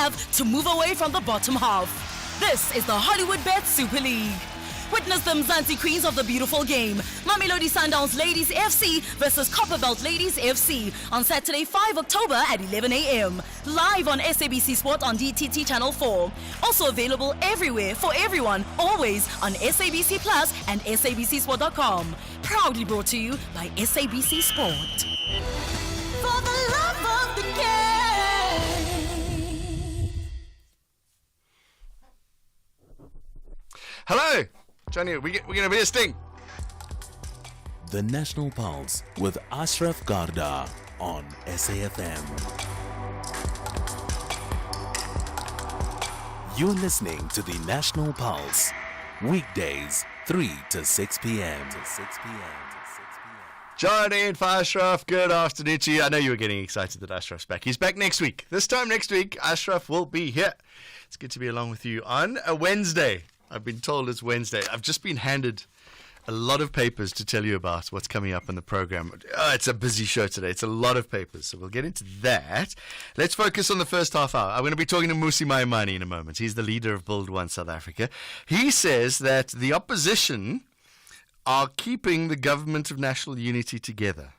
have to move away from the bottom half. This is the Hollywood Bet Super League. Witness the Mzansi Queens of the beautiful game. Mamelodi Sundowns Ladies FC versus Copperbelt Ladies FC on Saturday, 5 October at 11 a.m. Live on SABC Sport on DTT Channel 4. Also available everywhere for everyone, always on SABC Plus and SABCSport.com. Proudly brought to you by SABC Sport. For the love of the game. Hello, Johnny. We're going to be a sting. The National Pulse with Ashraf Garda on SAFM. You're listening to the National Pulse, weekdays 3 to 6 p.m. Johnny and Ashraf, good afternoon to you. I know you were getting excited that Ashraf's back. He's back next week. This time next week, Ashraf will be here. It's good to be along with you on a Wednesday. I've been told it's Wednesday. I've just been handed a lot of papers to tell you about what's coming up in the program. Oh, it's a busy show today. It's a lot of papers, so we'll get into that. Let's focus on the first half hour. I'm going to be talking to Mmusi Maimane in a moment. He's the leader of Build One South Africa. He says that the opposition are keeping the government of national unity together.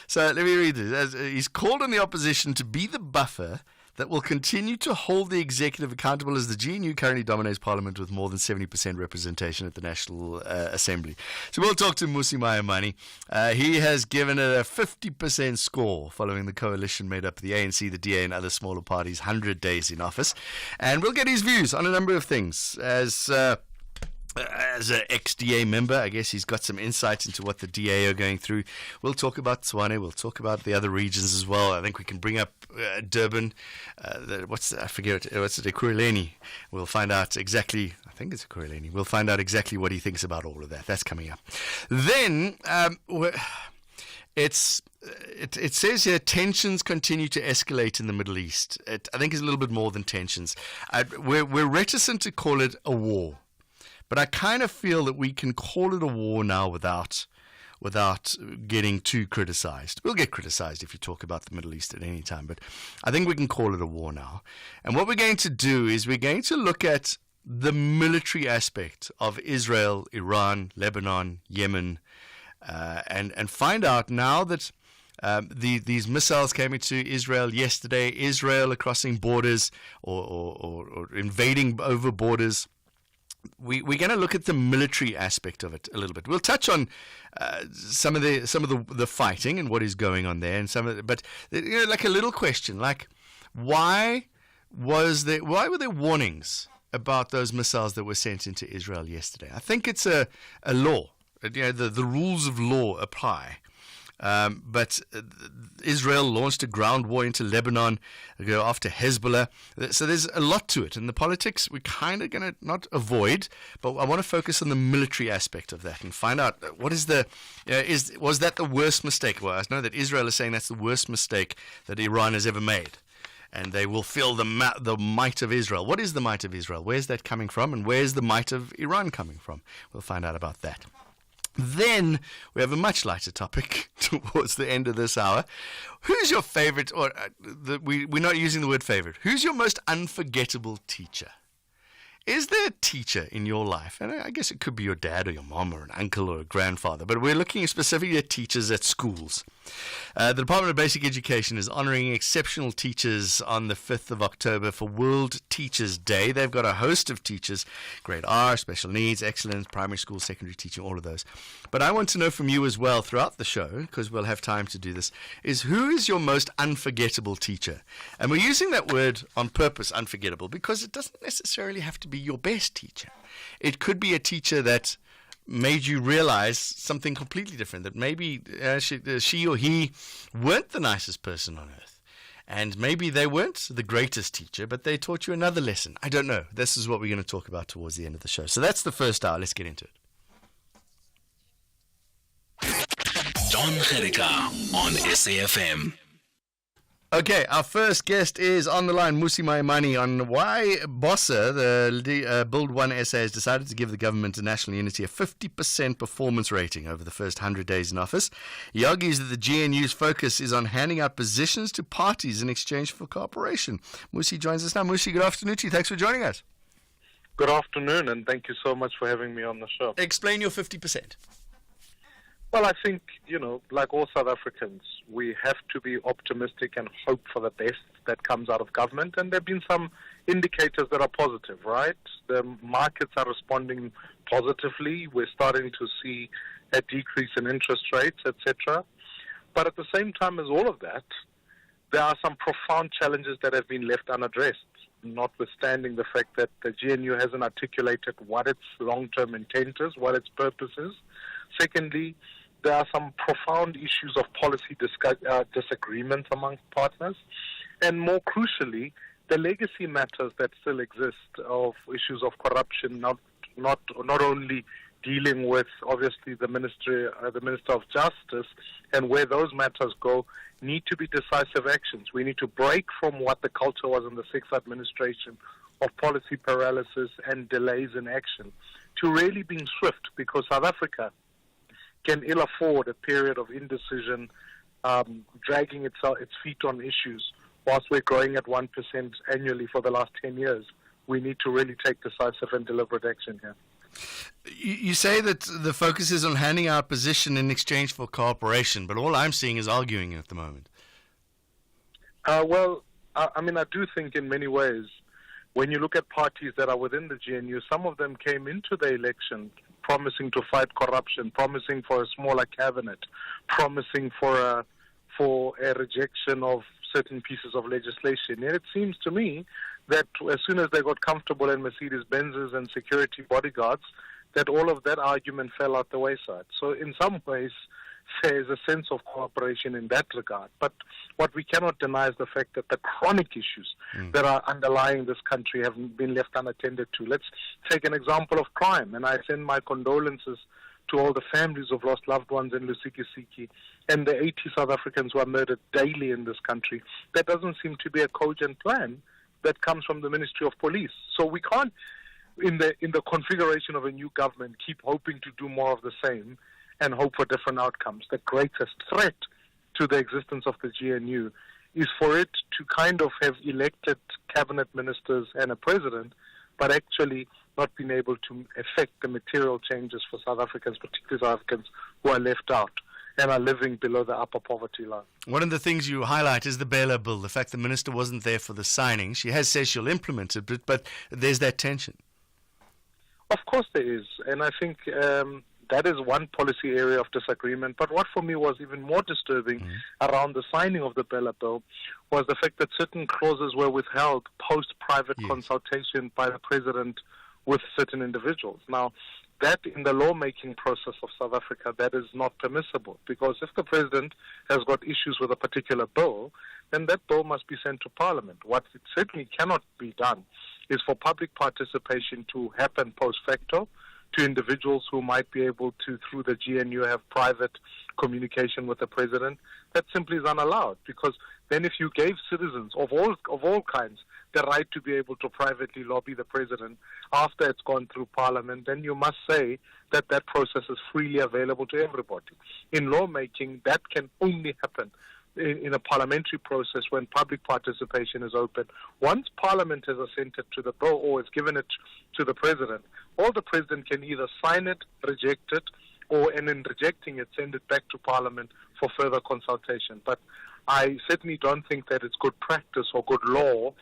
So let me read this. He's called on the opposition to be the buffer that will continue to hold the executive accountable as the GNU currently dominates Parliament with more than 70% representation at the National Assembly. So we'll talk to Mmusi Maimane. He has given it a 50% score following the coalition made up of the ANC, the DA and other smaller parties, 100 days in office. And we'll get his views on a number of things. As an ex-DA member, I guess he's got some insight into what the DA are going through. We'll talk about Tshwane. We'll talk about the other regions as well. I think we can bring up Durban. Ekurhuleni. We'll find out exactly, I think it's Ekurhuleni. We'll find out exactly what he thinks about all of that. That's coming up. Then, it says here tensions continue to escalate in the Middle East. I think it's a little bit more than tensions. We're reticent to call it a war. But I kind of feel that we can call it a war now without getting too criticized. We'll get criticized if you talk about the Middle East at any time, but I think we can call it a war now. And what we're going to do is we're going to look at the military aspect of Israel, Iran, Lebanon, Yemen, and find out now that these missiles came into Israel yesterday, Israel are crossing borders or invading over borders. We're going to look at the military aspect of it a little bit. We'll touch on some of the fighting and what is going on there, and but like a little question, like why were there warnings about those missiles that were sent into Israel yesterday? I think it's a law. The rules of law apply. But Israel launched a ground war into Lebanon after Hezbollah. So there's a lot to it. And the politics we're kind of going to not avoid, but I want to focus on the military aspect of that and find out what is was that the worst mistake? Well, I know that Israel is saying that's the worst mistake that Iran has ever made. And they will feel the might of Israel. What is the might of Israel? Where's that coming from? And where's the might of Iran coming from? We'll find out about that. Then we have a much lighter topic towards the end of this hour. Who's your favorite, or we're not using the word favorite, who's your most unforgettable teacher? Is there a teacher in your life, and I guess it could be your dad or your mom or an uncle or a grandfather, but we're looking specifically at teachers at schools. The Department of Basic Education is honoring exceptional teachers on the 5th of October for World Teachers Day. They've got a host of teachers, grade R, special needs, excellence, primary school, secondary teaching, all of those. But I want to know from you as well throughout the show, because we'll have time to do this, is who is your most unforgettable teacher? And we're using that word on purpose, unforgettable, because it doesn't necessarily have to be your best teacher. It could be a teacher that made you realize something completely different, that maybe she or he weren't the nicest person on earth. And maybe they weren't the greatest teacher, but they taught you another lesson. I don't know. This is what we're going to talk about towards the end of the show. So that's the first hour. Let's get into it. Jon Gericke on SAFM. Okay, our first guest is on the line, Musi Maimane, on why BOSA, the Build One SA, has decided to give the government of national unity a 50% performance rating over the first 100 days in office. He argues that the GNU's focus is on handing out positions to parties in exchange for cooperation. Musi joins us now. Musi, good afternoon to you. Thanks for joining us. Good afternoon, and thank you so much for having me on the show. Explain your 50%. Well, I think, like all South Africans, we have to be optimistic and hope for the best that comes out of government. And there have been some indicators that are positive, right? The markets are responding positively. We're starting to see a decrease in interest rates, etc. But at the same time as all of that, there are some profound challenges that have been left unaddressed, notwithstanding the fact that the GNU hasn't articulated what its long-term intent is, what its purpose is. Secondly, there are some profound issues of policy disagreements amongst partners. And more crucially, the legacy matters that still exist of issues of corruption, not only dealing with, obviously, the Minister of Justice, and where those matters go, need to be decisive actions. We need to break from what the culture was in the sixth administration of policy paralysis and delays in action to really being swift, because South Africa can ill afford a period of indecision, dragging its feet on issues whilst we're growing at 1% annually for the last 10 years. We need to really take decisive and deliberate action here. You say that the focus is on handing out position in exchange for cooperation, but all I'm seeing is arguing at the moment. I do think in many ways, when you look at parties that are within the GNU, some of them came into the election promising to fight corruption, promising for a smaller cabinet, promising for a rejection of certain pieces of legislation. And it seems to me that as soon as they got comfortable in Mercedes-Benzes and security bodyguards, that all of that argument fell out the wayside. So in some ways, there is a sense of cooperation in that regard. But what we cannot deny is the fact that the chronic issues that are underlying this country have been left unattended to. Let's take an example of crime, and I send my condolences to all the families of lost loved ones in Lusikisiki and the 80 South Africans who are murdered daily in this country. There doesn't seem to be a cogent plan that comes from the Ministry of Police. So we can't, in the configuration of a new government, keep hoping to do more of the same and hope for different outcomes. The greatest threat to the existence of the GNU is for it to kind of have elected cabinet ministers and a president, but actually not been able to effect the material changes for South Africans, particularly South Africans who are left out and are living below the upper poverty line. One of the things you highlight is the Bela bill, the fact the minister wasn't there for the signing. She has said she'll implement it, but there's that tension. Of course there is, and I think that is one policy area of disagreement. But what for me was even more disturbing around the signing of the Bela bill was the fact that certain clauses were withheld post-private consultation by the president with certain individuals. Now, that in the lawmaking process of South Africa, that is not permissible, because if the president has got issues with a particular bill, then that bill must be sent to Parliament. What it certainly cannot be done is for public participation to happen post facto to individuals who might be able to, through the GNU, have private communication with the president. That simply is unallowed, because then if you gave citizens of all kinds the right to be able to privately lobby the president after it's gone through Parliament, then you must say that that process is freely available to everybody. In lawmaking, that can only happen in a parliamentary process when public participation is open. Once Parliament has assented to the bill or has given it to the president, all the president can either sign it, reject it, and in rejecting it, send it back to Parliament for further consultation. But I certainly don't think that it's good practice or good law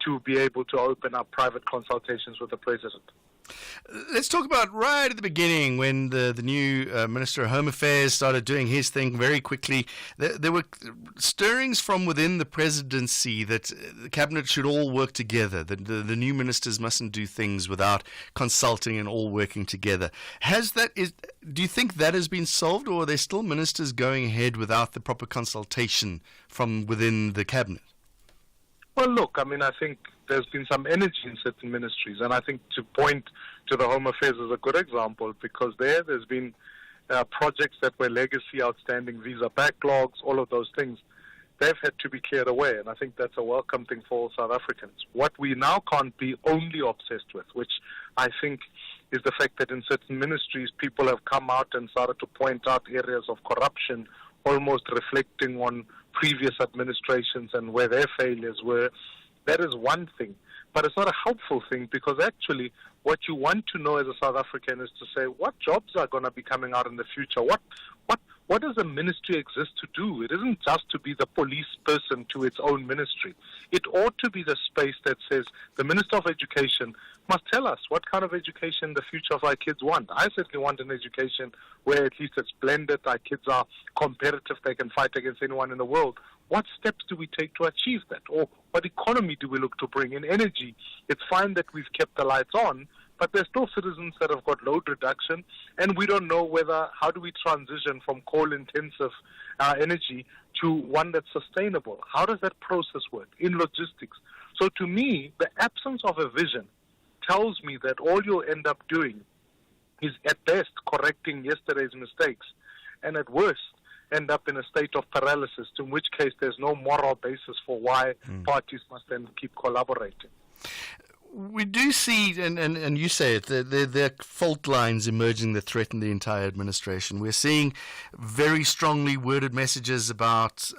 to be able to open up private consultations with the president. Let's talk about right at the beginning when the new Minister of Home Affairs started doing his thing very quickly. There were stirrings from within the presidency that the cabinet should all work together, that the new ministers mustn't do things without consulting and all working together. Do you think that has been solved, or are there still ministers going ahead without the proper consultation from within the cabinet? Well, look, I think there's been some energy in certain ministries, and I think to point to the Home Affairs is a good example, because there's been projects that were legacy, outstanding visa backlogs, all of those things they've had to be cleared away, and I think that's a welcome thing for all South Africans. What we now can't be only obsessed with, which I think is the fact that in certain ministries people have come out and started to point out areas of corruption, almost reflecting on previous administrations and where their failures were. That is one thing. But it's not a helpful thing, because actually what you want to know as a South African is to say, what jobs are going to be coming out in the future? What does a ministry exist to do? It isn't just to be the police person to its own ministry. It ought to be the space that says the Minister of Education must tell us what kind of education the future of our kids want. I certainly want an education where at least it's blended, our kids are competitive, they can fight against anyone in the world. What steps do we take to achieve that? Or what economy do we look to bring? In energy, it's fine that we've kept the lights on, but there's still citizens that have got load reduction, and we don't know how do we transition from coal-intensive energy to one that's sustainable? How does that process work in logistics? So to me, the absence of a vision tells me that all you'll end up doing is at best correcting yesterday's mistakes, and at worst end up in a state of paralysis, in which case there's no moral basis for why parties must then keep collaborating. We do see, and you say it, there are fault lines emerging that threaten the entire administration. We're seeing very strongly worded messages about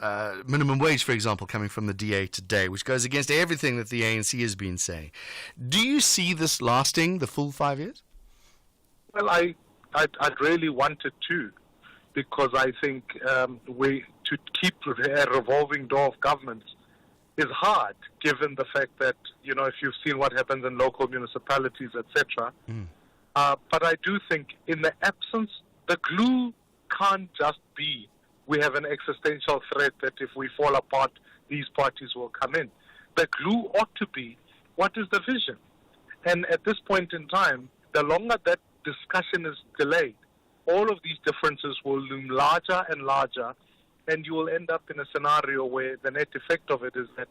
minimum wage, for example, coming from the DA today, which goes against everything that the ANC has been saying. Do you see this lasting the full 5 years? Well, I'd really want it to, because I think to keep a revolving door of governments is hard, given the fact that, if you've seen what happens in local municipalities, etc. But I do think in the absence, the glue can't just be, we have an existential threat that if we fall apart, these parties will come in. The glue ought to be, what is the vision? And at this point in time, the longer that discussion is delayed, all of these differences will loom larger and larger, and you will end up in a scenario where the net effect of it is that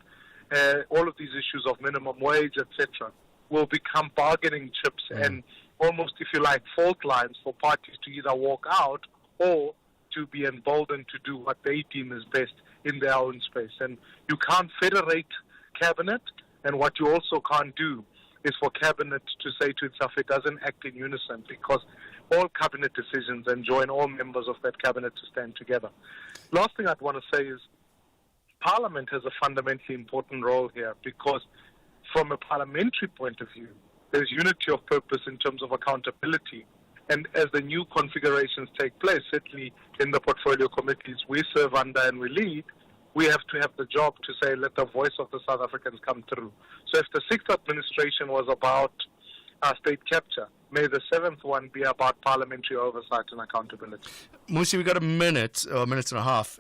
all of these issues of minimum wage, etc., will become bargaining chips and almost, if you like, fault lines for parties to either walk out or to be emboldened to do what they deem is best in their own space. And you can't federate cabinet, and what you also can't do is for cabinet to say to itself it doesn't act in unison, because all cabinet decisions enjoin all members of that cabinet to stand together. Last thing I'd want to say is Parliament has a fundamentally important role here, because from a parliamentary point of view, there's unity of purpose in terms of accountability. And as the new configurations take place, certainly in the portfolio committees we serve under and we lead, we have to have the job to say, let the voice of the South Africans come through. So if the 6th administration was about state capture, may the 7th one be about parliamentary oversight and accountability. Musi, we've got a minute or a minute and a half.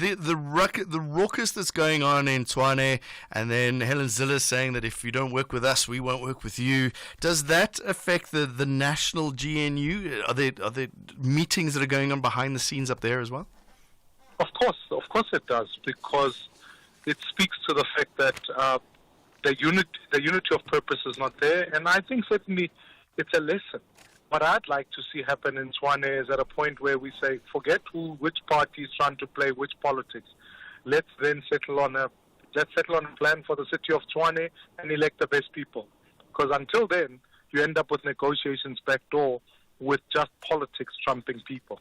The raucous that's going on in Tshwane, and then Helen Zille saying that if you don't work with us, we won't work with you. Does that affect the national GNU? Are there meetings that are going on behind the scenes up there as well? Of course it does, because it speaks to the fact that the unity of purpose is not there, and I think certainly it's a lesson. What I'd like to see happen in Tshwane is at a point where we say, forget which party is trying to play which politics. Let's then settle on a plan for the city of Tshwane and elect the best people. Because until then, you end up with negotiations backdoor with just politics trumping people.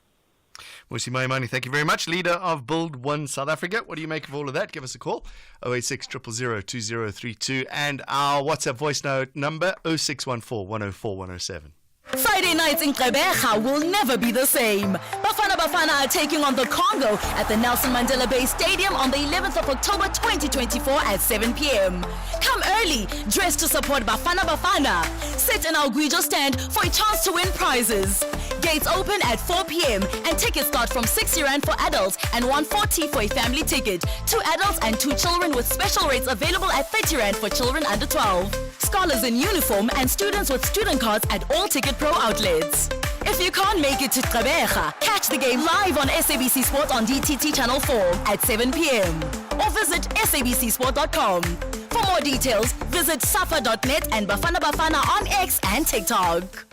Musi Maimane, thank you very much. Leader of Build One South Africa. What do you make of all of that? Give us a call, 086 000 2032, and our WhatsApp voice note number, 0614 104 107. Friday nights in Gqeberha will never be the same. Bafana are taking on the Congo at the Nelson Mandela Bay Stadium on the 11th of October 2024 at 7 p.m. Come early, dressed to support Bafana. Sit in our Guijo stand for a chance to win prizes. Gates open at 4 p.m. and tickets start from 60 Rand for adults and 140 for a family ticket. 2 adults and 2 children with special rates available at 30 Rand for children under 12. Scholars in uniform and students with student cards at all Ticket Pro outlets. If you can't make it to Gqeberha, catch the game live on SABC Sport on DTT Channel 4 at 7 p.m. or visit sabcsport.com. For more details, visit safa.net and Bafana on X and TikTok.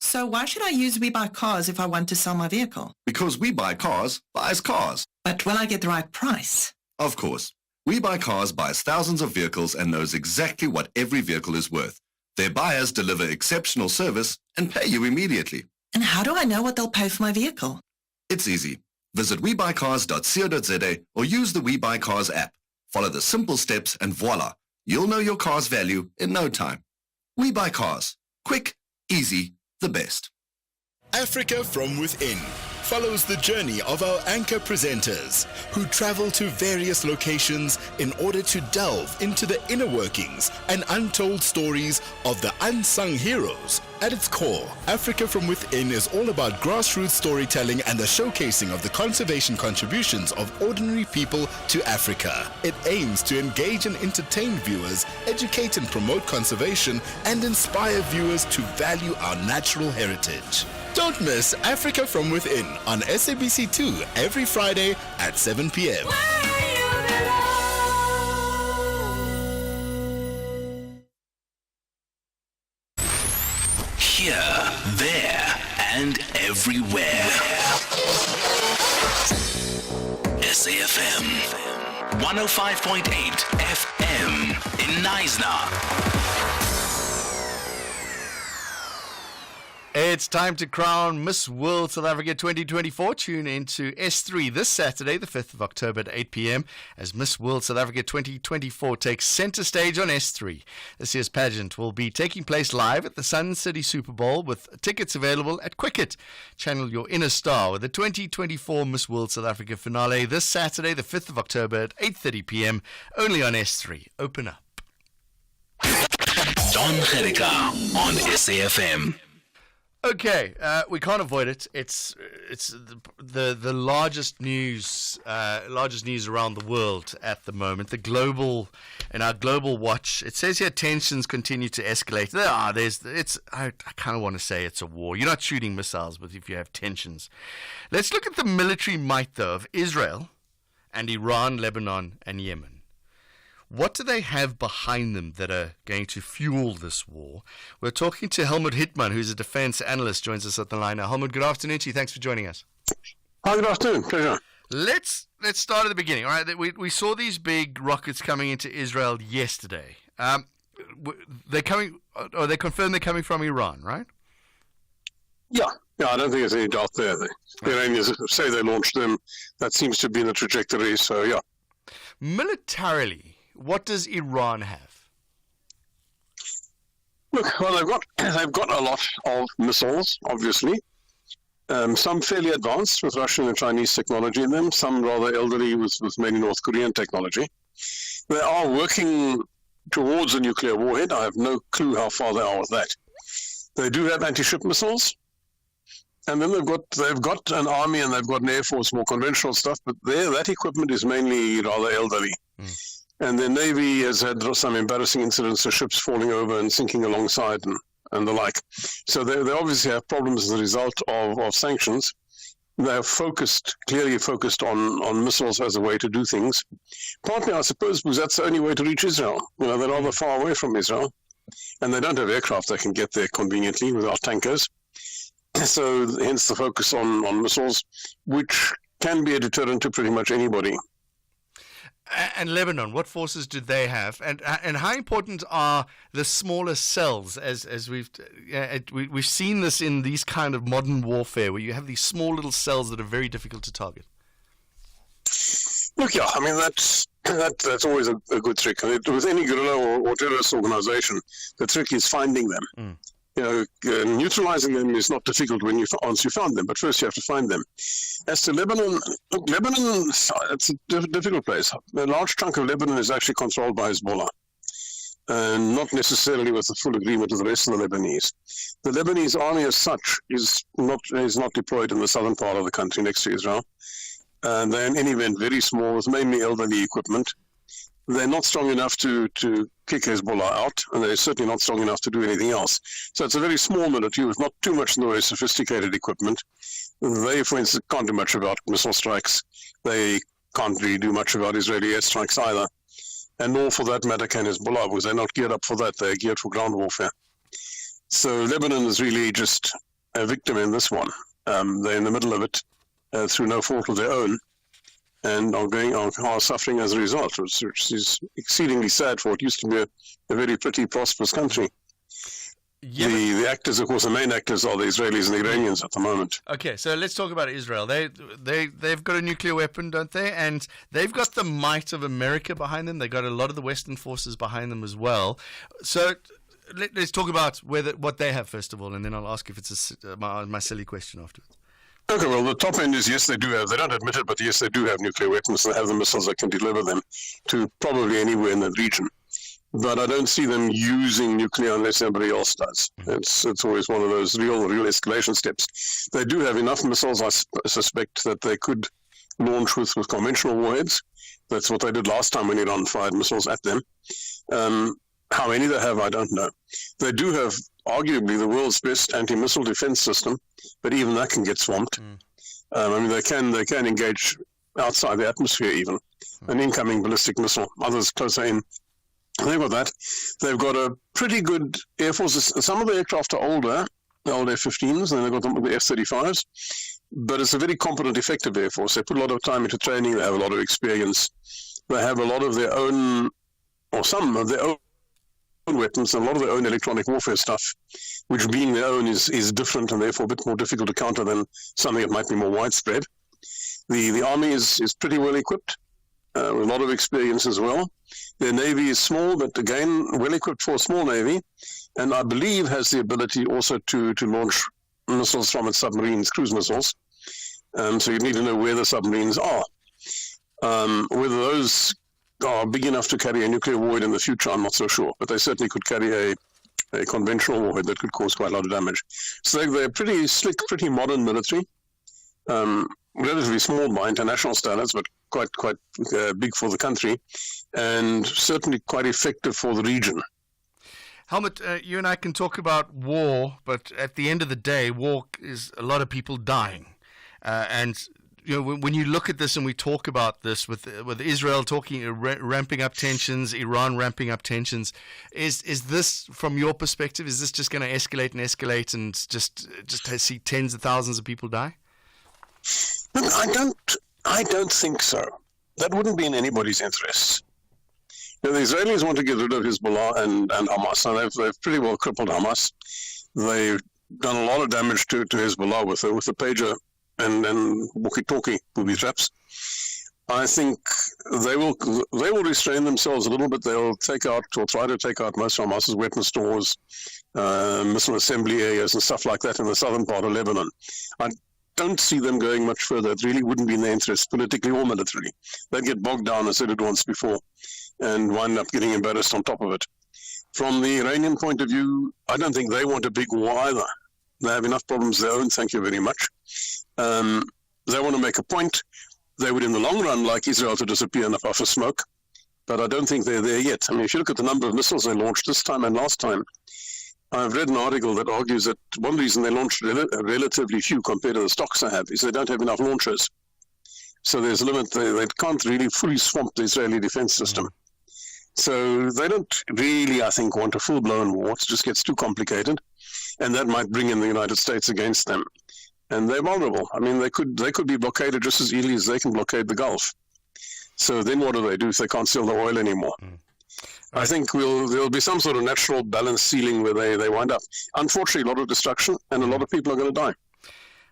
So why should I use We Buy Cars if I want to sell my vehicle? Because We Buy Cars buys cars. But will I get the right price? Of course. We Buy Cars buys thousands of vehicles and knows exactly what every vehicle is worth. Their buyers deliver exceptional service and pay you immediately. And how do I know what they'll pay for my vehicle? It's easy. Visit webuycars.co.za or use the We Buy Cars app. Follow the simple steps and voila, you'll know your car's value in no time. We Buy Cars. Quick, easy, the best. Africa from Within follows the journey of our anchor presenters who travel to various locations in order to delve into the inner workings and untold stories of the unsung heroes. At its core, Africa from Within is all about grassroots storytelling and the showcasing of the conservation contributions of ordinary people to Africa. It aims to engage and entertain viewers, educate and promote conservation, and inspire viewers to value our natural heritage. Don't miss Africa from Within on SABC2 every Friday at 7 p.m. Here, there, and everywhere. SAFM 105.8 FM in Knysna. It's time to crown Miss World South Africa 2024. Tune into S3 this Saturday, the 5th of October at 8 p.m. as Miss World South Africa 2024 takes center stage on S3. This year's pageant will be taking place live at the Sun City Super Bowl with tickets available at Quicket. Channel your inner star with the 2024 Miss World South Africa finale this Saturday, the 5th of October at 8:30 p.m. only on S3. Open up. Jon Gericke on SAFM. Okay, we can't avoid it. It's the largest news around the world at the moment. In our global watch, it says here tensions continue to escalate. I kind of want to say it's a war. You're not shooting missiles, but if you have tensions, let's look at the military might though of Israel and Iran, Lebanon, and Yemen. What do they have behind them that are going to fuel this war? We're talking to Helmut Hittman, who's a defense analyst, joins us at the line now. Helmut, good afternoon to you. Thanks for joining us. Hi, good afternoon. Pleasure. Let's start at the beginning. All right, we saw these big rockets coming into Israel yesterday. They confirmed they're coming from Iran, right? Yeah, I don't think there's any doubt there. The Iranians say they launched them. That seems to be in the trajectory, so yeah. Militarily, what does Iran have? Look, well, they've got a lot of missiles, obviously. Some fairly advanced with Russian and Chinese technology in them. Some rather elderly with mainly North Korean technology. They are working towards a nuclear warhead. I have no clue how far they are with that. They do have anti-ship missiles. And then they've got an army and they've got an air force, more conventional stuff, but that equipment is mainly rather elderly. And the Navy has had some embarrassing incidents of ships falling over and sinking alongside and the like. So they obviously have problems as a result of sanctions. They're clearly focused on missiles as a way to do things. Partly, I suppose, because that's the only way to reach Israel. They're rather far away from Israel. And they don't have aircraft that can get there conveniently without tankers. So hence the focus on missiles, which can be a deterrent to pretty much anybody. And Lebanon, what forces do they have? And how important are the smaller cells? As we've seen this in these kind of modern warfare, where you have these small little cells that are very difficult to target. Look, yeah, I mean that's always a good trick. With any guerrilla or terrorist organization, the trick is finding them. Neutralizing them is not difficult once you found them, but first you have to find them. As to Lebanon, it's a difficult place. A large chunk of Lebanon is actually controlled by Hezbollah, and not necessarily with the full agreement of the rest of the Lebanese. The Lebanese army as such is not deployed in the southern part of the country next to Israel. And they're in any event very small, with mainly elderly equipment. They're not strong enough to kick Hezbollah out, and they're certainly not strong enough to do anything else. So it's a very small military with not too much in the way of sophisticated equipment. They, for instance, can't do much about missile strikes. They can't really do much about Israeli airstrikes either. And nor, for that matter, can Hezbollah, because they're not geared up for that. They're geared for ground warfare. So Lebanon is really just a victim in this one. They're in the middle of it through no fault of their own. and are suffering as a result, which is exceedingly sad for what used to be a very pretty, prosperous country. Yeah, the actors, of course, the main actors are the Israelis and the Iranians at the moment. Okay, so let's talk about Israel. They've got a nuclear weapon, don't they? And they've got the might of America behind them. They've got a lot of the Western forces behind them as well. So let's talk about what they have first of all, and then I'll ask if it's my silly question afterwards. Okay, well, the top end is yes, they do have. They don't admit it, but yes, they do have nuclear weapons. They have the missiles that can deliver them to probably anywhere in the region. But I don't see them using nuclear unless everybody else does. It's always one of those real escalation steps. They do have enough missiles, I suspect, that they could launch with conventional warheads. That's what they did last time when Iran fired missiles at them. How many they have, I don't know. They do have arguably the world's best anti-missile defense system, but even that can get swamped. I mean, they can engage outside the atmosphere even. An incoming ballistic missile, others closer in. They've got that. They've got a pretty good Air Force. Some of the aircraft are older, the old F-15s, and then they've got the F-35s. But it's a very competent, effective Air Force. They put a lot of time into training. They have a lot of experience. They have a lot of their own, or some of their own weapons, and a lot of their own electronic warfare stuff, which being their own is different and therefore a bit more difficult to counter than something that might be more widespread. The army is pretty well equipped. With a lot of experience as well. Their navy is small, but again, well equipped for a small navy, and I believe has the ability also to launch missiles from its submarines, cruise missiles. So you need to know where the submarines are. Whether those are big enough to carry a nuclear warhead in the future, I'm not so sure, but they certainly could carry a conventional warhead that could cause quite a lot of damage. So they're pretty slick, pretty modern military. Relatively small by international standards, but quite big for the country, and certainly quite effective for the region. Helmut, you and I can talk about war, but at the end of the day, war is a lot of people dying. And you know, when you look at this and we talk about this with Israel ramping up tensions, Iran ramping up tensions, is this, from your perspective, is this just going to escalate and just see tens of thousands of people die? Look, I don't think so. That wouldn't be in anybody's interest. You know, the Israelis want to get rid of Hezbollah and Hamas, and they've pretty well crippled Hamas. They've done a lot of damage to Hezbollah with the pager and walkie-talkie booby traps. I think they will restrain themselves a little bit. They'll take out or try to take out most of Hamas's weapon stores, missile assembly areas, and stuff like that in the southern part of Lebanon. I don't see them going much further. It really wouldn't be in their interest, politically or militarily. They'd get bogged down, as I did once before, and wind up getting embarrassed on top of it. From the Iranian point of view, I don't think they want a big war either. They have enough problems of their own, thank you very much. They want to make a point. They would, in the long run, like Israel to disappear in the puff of smoke, but I don't think they're there yet. I mean, if you look at the number of missiles they launched this time and last time, I've read an article that argues that one reason they launched relatively few compared to the stocks they have is they don't have enough launchers. So there's a limit. They can't really fully swamp the Israeli defense system. So they don't really, I think, want a full-blown war. It just gets too complicated, and that might bring in the United States against them. And they're vulnerable. I mean, they could be blockaded just as easily as they can blockade the Gulf. So then what do they do if they can't sell the oil anymore? I think there'll be some sort of natural balance ceiling where they wind up. Unfortunately, a lot of destruction, and a lot of people are going to die.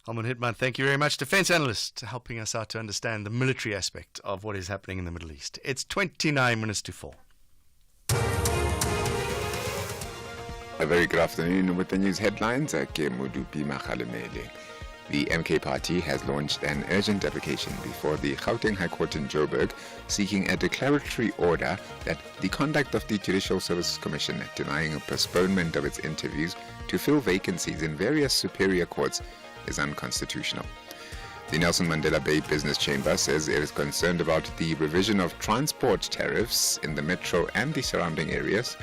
Helmut Hittman, thank you very much. Defense analyst, helping us out to understand the military aspect of what is happening in the Middle East. It's 29 minutes to 4. A very good afternoon with the news headlines. The MK Party has launched an urgent application before the Gauteng High Court in Joburg seeking a declaratory order that the conduct of the Judicial Services Commission denying a postponement of its interviews to fill vacancies in various superior courts is unconstitutional. The Nelson Mandela Bay Business Chamber says it is concerned about the revision of transport tariffs in the metro and the surrounding areas.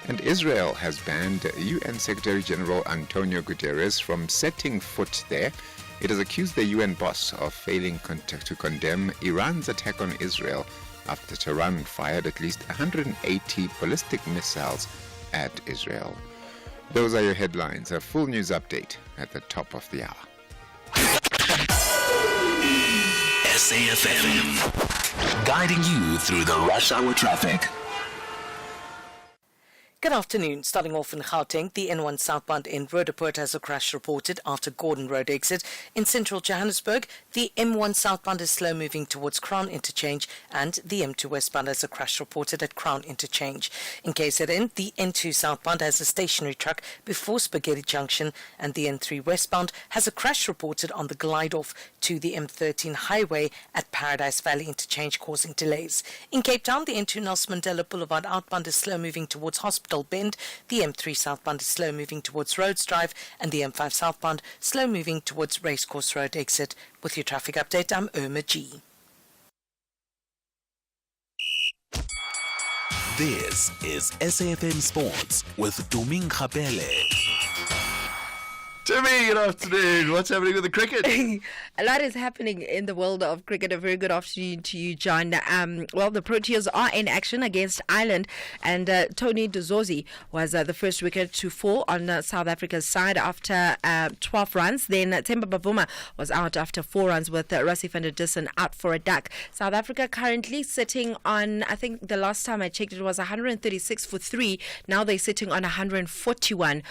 And Israel has banned UN Secretary General Antonio Guterres from setting foot there. It has accused the UN boss of failing to condemn Iran's attack on Israel after Tehran fired at least 180 ballistic missiles at Israel. Those are your headlines. A full news update at the top of the hour. SAFM, guiding you through the rush hour traffic. Good afternoon. Starting off in Gauteng, the N1 southbound in Roodepoort has a crash reported after Gordon Road exit. In central Johannesburg, the M1 southbound is slow moving towards Crown Interchange, and the M2 westbound has a crash reported at Crown Interchange. In KZN, the N2 southbound has a stationary truck before Spaghetti Junction, and the N3 westbound has a crash reported on the glide off to the M13 highway at Paradise Valley Interchange, causing delays. In Cape Town, the N2 Nelson Mandela Boulevard outbound is slow moving towards Hospital Bend, the M3 southbound is slow moving towards Rhodes Drive, and the M5 southbound slow moving towards Racecourse Road exit. With your traffic update, I'm Irma G. This is SAFM Sports with Doming Kapele. Timmy, good afternoon. What's happening with the cricket? A lot is happening in the world of cricket. A very good afternoon to you, John. Well, the Proteas are in action against Ireland, and Tony Dezorzi was the first wicket to fall on South Africa's side after 12 runs. Then Themba Bavuma was out after 4 runs with Rassie van der Dussen out for a duck. South Africa currently sitting on, I think the last time I checked, it was 136 for 3. Now they're sitting on 141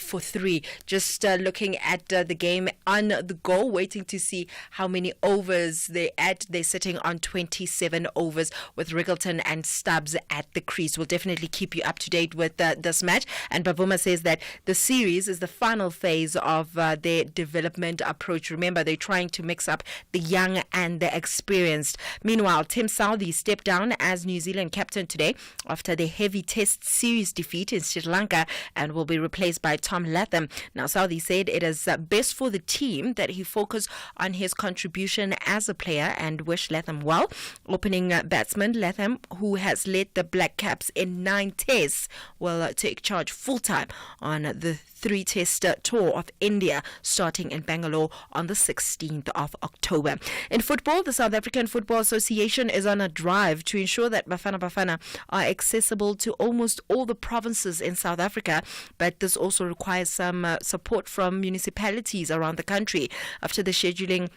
for 3. Just looking at the game on the go, waiting to see how many overs they're at. They're sitting on 27 overs with Riggleton and Stubbs at the crease. We'll definitely keep you up to date with this match. And Bavuma says that the series is the final phase of their development approach. Remember, they're trying to mix up the young and the experienced. Meanwhile, Tim Southee stepped down as New Zealand captain today after the heavy test series defeat in Sri Lanka and will be replaced by Tom Latham. Now, Southee said it is best for the team that he focus on his contribution as a player and wish Latham well. Opening batsman Latham, who has led the Black Caps in 9 tests, will take charge full-time on the 3-test tour of India starting in Bangalore on the 16th of October. In football, the South African Football Association is on a drive to ensure that Bafana Bafana are accessible to almost all the provinces in South Africa, but this also requires some support from municipalities around the country. After scheduling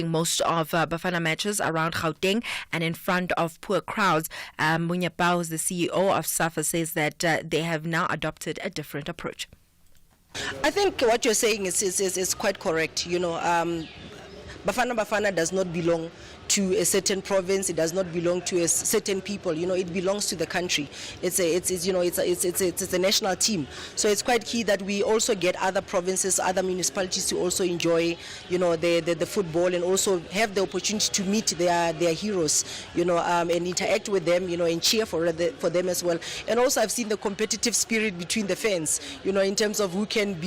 most of Bafana matches around Gauteng and in front of poor crowds, Munya Baus, the CEO of SAFA, says that they have now adopted a different approach. I think what you're saying is quite correct. You know, Bafana does not belong to a certain province. It does not belong to a certain people. You know, it belongs to the country. It's a national team. So it's quite key that we also get other provinces, other municipalities to also enjoy, you know, the football and also have the opportunity to meet their heroes, you know, and interact with them, you know, and cheer for them as well. And also I've seen the competitive spirit between the fans, you know, in terms of who can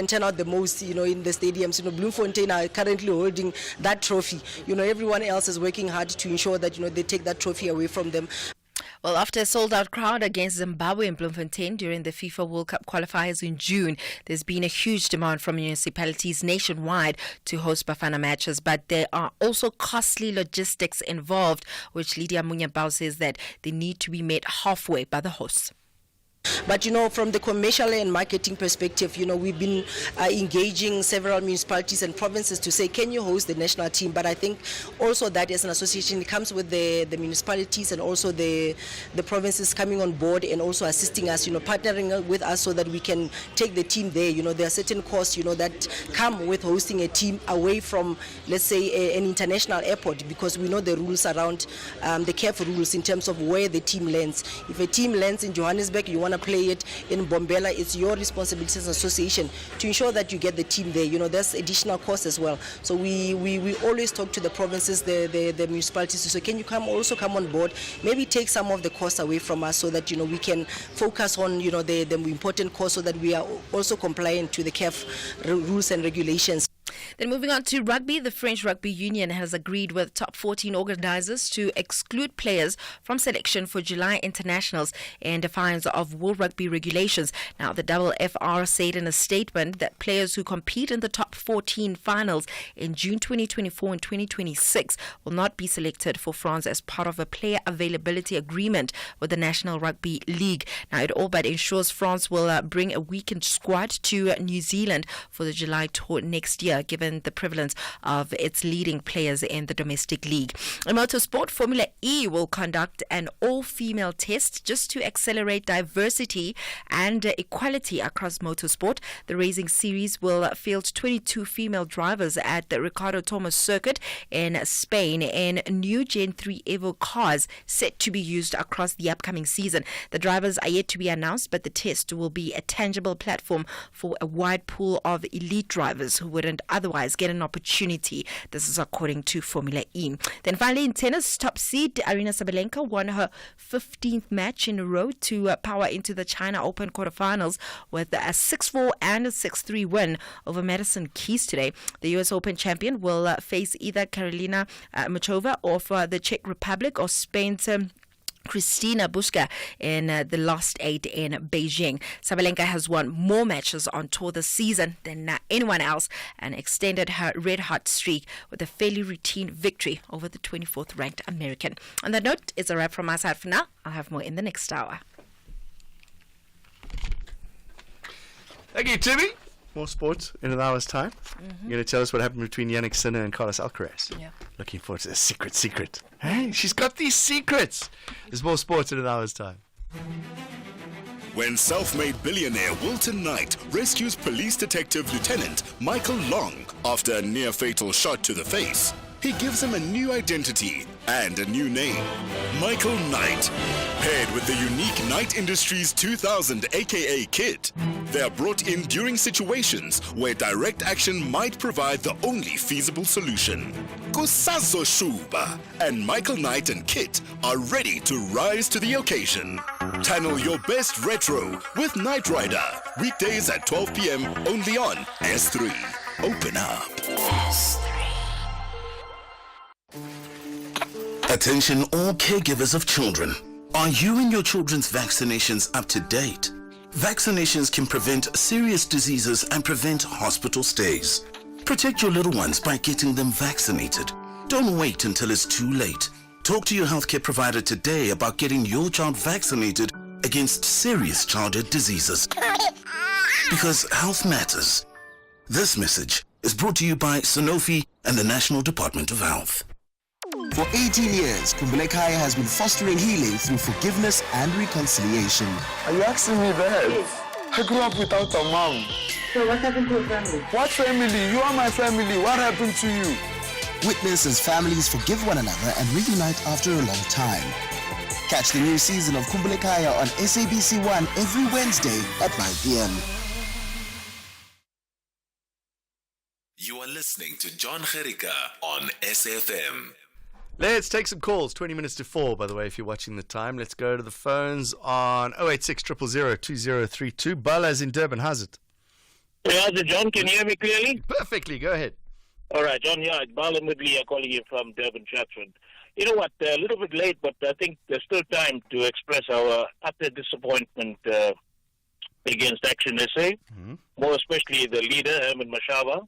turn out the most, you know, in the stadiums. You know, Bloemfontein are currently holding that trophy. You know, everyone else is working hard to ensure that, you know, they take that trophy away from them. Well, after a sold-out crowd against Zimbabwe in Bloemfontein during the FIFA World Cup qualifiers in June, there's been a huge demand from municipalities nationwide to host Bafana matches, but there are also costly logistics involved, which Lydia Munyabau says that they need to be met halfway by the hosts. But, you know, from the commercial and marketing perspective, you know, we've been engaging several municipalities and provinces to say, can you host the national team? But I think also that as an association, it comes with the municipalities and also the provinces coming on board and also assisting us, you know, partnering with us so that we can take the team there. You know, there are certain costs, you know, that come with hosting a team away from, let's say, an international airport, because we know the rules around the CAF rules in terms of where the team lands. If a team lands in Johannesburg, you want to play it in Bombela, it's your responsibility as an association to ensure that you get the team there. You know, there's additional costs as well. So we always talk to the provinces, the municipalities to say, can you come on board, maybe take some of the costs away from us so that, you know, we can focus on, you know, the important costs so that we are also compliant to the CAF rules and regulations. Then moving on to rugby, the French Rugby Union has agreed with top 14 organisers to exclude players from selection for July internationals in defiance of World Rugby regulations. Now, the FR said in a statement that players who compete in the top 14 finals in June 2024 and 2026 will not be selected for France as part of a player availability agreement with the National Rugby League. Now, it all but ensures France will bring a weakened squad to New Zealand for the July tour next year. given the prevalence of its leading players in the domestic league. In motorsport, Formula E will conduct an all-female test just to accelerate diversity and equality across motorsport. The racing series will field 22 female drivers at the Ricardo Thomas circuit in Spain in new Gen 3 Evo cars set to be used across the upcoming season. The drivers are yet to be announced, but the test will be a tangible platform for a wide pool of elite drivers who wouldn't otherwise get an opportunity. This is according to Formula E. Then finally in tennis, top seed Aryna Sabalenka won her 15th match in a row to power into the China Open quarterfinals with a 6-4 and a 6-3 win over Madison Keys today. The US Open champion will face either Karolina Muchova of the Czech Republic or Spain's Kristina Buska in the last 8 in Beijing. Sabalenka has won more matches on tour this season than anyone else and extended her red-hot streak with a fairly routine victory over the 24th ranked American. On that note, it's a wrap from my side for now. I'll have more in the next hour. Thank you, Timmy. More sports in an hour's time. You're going to tell us what happened between Yannick Sinner and Carlos Alcaraz. Yeah. Looking forward to the secret. Hey, she's got these secrets. There's more sports in an hour's time. When self-made billionaire Wilton Knight rescues police detective Lieutenant Michael Long after a near-fatal shot to the face, he gives him a new identity and a new name, Michael Knight. Paired with the unique Knight Industries 2000 aka kit, they are brought in during situations where direct action might provide the only feasible solution. Kusazo Shuba and Michael Knight and Kit are ready to rise to the occasion. Channel your best retro with Knight Rider, weekdays at 12 p.m. only on S3. Open up. Attention all caregivers of children. Are you and your children's vaccinations up to date? Vaccinations can prevent serious diseases and prevent hospital stays. Protect your little ones by getting them vaccinated. Don't wait until it's too late. Talk to your healthcare provider today about getting your child vaccinated against serious childhood diseases. Because health matters. This message is brought to you by Sanofi and the National Department of Health. For 18 years, Kumbulekaya has been fostering healing through forgiveness and reconciliation. Are you asking me that? Yes. I grew up without a mom. So what happened to your family? What family? You are my family. What happened to you? Witness as families forgive one another and reunite after a long time. Catch the new season of Kumbulekaya on SABC 1 every Wednesday at 9 p.m. You are listening to Jon Gericke on SFM. Let's take some calls. 20 minutes to 4, by the way, if you're watching the time. Let's go to the phones on 086 000 2032. Bala's in Durban. How's it? Hey, how's it, John? Can you hear me clearly? Perfectly. Go ahead. All right, John. Yeah, it's Bala Mudley calling you from Durban, Chatsworth. You know what? A little bit late, but I think there's still time to express our utter disappointment against Action SA, more especially the leader, Herman Mashaba.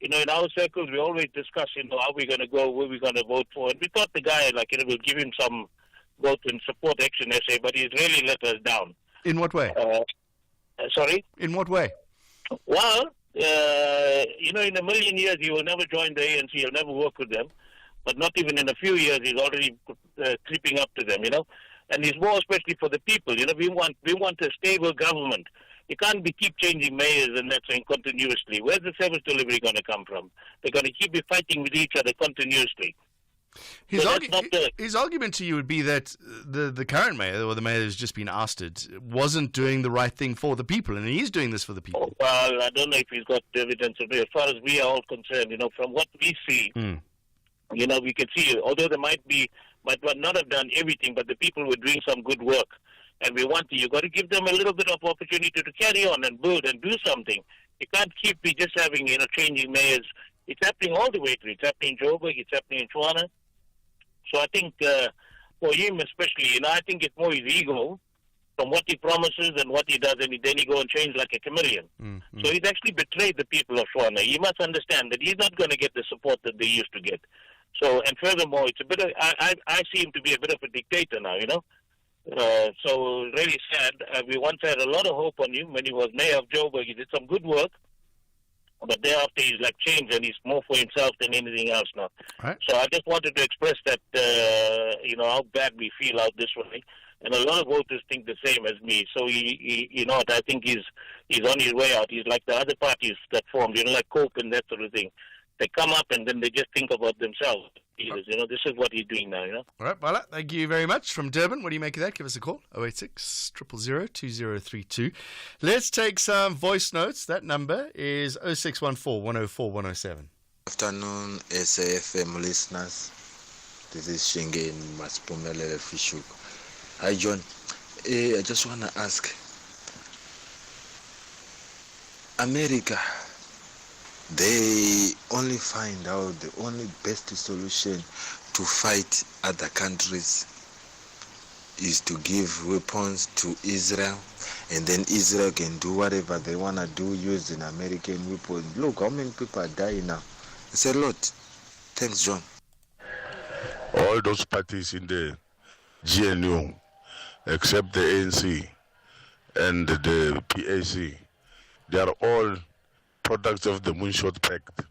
You know, in our circles, we always discuss, how we're going to go, where we're going to vote for. And we thought the guy, we'll give him some vote and support Action SA, but he's really let us down. In what way? Sorry? In what way? Well, in a million years, he will never join the ANC. He'll never work with them. But not even in a few years, he's already creeping up to them, And he's more especially for the people. We want a stable government. You can't keep changing mayors and that thing continuously. Where's the service delivery going to come from? They're going to keep fighting with each other continuously. His argument to you would be that the current mayor, or the mayor who's just been ousted, wasn't doing the right thing for the people, and he's doing this for the people. Oh, well, I don't know if he's got evidence of it. As far as we are all concerned, from what we see, we can see, although they might not have done everything, but the people were doing some good work. And you got to give them a little bit of opportunity to carry on and build and do something. You can't keep just having, changing mayors. It's happening all the way through. It's happening in Joburg, it's happening in Tshwane. So I think for him especially, I think it's more his ego from what he promises and what he does, and then he go and change like a chameleon. So he's actually betrayed the people of Tshwane. He must understand that he's not going to get the support that they used to get. So, and furthermore, it's a bit of, I see him to be a bit of a dictator now, So really sad. We once had a lot of hope on him when he was mayor of Joburg. He did some good work. But thereafter, he's like changed, and he's more for himself than anything else now. Right. So I just wanted to express that, how bad we feel out this way. And a lot of voters think the same as me. So I think he's on his way out. He's like the other parties that formed, like Cope and that sort of thing. They come up and then they just think about themselves. This is what he's doing now, All right, Bala, thank you very much. From Durban, what do you make of that? Give us a call, 086 000 2032. Let's take some voice notes. That number is 0614 104 107. Afternoon, SAFM listeners. This is Shenge in Maspumele Fishuk. Hi, John. I just want to ask, America, they only find out the only best solution to fight other countries is to give weapons to Israel, and then Israel can do whatever they want to do using American weapons. Look, how many people are dying now? It's a lot. Thanks, John. All those parties in the GNU, except the ANC and the PAC, they are all products of the Moonshot Pact.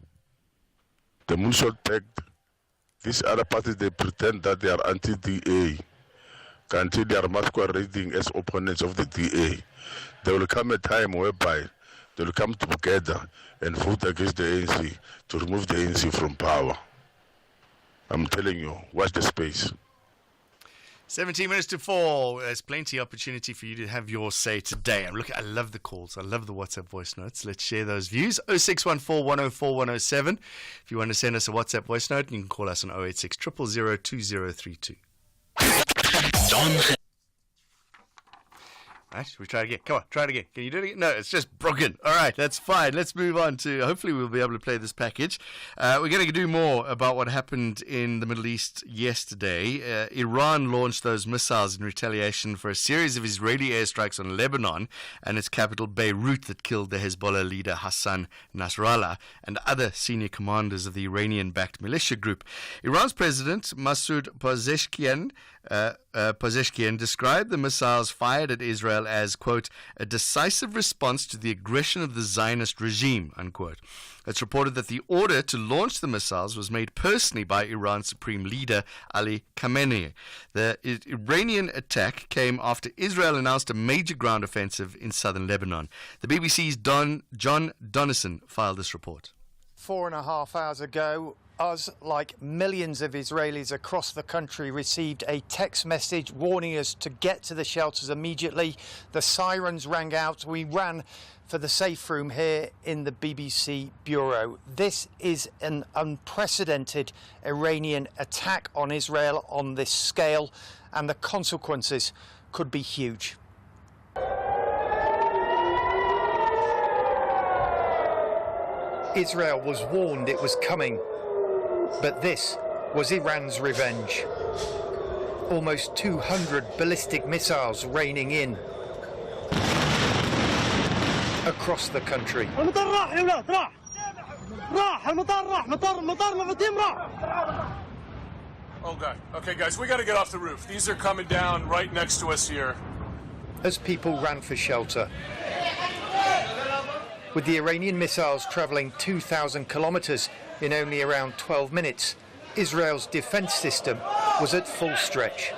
The Moonshot Pact, these other parties, they pretend that they are anti-DA until they are masquerading as opponents of the DA. There will come a time whereby they will come together and vote against the ANC to remove the ANC from power. I'm telling you, watch the space. 17 minutes to 4. There's plenty of opportunity for you to have your say today. And look, I love the calls. I love the WhatsApp voice notes. Let's share those views. 0614 104 107. If you want to send us a WhatsApp voice note, you can call us on 086 000 2032. Right, should we try it again? Come on, try it again. Can you do it again? No, it's just broken. All right, that's fine. Let's move on to, hopefully we'll be able to play this package. We're going to do more about what happened in the Middle East yesterday. Iran launched those missiles in retaliation for a series of Israeli airstrikes on Lebanon and its capital Beirut that killed the Hezbollah leader Hassan Nasrallah and other senior commanders of the Iranian-backed militia group. Iran's president, Masoud Pezeshkian described the missiles fired at Israel as, quote, a decisive response to the aggression of the Zionist regime, unquote. It's reported that the order to launch the missiles was made personally by Iran's supreme leader, Ali Khamenei. The Iranian attack came after Israel announced a major ground offensive in southern Lebanon. The BBC's John Donnison filed this report. 4.5 hours ago, us, like millions of Israelis across the country, received a text message warning us to get to the shelters immediately. The sirens rang out. We ran for the safe room here in the BBC bureau. This is an unprecedented Iranian attack on Israel on this scale, and the consequences could be huge. Israel was warned it was coming. But this was Iran's revenge. Almost 200 ballistic missiles raining in across the country. Okay, guys, we got to get off the roof. These are coming down right next to us here. As people ran for shelter, with the Iranian missiles travelling 2,000 kilometres in only around 12 minutes, Israel's defence system was at full stretch.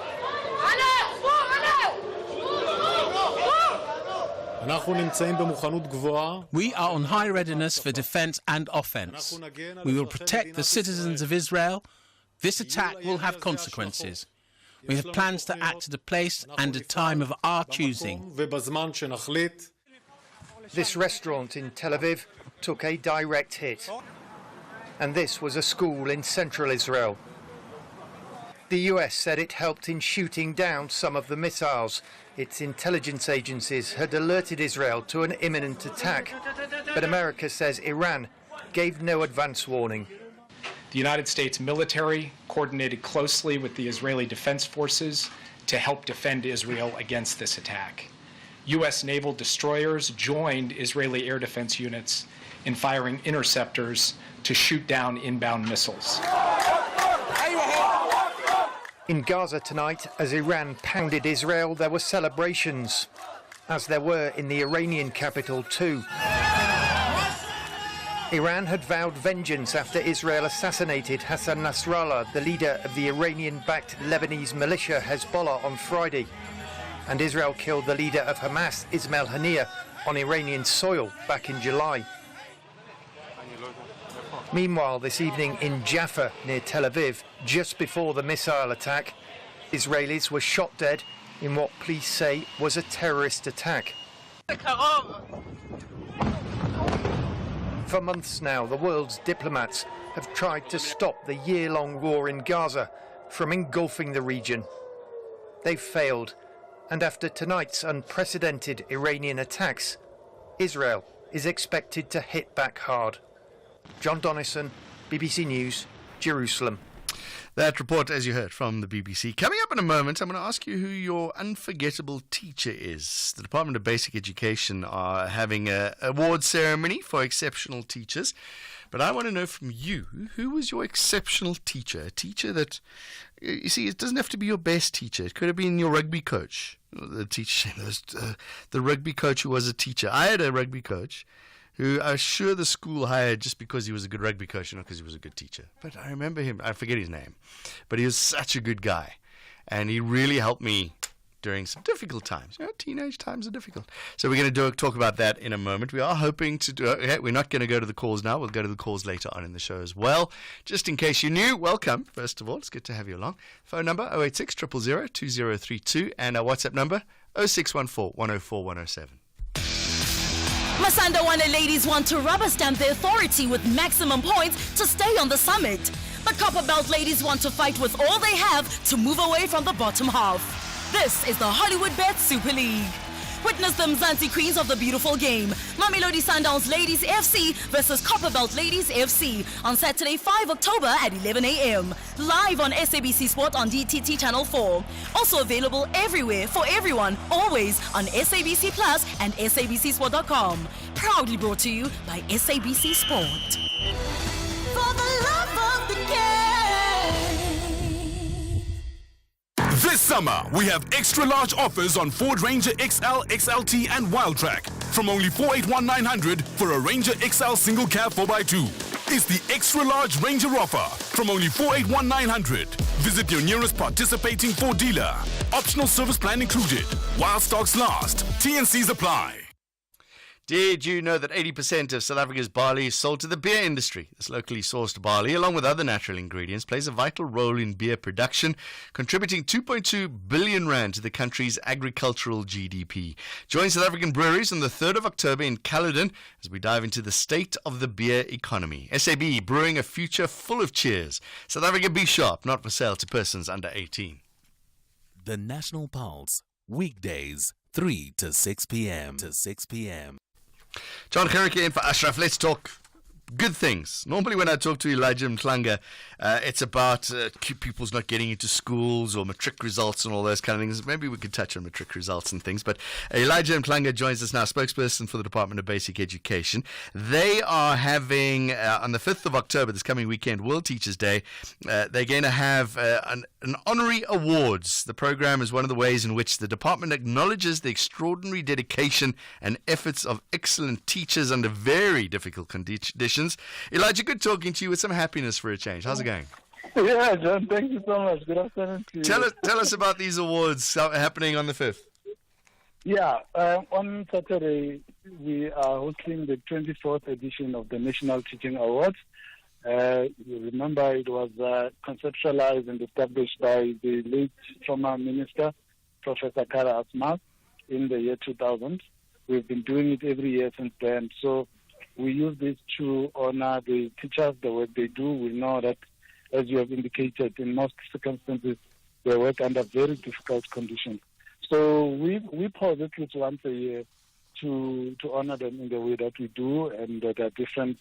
We are on high readiness for defence and offence. We will protect the citizens of Israel. This attack will have consequences. We have plans to act at a place and a time of our choosing. This restaurant in Tel Aviv took a direct hit. And this was a school in central Israel. The US said it helped in shooting down some of the missiles. Its intelligence agencies had alerted Israel to an imminent attack. But America says Iran gave no advance warning. The United States military coordinated closely with the Israeli Defense Forces to help defend Israel against this attack. U.S. naval destroyers joined Israeli air defense units in firing interceptors to shoot down inbound missiles. In Gaza tonight, as Iran pounded Israel, there were celebrations, as there were in the Iranian capital too. Iran had vowed vengeance after Israel assassinated Hassan Nasrallah, the leader of the Iranian-backed Lebanese militia Hezbollah, on Friday. And Israel killed the leader of Hamas, Ismail Haniyeh, on Iranian soil back in July. Meanwhile, this evening in Jaffa, near Tel Aviv, just before the missile attack, Israelis were shot dead in what police say was a terrorist attack. For months now, the world's diplomats have tried to stop the year-long war in Gaza from engulfing the region. They've failed, and after tonight's unprecedented Iranian attacks, Israel is expected to hit back hard. John Donnison, BBC News, Jerusalem. That report, as you heard, from the BBC. Coming up in a moment, I'm going to ask you who your unforgettable teacher is. The Department of Basic Education are having an award ceremony for exceptional teachers. But I want to know from you, who was your exceptional teacher? A teacher that, you see, it doesn't have to be your best teacher. It could have been your rugby coach. The rugby coach who was a teacher. I had a rugby coach who I'm sure the school hired just because he was a good rugby coach, not because he was a good teacher. But I remember him, I forget his name, but he was such a good guy. And he really helped me during some difficult times. You know, teenage times are difficult. So we're going to talk about that in a moment. We are hoping to do it. We're not going to go to the calls now. We'll go to the calls later on in the show as well. Just in case you're new, welcome. First of all, it's good to have you along. Phone number 086 000 2032 and our WhatsApp number 0614 104 107. Masanda Wane ladies want to rubber stamp their authority with maximum points to stay on the summit. But Copper Belt ladies want to fight with all they have to move away from the bottom half. This is the Hollywood Bet Super League. Witness the Mzansi Queens of the beautiful game. Mamelodi Sundowns Ladies FC versus Copperbelt Ladies FC on Saturday, 5 October at 11 a.m. Live on SABC Sport on DTT Channel 4. Also available everywhere for everyone, always on SABC Plus and SABCSport.com. Proudly brought to you by SABC Sport. For the love of the game. This summer, we have extra large offers on Ford Ranger XL, XLT and Wildtrak from only $481,900 for a Ranger XL single cab 4x2. It's the extra large Ranger offer from only $481,900. Visit your nearest participating Ford dealer. Optional service plan included. While stocks last. T&Cs apply. Did you know that 80% of South Africa's barley is sold to the beer industry? This locally sourced barley, along with other natural ingredients, plays a vital role in beer production, contributing 2.2 billion rand to the country's agricultural GDP. Join South African breweries on the 3rd of October in Caledon as we dive into the state of the beer economy. SAB, brewing a future full of cheers. South Africa, be sharp, not for sale to persons under 18. The National Pulse, weekdays, 3 to 6 p.m. Jon Gericke in for Ashraf. Let's talk good things. Normally when I talk to Elijah Mhlanga, it's about pupils not getting into schools or matric results and all those kind of things. Maybe we could touch on matric results and things. But Elijah Mhlanga joins us now, spokesperson for the Department of Basic Education. They are having, on the 5th of October, this coming weekend, World Teachers Day, they're going to have an honorary awards. The program is one of the ways in which the department acknowledges the extraordinary dedication and efforts of excellent teachers under very difficult conditions. Elijah, good talking to you with some happiness for a change. How's it going? Yeah, John, thank you so much. Good afternoon to you. Tell us about these awards happening on the 5th. Yeah, on Saturday, we are hosting the 24th edition of the National Teaching Awards. You remember it was conceptualized and established by the late former minister, Professor Kara Asmas, in the year 2000. We've been doing it every year since then. So we use this to honor the teachers, the work they do. We know that, as you have indicated, in most circumstances, they work under very difficult conditions. So we pause at least once a year to honor them in the way that we do, and there are different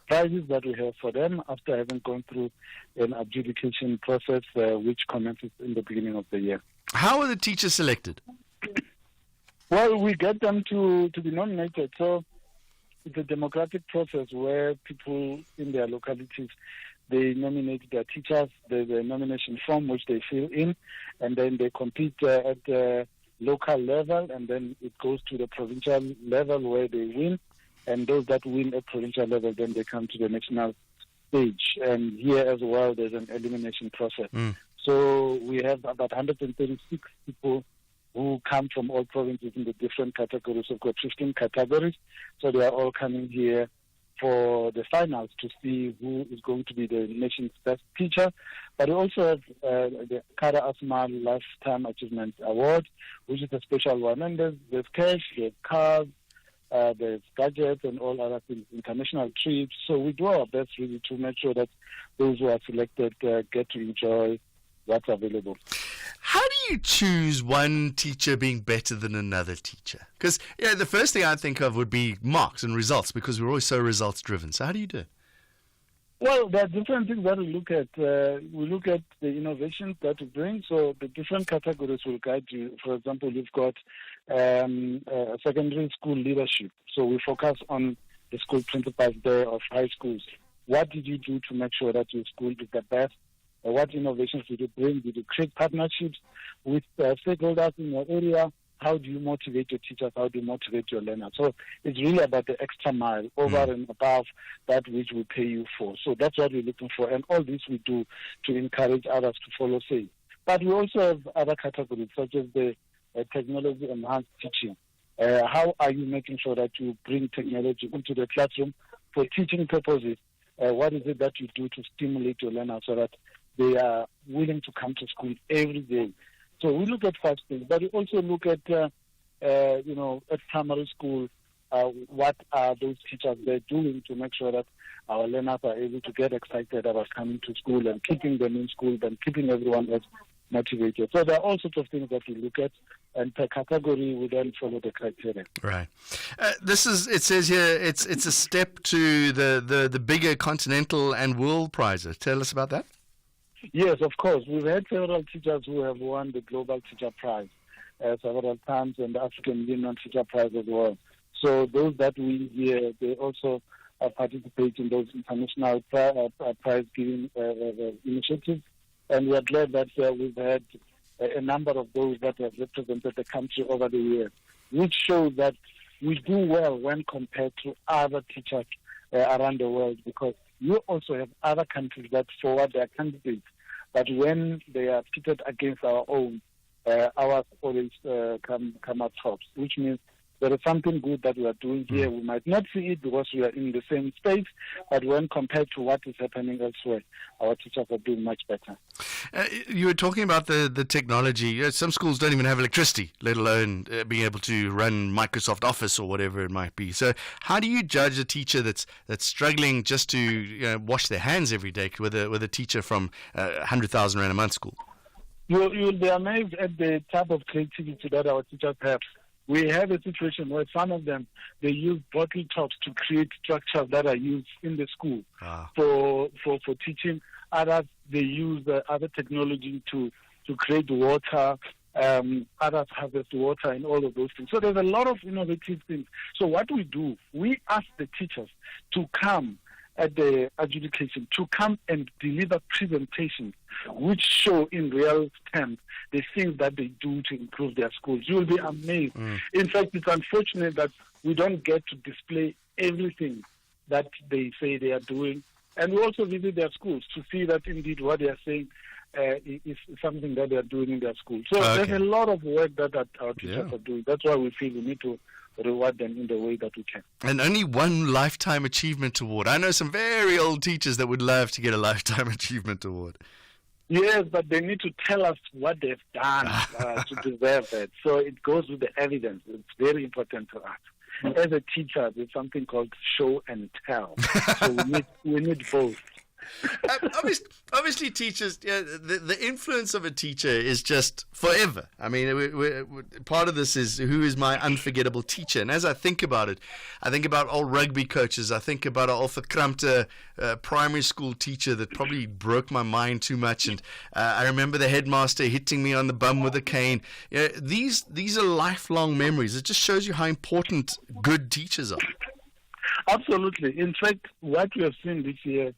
prizes that we have for them after having gone through an adjudication process which commences in the beginning of the year. How are the teachers selected? Well, we get them to be nominated. So it's a democratic process where people in their localities, they nominate their teachers. There's a nomination form which they fill in, and then they compete at the local level, and then it goes to the provincial level where they win. and those that win at provincial level, then they come to the national stage. And here as well, there's an elimination process. So we have about 136 people who come from all provinces in the different categories. We've got 15 categories, so they are all coming here for the finals to see who is going to be the nation's best teacher. But we also have the Kara Asma Lifetime Achievement Award, which is a special one. And there's cash, there's cars, there's gadgets and all other things, international trips. So we do our best really to make sure that those who are selected get to enjoy what's available. How do you choose one teacher being better than another teacher? Because the first thing I think of would be marks and results, because we're always so results driven. So how do you do it? Well, there are different things that we look at. We look at the innovations that we bring. So the different categories will guide you. For example, you've got secondary school leadership. So we focus on the school principals there of high schools. What did you do to make sure that your school is the best? What innovations did you bring? Did you create partnerships with stakeholders in your area? How do you motivate your teachers? How do you motivate your learners? So it's really about the extra mile over and above that which we pay you for. So that's what we're looking for. And all this we do to encourage others to follow same. But we also have other categories such as the technology-enhanced teaching. How are you making sure that you bring technology into the classroom for teaching purposes? What is it that you do to stimulate your learners so that they are willing to come to school every day? So we look at 5 things, but we also look at, at primary school, what are those teachers there doing to make sure that our learners are able to get excited about coming to school and keeping them in school and keeping everyone else motivated. So there are all sorts of things that we look at, and per category we then follow the criteria. Right. It says here, it's a step to the bigger continental and world prizes. Tell us about that. Yes, of course. We've had several teachers who have won the Global Teacher Prize several times, and the African Union Teacher Prize as well. So those that win here, they also participate in those international prize-giving initiatives. And we are glad that we've had a number of those that have represented the country over the years, which shows that we do well when compared to other teachers around the world, because you also have other countries that forward their candidates, but when they are pitted against our own, ours always come out tops, which means there is something good that we are doing here. We might not see it because we are in the same space, but when compared to what is happening elsewhere, our teachers are doing much better. You were talking about the technology. Some schools don't even have electricity, let alone being able to run Microsoft Office or whatever it might be. So how do you judge a teacher that's struggling just to wash their hands every day with a teacher from 100,000 Rand a month school? You'll be amazed at the type of creativity that our teachers have. We have a situation where some of them, they use bottle tops to create structures that are used in the school for teaching. Others, they use other technology to create water. Others harvest water and all of those things. So there's a lot of innovative things. So what we do, we ask the teachers to come at the adjudication, to come and deliver presentations which show in real terms the things that they do to improve their schools. You will be amazed. In fact, it's unfortunate that we don't get to display everything that they say they are doing. And we also visit their schools to see that indeed what they are saying is something that they are doing in their schools. So there's a lot of work that our teachers are doing. That's why we feel we need to reward them in the way that we can. And only one Lifetime Achievement Award. I know some very old teachers that would love to get a Lifetime Achievement Award. Yes, but they need to tell us what they've done to deserve it. So it goes with the evidence. It's very important to us. As a teacher, there's something called show and tell. So we need both. Obviously, teachers, the influence of a teacher is just forever. I mean, part of this is who is my unforgettable teacher. And as I think about it, I think about old rugby coaches. I think about an Alfred Krampter primary school teacher that probably broke my mind too much. And I remember the headmaster hitting me on the bum with a cane. These are lifelong memories. It just shows you how important good teachers are. Absolutely. In fact, what we have seen this year,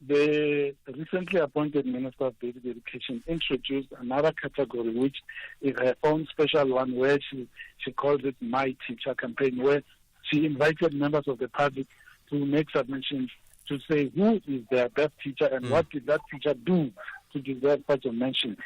the recently appointed Minister of Basic Education introduced another category, which is her own special one, where she calls it My Teacher campaign, where she invited members of the public to make submissions to say who is their best teacher and what did that teacher do to deserve such a mention.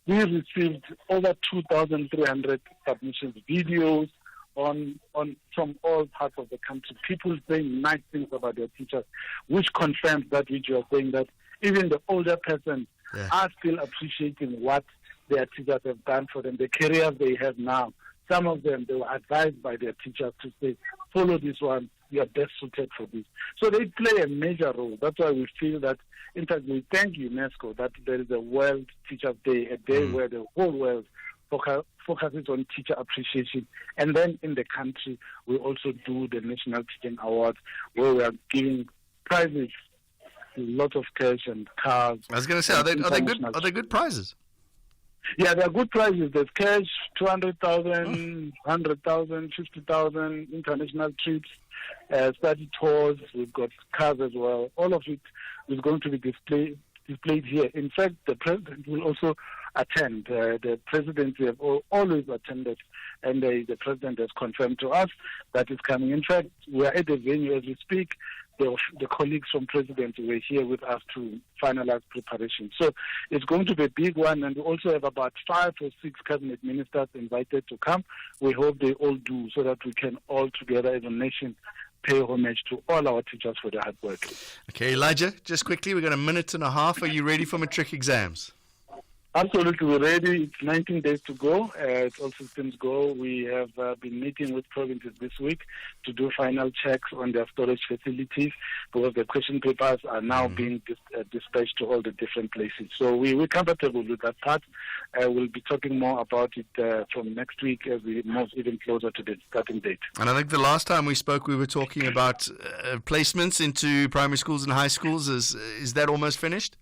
We received over 2,300 submissions, videos from all parts of the country, people saying nice things about their teachers, which confirms that which you are saying, that even the older persons are still appreciating what their teachers have done for them, the careers they have now. Some of them, they were advised by their teachers to say, follow this one, you are best suited for this. So they play a major role. That's why we feel that, in fact, we thank UNESCO that there is a World Teachers Day, a day where the whole world focuses on teacher appreciation. And then in the country, we also do the National Teaching Awards, where we are giving prizes, a lot of cash and cars. I was going to say, are they good prizes? Yeah, they're good prizes. There's cash, 200,000, 100,000, 50,000, international trips, study tours. We've got cars as well. All of it is going to be displayed here. In fact, the president will also attend. The presidency have always attended, and the president has confirmed to us that is coming. In fact, we are at the venue as we speak. The colleagues from presidency were here with us to finalize preparation. So it's going to be a big one, and we also have about 5 or 6 cabinet ministers invited to come. We hope they all do, so that we can all together as a nation pay homage to all our teachers for their hard work. Okay, Elijah, just quickly, we've got a minute and a half. Are you ready for matric exams? Absolutely, we're ready. It's 19 days to go. It's all systems go. We have been meeting with provinces this week to do final checks on their storage facilities, because the question papers are now being dispatched to all the different places. So we're comfortable with that part. We'll be talking more about it from next week as we move even closer to the starting date. And I think the last time we spoke, we were talking about placements into primary schools and high schools. Is that almost finished?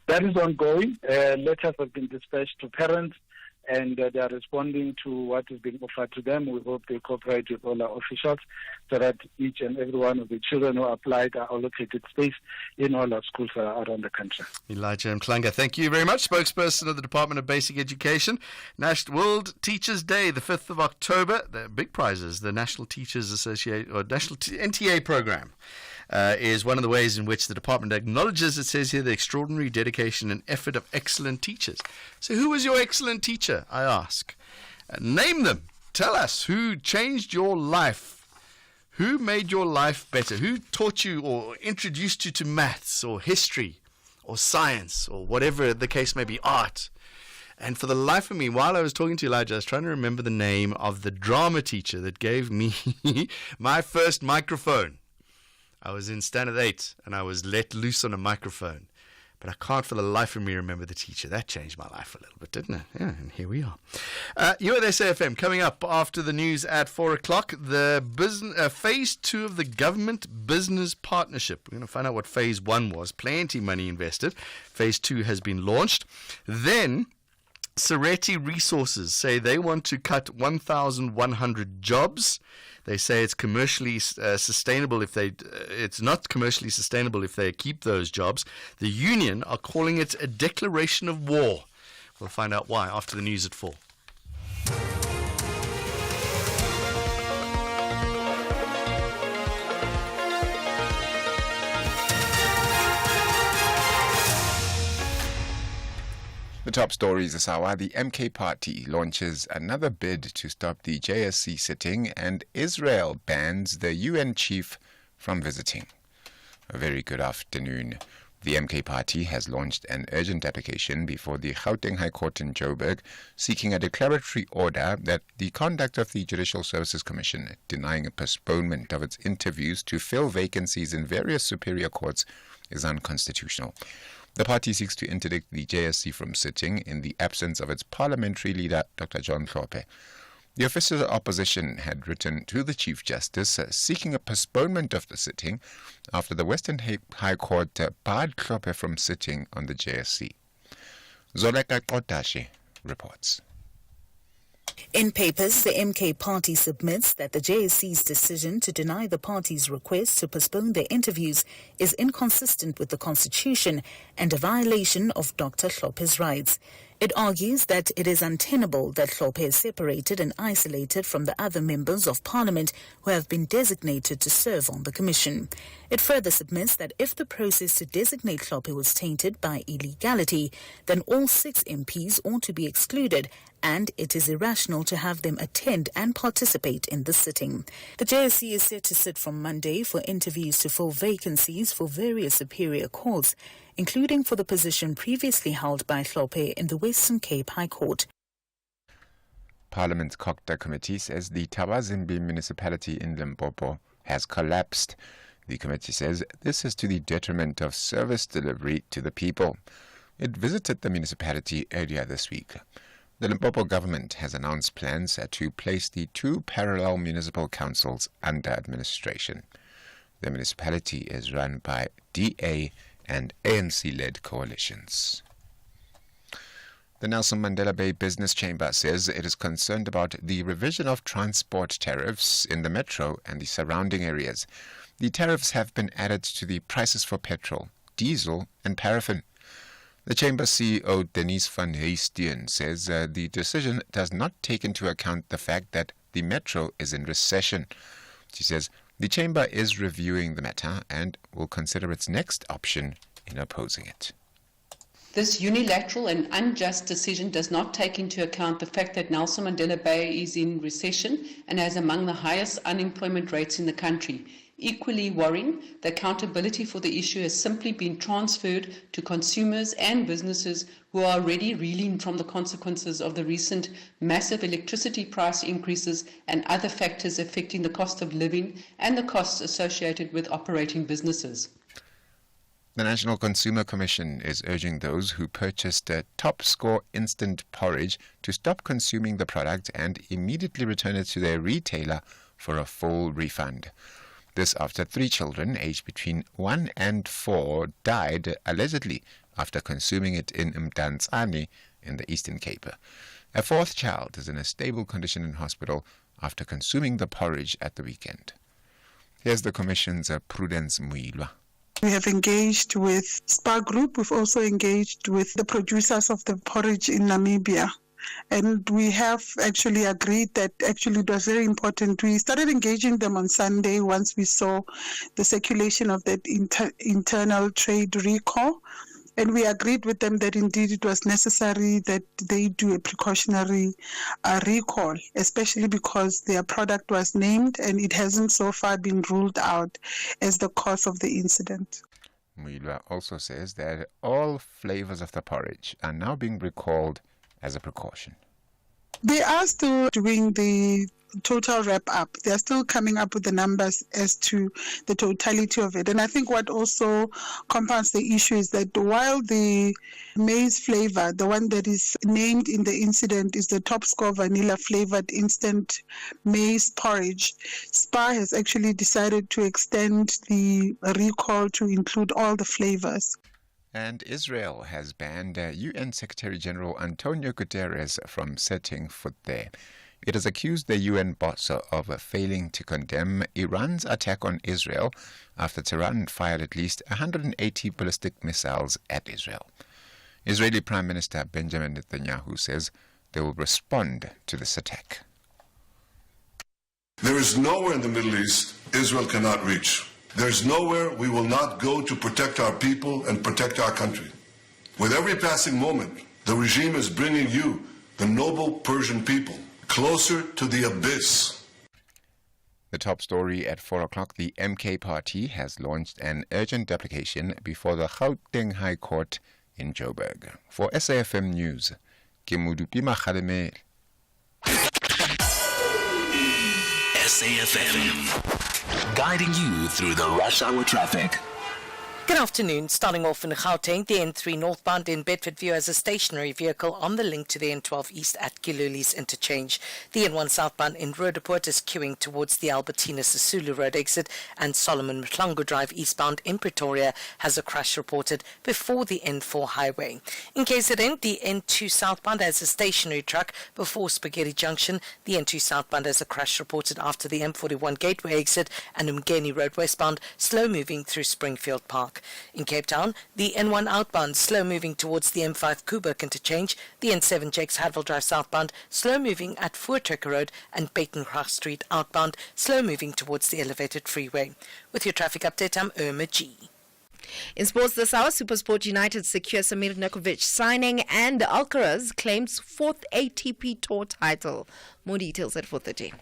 That is ongoing. Letters have been dispatched to parents, and they are responding to what is being offered to them. We hope they cooperate with all our officials so that each and every one of the children who applied are allocated space in all our schools around the country. Elijah Mklanga, thank you very much. Spokesperson of the Department of Basic Education. National World Teachers Day, the 5th of October. The big prizes, the National Teachers Association, or National NTA program. Is one of the ways in which the department acknowledges, it says here, the extraordinary dedication and effort of excellent teachers. So who was your excellent teacher, I ask? Name them. Tell us who changed your life. Who made your life better? Who taught you or introduced you to maths or history or science or whatever the case may be, art? And for the life of me, while I was talking to Elijah, I was trying to remember the name of the drama teacher that gave me my first microphone. I was in Standard 8 and I was let loose on a microphone. But I can't for the life of me remember the teacher. That changed my life a little bit, didn't it? Yeah, and here we are. You're at SAFM. Coming up after the news at 4 o'clock, the phase 2 of the government business partnership. We're going to find out what phase 1 was. Plenty money invested. Phase 2 has been launched. Then Sereti Resources say they want to cut 1,100 jobs. They say it's commercially sustainable it's not commercially sustainable if they keep those jobs. The union are calling it a declaration of war. We'll find out why after the news at 4. The top stories this hour. The MK party launches another bid to stop the JSC sitting, and Israel bans the UN chief from visiting. A very good afternoon. The MK party has launched an urgent application before the Gauteng High Court in Joburg seeking a declaratory order that the conduct of the Judicial Services Commission denying a postponement of its interviews to fill vacancies in various superior courts is unconstitutional. The party seeks to interdict the JSC from sitting in the absence of its parliamentary leader, Dr. Jon Gericke. The official opposition had written to the Chief Justice seeking a postponement of the sitting after the Western High Court barred Gericke from sitting on the JSC. Zoleka Kotashe reports. In papers, the MK party submits that the JSC's decision to deny the party's request to postpone their interviews is inconsistent with the Constitution and a violation of Dr. Gericke's rights. It argues that it is untenable that Hlophe is separated and isolated from the other members of parliament who have been designated to serve on the commission. It further submits that if the process to designate Hlophe was tainted by illegality, then all 6 MPs ought to be excluded, and it is irrational to have them attend and participate in the sitting. The JSE is set to sit from Monday for interviews to fill vacancies for various superior courts, including for the position previously held by Hlophe in the Western Cape High Court. Parliament's Cocta Committee says the Thabazimbi municipality in Limpopo has collapsed. The committee says this is to the detriment of service delivery to the people. It visited the municipality earlier this week. The Limpopo government has announced plans to place the 2 parallel municipal councils under administration. The municipality is run by DA and ANC-led coalitions. The Nelson Mandela Bay Business Chamber says it is concerned about the revision of transport tariffs in the metro and the surrounding areas. The tariffs have been added to the prices for petrol, diesel and paraffin. The Chamber CEO Denise van Heesteen says the decision does not take into account the fact that the metro is in recession. She says the Chamber is reviewing the matter and will consider its next option in opposing it. This unilateral and unjust decision does not take into account the fact that Nelson Mandela Bay is in recession and has among the highest unemployment rates in the country. Equally worrying, the accountability for the issue has simply been transferred to consumers and businesses who are already reeling from the consequences of the recent massive electricity price increases and other factors affecting the cost of living and the costs associated with operating businesses. The National Consumer Commission is urging those who purchased a Top Score instant porridge to stop consuming the product and immediately return it to their retailer for a full refund. This after 3 children aged between 1 and 4 died allegedly after consuming it in Mdantsane in the Eastern Cape. A 4th child is in a stable condition in hospital after consuming the porridge at the weekend. Here's the Commission's Prudence Muilwa. We have engaged with SPAR Group. We've also engaged with the producers of the porridge in Namibia. And we have actually agreed that actually it was very important. We started engaging them on Sunday once we saw the circulation of that internal trade recall. And we agreed with them that indeed it was necessary that they do a precautionary recall, especially because their product was named and it hasn't so far been ruled out as the cause of the incident. Muilwa also says that all flavors of the porridge are now being recalled as a precaution. They are still doing the total wrap-up. They are still coming up with the numbers as to the totality of it. And I think what also compounds the issue is that while the maize flavor, the one that is named in the incident, is the Top Score vanilla flavored instant maize porridge, SPAR has actually decided to extend the recall to include all the flavors. And Israel has banned UN Secretary General Antonio Guterres from setting foot there. It has accused the UN boss of failing to condemn Iran's attack on Israel after Tehran fired at least 180 ballistic missiles at Israel. Israeli Prime Minister Benjamin Netanyahu says they will respond to this attack. There is nowhere in the Middle East Israel cannot reach. There's nowhere we will not go to protect our people and protect our country. With every passing moment, the regime is bringing you, the noble Persian people, closer to the abyss. The top story at 4 o'clock, the MK party has launched an urgent application before the Gauteng High Court in Joburg. For SAFM News, Kemudupi Makhalemele. SAFM, guiding you through the rush hour traffic. Good afternoon. Starting off in Gauteng, the N3 northbound in Bedfordview has a stationary vehicle on the link to the N12 East at Kiluli's interchange. The N1 southbound in Roodepoort is queuing towards the Albertina Sisulu Road exit, and Solomon Mhlangu Drive eastbound in Pretoria has a crash reported before the N4 highway. In KZN, the N2 southbound has a stationary truck before Spaghetti Junction. The N2 southbound has a crash reported after the M41 Gateway exit, and Umgeni Road westbound slow moving through Springfield Park. Park. In Cape Town, the N1 outbound slow moving towards the M5 Koeberg interchange, the N7 Jakes Hadwell Drive southbound slow moving at Voortrekker Road, and Bakengracht Street outbound slow moving towards the elevated freeway. With your traffic update, I'm Irma G. In sports this hour, SuperSport United secure Samir Nurkovic signing and Alcaraz claims 4th ATP Tour title. More details at 4:30.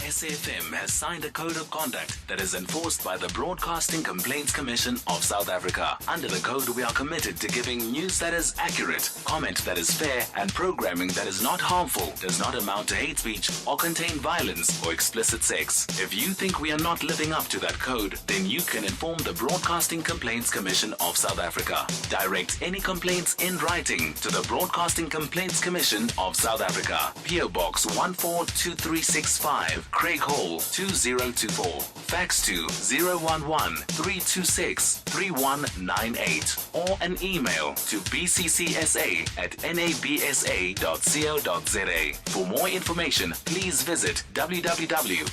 SAFM has signed a code of conduct that is enforced by the Broadcasting Complaints Commission of South Africa. Under the code, we are committed to giving news that is accurate, comment that is fair, and programming that is not harmful, does not amount to hate speech, or contain violence or explicit sex. If you think we are not living up to that code, then you can inform the Broadcasting Complaints Commission of South Africa. Direct any complaints in writing to the Broadcasting Complaints Commission of South Africa. PO Box 142365. Craig Hall 2024. Fax to 011-326-3198 or an email to bccsa@nabsa.co.za. For more information, please visit www.bccsa.co.za.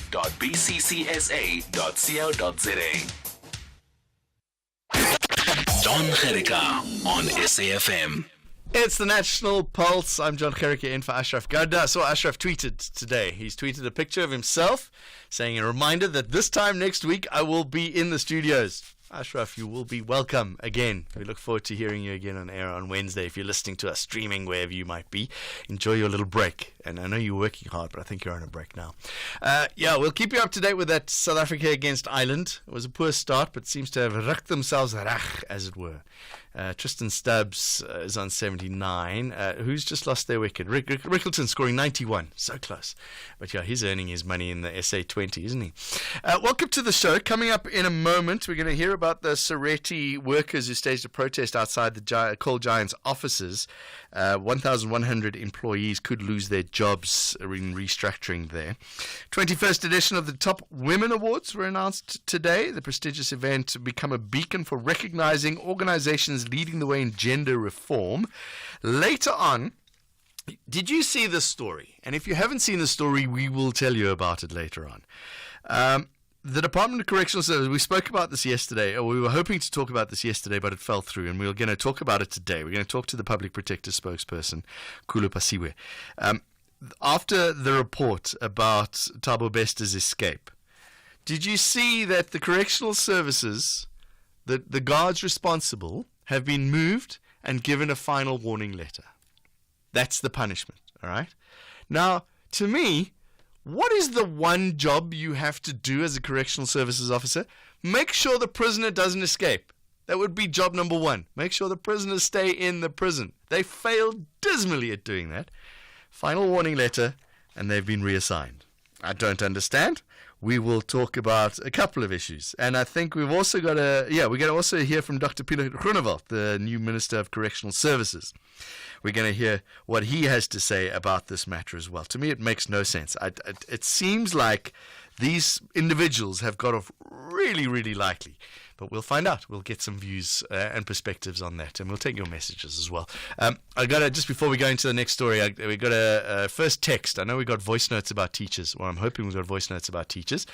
Jon Gericke on SAFM. It's the National Pulse. I'm Jon Gericke in for Ashraf Garda. So Ashraf tweeted today. He's tweeted a picture of himself saying a reminder that this time next week I will be in the studios. Ashraf, you will be welcome again. We look forward to hearing you again on air on Wednesday. If you're listening to us streaming wherever you might be, enjoy your little break. And I know you're working hard, but I think you're on a break now. We'll keep you up to date with that South Africa against Ireland. It was a poor start, but seems to have rucked themselves rach, as it were. Tristan Stubbs is on 79. Who's just lost their wicket? Rickleton scoring 91. So close. But yeah, he's earning his money in the SA20, isn't he? Welcome to the show. Coming up in a moment, we're going to hear about the Sereti workers who staged a protest outside the Coal Giants offices. 1,100 employees could lose their jobs in restructuring there. 21st edition of the Top Women Awards were announced today. The prestigious event become a beacon for recognizing organizations leading the way in gender reform. Later on, did you see this story? And if you haven't seen the story, we will tell you about it later on. The Department of Correctional Services, we spoke about this yesterday, or we were hoping to talk about this yesterday, but it fell through, and we're going to talk about it today. We're going to talk to the Public Protector spokesperson, Khulu Pasiwe. After the report about Thabo Besta's escape, did you see that the Correctional Services, the guards responsible, have been moved and given a final warning letter? That's the punishment, all right? Now, to me, what is the one job you have to do as a correctional services officer? Make sure the prisoner doesn't escape. That would be job number one. Make sure the prisoners stay in the prison. They failed dismally at doing that. Final warning letter, and they've been reassigned. I don't understand. We will talk about a couple of issues. And I think we've also got we're going to also hear from Dr. Peter Groenewald, the new Minister of Correctional Services. We're going to hear what he has to say about this matter as well. To me, it makes no sense. It seems like these individuals have got off really, really lightly. But we'll find out. We'll get some views and perspectives on that, and we'll take your messages as well. I got just before we go into the next story, we got a first text. I know we got voice notes about teachers. Well, I'm hoping we got voice notes about teachers,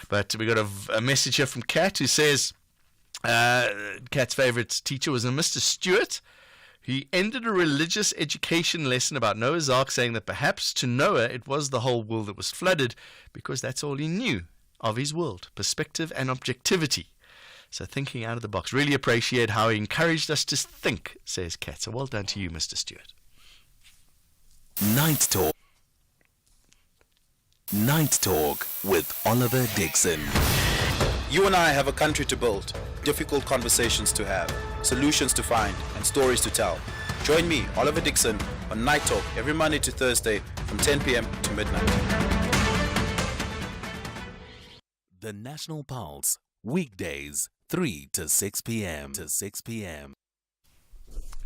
but we got a message here from Kat who says Kat's favorite teacher was a Mr. Stewart. He ended a religious education lesson about Noah's Ark, saying that perhaps to Noah it was the whole world that was flooded, because that's all he knew of his world, perspective and objectivity. So thinking out of the box. Really appreciate how he encouraged us to think, says Kat. So well done to you, Mr. Stewart. Night Talk with Oliver Dixon. You and I have a country to build, difficult conversations to have, solutions to find, and stories to tell. Join me, Oliver Dixon, on Night Talk every Monday to Thursday from 10 p.m. to midnight. The National Pulse, weekdays, 3 to 6 p.m.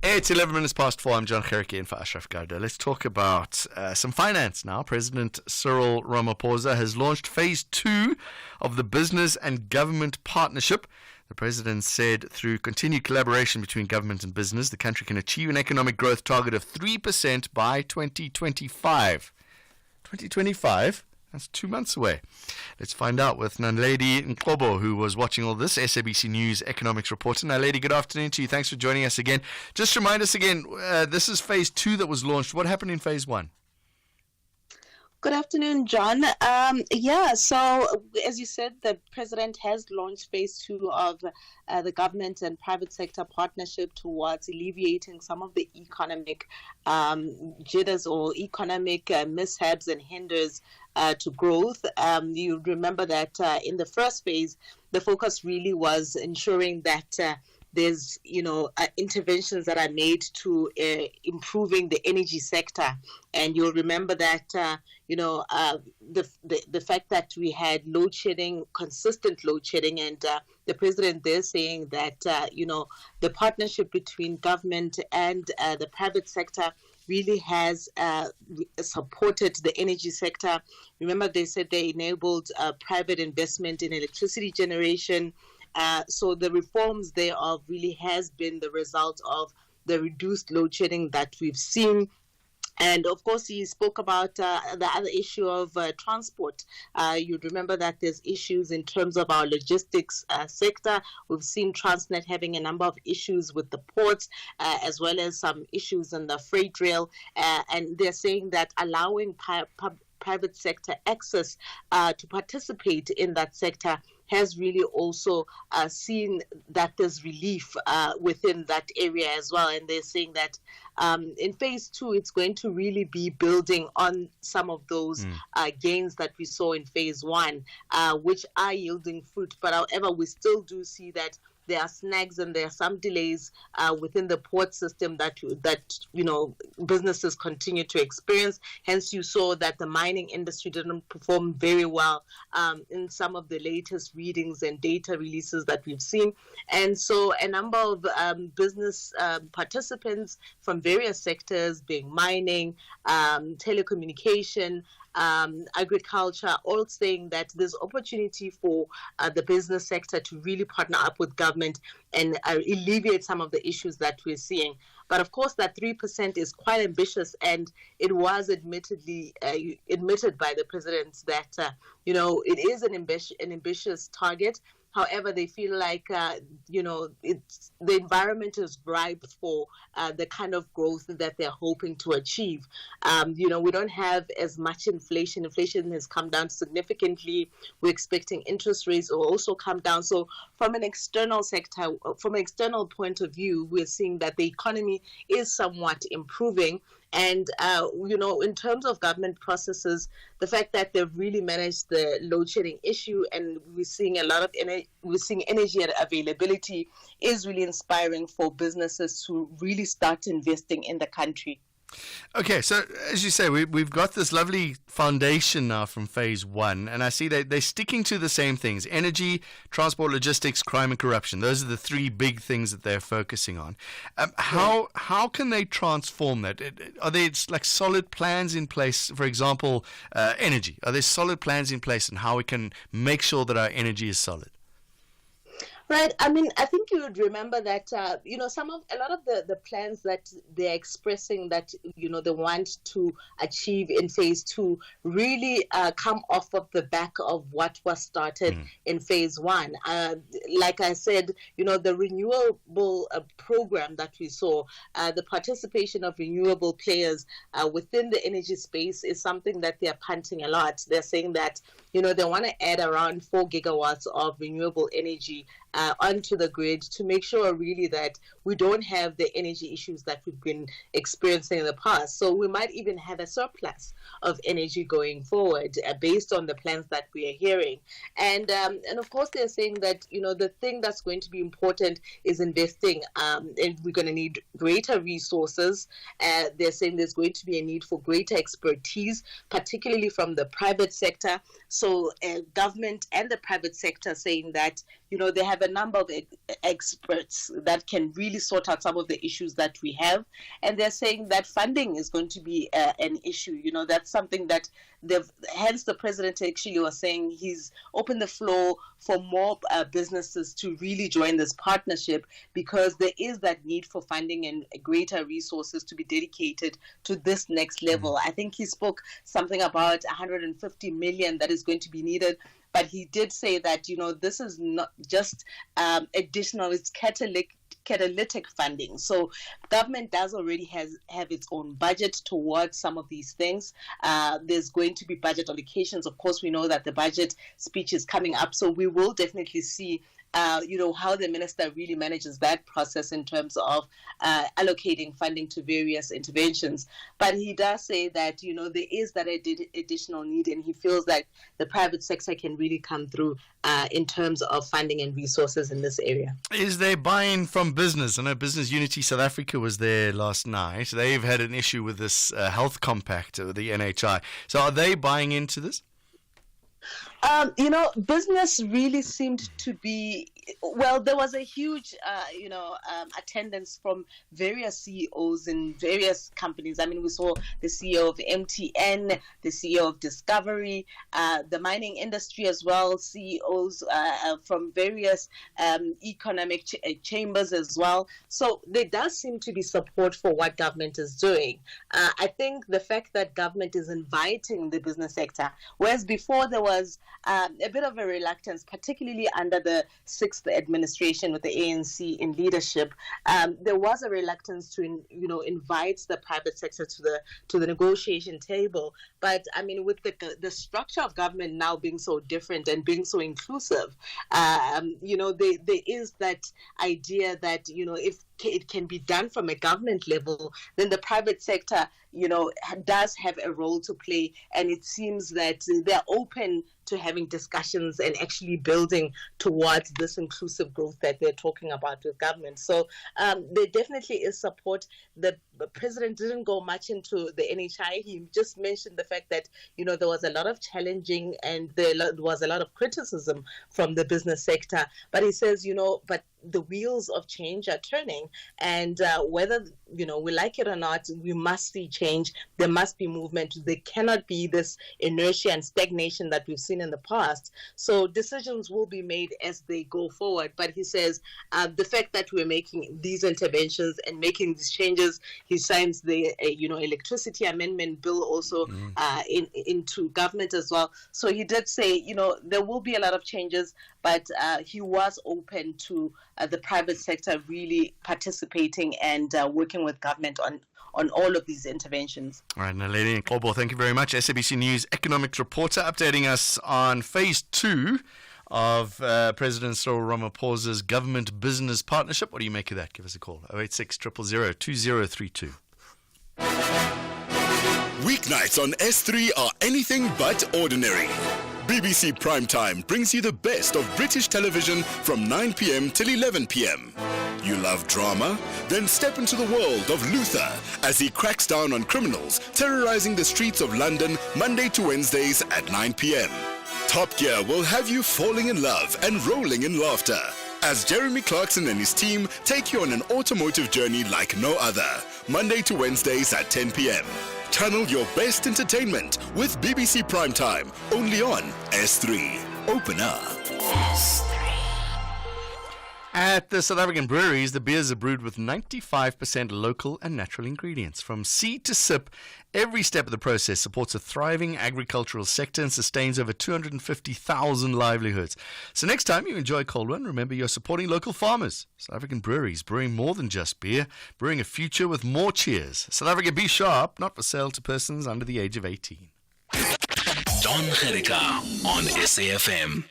It's 11 minutes past 4. I'm Jon Gericke in for Ashraf Garda. Let's talk about some finance now. President Cyril Ramaphosa has launched phase 2 of the business and government partnership. The president said through continued collaboration between government and business, the country can achieve an economic growth target of 3% by 2025. 2025? That's 2 months away. Let's find out with Naledi Nkobo, who was watching all this, SABC News economics reporter. Naledi, good afternoon to you. Thanks for joining us again. Just remind us again, this is phase 2 that was launched. What happened in phase 1? Good afternoon, John. So as you said, the president has launched phase 2 of the government and private sector partnership towards alleviating some of the economic jitters or economic mishaps and hinders to growth. You remember that in the first phase, the focus really was ensuring that there's, interventions that are made to improving the energy sector. And you'll remember that, the fact that we had load shedding, consistent load shedding, and the president there saying that, the partnership between government and the private sector really has supported the energy sector. Remember, they said they enabled private investment in electricity generation. So the reforms thereof really has been the result of the reduced load shedding that we've seen. And of course, he spoke about the other issue of transport. You'd remember that there's issues in terms of our logistics sector. We've seen Transnet having a number of issues with the ports, as well as some issues in the freight rail. And they're saying that allowing private sector access to participate in that sector has really also seen that there's relief within that area as well. And they're saying that in phase 2, it's going to really be building on some of those gains that we saw in phase 1, which are yielding fruit. But however, we still do see that there are snags and there are some delays within the port system that businesses continue to experience. Hence, you saw that the mining industry didn't perform very well in some of the latest readings and data releases that we've seen. And so a number of business participants from various sectors, being mining, telecommunication, agriculture, all saying that there's opportunity for the business sector to really partner up with government and alleviate some of the issues that we're seeing. But of course, that 3% is quite ambitious, and it was admitted by the president that it is an ambitious target. However, they feel like, the environment is ripe for the kind of growth that they're hoping to achieve. We don't have as much inflation. Inflation has come down significantly. We're expecting interest rates will also come down. So from an external point of view, we're seeing that the economy is somewhat improving. And, in terms of government processes, the fact that they've really managed the load shedding issue, and we're seeing energy availability is really inspiring for businesses to really start investing in the country. Okay, so as you say, we've got this lovely foundation now from phase 1, and I see that they're sticking to the same things: energy, transport, logistics, crime and corruption. Those are the 3 big things that they're focusing on. How can they transform that? Are there like solid plans in place? For example, energy. Are there solid plans in place on how we can make sure that our energy is solid? Right. I mean, I think you would remember that, a lot of the plans that they're expressing that, they want to achieve in phase 2 really come off of the back of what was started in phase 1. Like I said, the renewable program that we saw, the participation of renewable players within the energy space is something that they're punting a lot. They're saying that, they want to add around 4 gigawatts of renewable energy onto the grid to make sure really that we don't have the energy issues that we've been experiencing in the past. So we might even have a surplus of energy going forward based on the plans that we are hearing. And of course, they're saying that, the thing that's going to be important is investing, and we're going to need greater resources. They're saying there's going to be a need for greater expertise, particularly from the private sector. So government and the private sector saying that, they have a number of experts that can really sort out some of the issues that we have. And they're saying that funding is going to be an issue. That's something that hence the president actually was saying he's opened the floor for more businesses to really join this partnership, because there is that need for funding and greater resources to be dedicated to this next level. I think he spoke something about 150 million that is going to be needed. But he did say that, this is not just additional, it's catalytic funding. So government does already have its own budget towards some of these things. There's going to be budget allocations. Of course, we know that the budget speech is coming up. So we will definitely see how the minister really manages that process in terms of allocating funding to various interventions. But he does say that, there is that additional need, and he feels that the private sector can really come through in terms of funding and resources in this area. Is there buy-in from business? I know Business Unity South Africa was there last night. They've had an issue with this health compact, the NHI. So are they buying into this? Business really seemed to be, there was a huge, attendance from various CEOs in various companies. I mean, we saw the CEO of MTN, the CEO of Discovery, the mining industry as well, CEOs from various economic chambers as well. So there does seem to be support for what government is doing. I think the fact that government is inviting the business sector, whereas before there was a bit of a reluctance, particularly under the 6th administration with the ANC in leadership. There was a reluctance to, invite the private sector to the negotiation table. But I mean, with the structure of government now being so different and being so inclusive, there is that idea that, if it can be done from a government level, then the private sector, does have a role to play. And it seems that they're open to having discussions and actually building towards this inclusive growth that they're talking about with government. So there definitely is support. The president didn't go much into the NHI. He just mentioned the fact that, there was a lot of challenging and there was a lot of criticism from the business sector. But he says, but the wheels of change are turning, and whether we like it or not, we must see change. There must be movement. There cannot be this inertia and stagnation that we've seen in the past. So decisions will be made as they go forward. But he says the fact that we're making these interventions and making these changes, he signs the electricity amendment bill also into government as well. So he did say there will be a lot of changes, but he was open to the private sector really participating and working with government on all of these interventions. All right, Naledi Nkobo, thank you very much. SABC News economics reporter updating us on phase 2 of President Cyril Ramaphosa's government business partnership. What do you make of that? Give us a call, 086 000 2032. Weeknights on S3 are anything but ordinary. BBC Primetime brings you the best of British television from 9 p.m. till 11 p.m. You love drama? Then step into the world of Luther as he cracks down on criminals terrorizing the streets of London Monday to Wednesdays at 9 p.m. Top Gear will have you falling in love and rolling in laughter as Jeremy Clarkson and his team take you on an automotive journey like no other, Monday to Wednesdays at 10 p.m. Channel your best entertainment with BBC Primetime, only on S3. Open up. S3. At the South African breweries, the beers are brewed with 95% local and natural ingredients. From seed to sip, every step of the process supports a thriving agricultural sector and sustains over 250,000 livelihoods. So next time you enjoy a cold one, remember you're supporting local farmers. South African breweries, brewing more than just beer, brewing a future with more cheers. South Africa, be sharp, not for sale to persons under the age of 18. Jon Gericke on SAFM.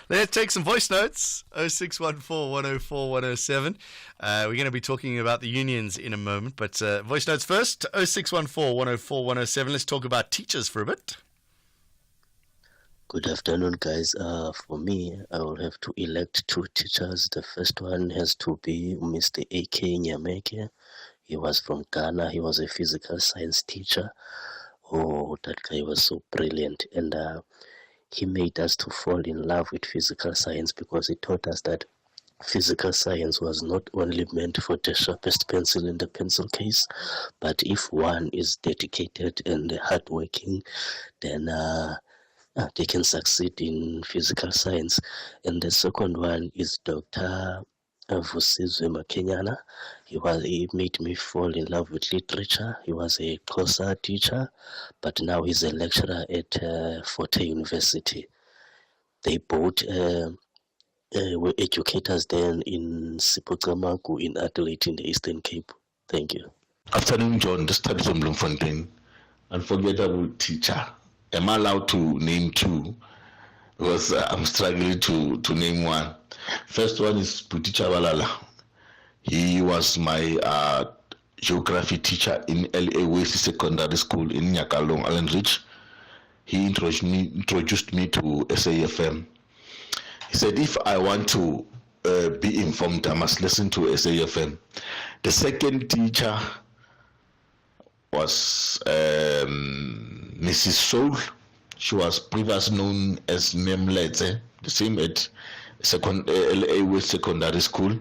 Let's take some voice notes, 0614 104 107. We're going to be talking about the unions in a moment, but voice notes first, 0614 104 107. Let's talk about teachers for a bit. Good afternoon, guys. For me, I will have to elect 2 teachers. The first one has to be Mr. A.K. Nyameke. He was from Ghana. He was a physical science teacher. Oh, that guy was so brilliant. And he made us to fall in love with physical science because he taught us that physical science was not only meant for the sharpest pencil in the pencil case, but if one is dedicated and hardworking, then they can succeed in physical science. And the second one is Dr. Vusizwe Makenyana. He made me fall in love with literature. He was a Xhosa teacher, but now he's a lecturer at Fort Hare University. They both were educators then in Sipocamagu in Adelaide in the Eastern Cape. Thank you. Afternoon, John. This is from Bloemfontein. Unforgettable teacher. Am I allowed to name two? Because I'm struggling to name one. First one is Puti Chabalala. He was my geography teacher in LA West Secondary School in Nyakalong, Allen Ridge. He introduced me to SAFM. He said, if I want to be informed, I must listen to SAFM. The second teacher was Mrs. Soul. She was previously known as Memlete, the same at LA West Secondary School.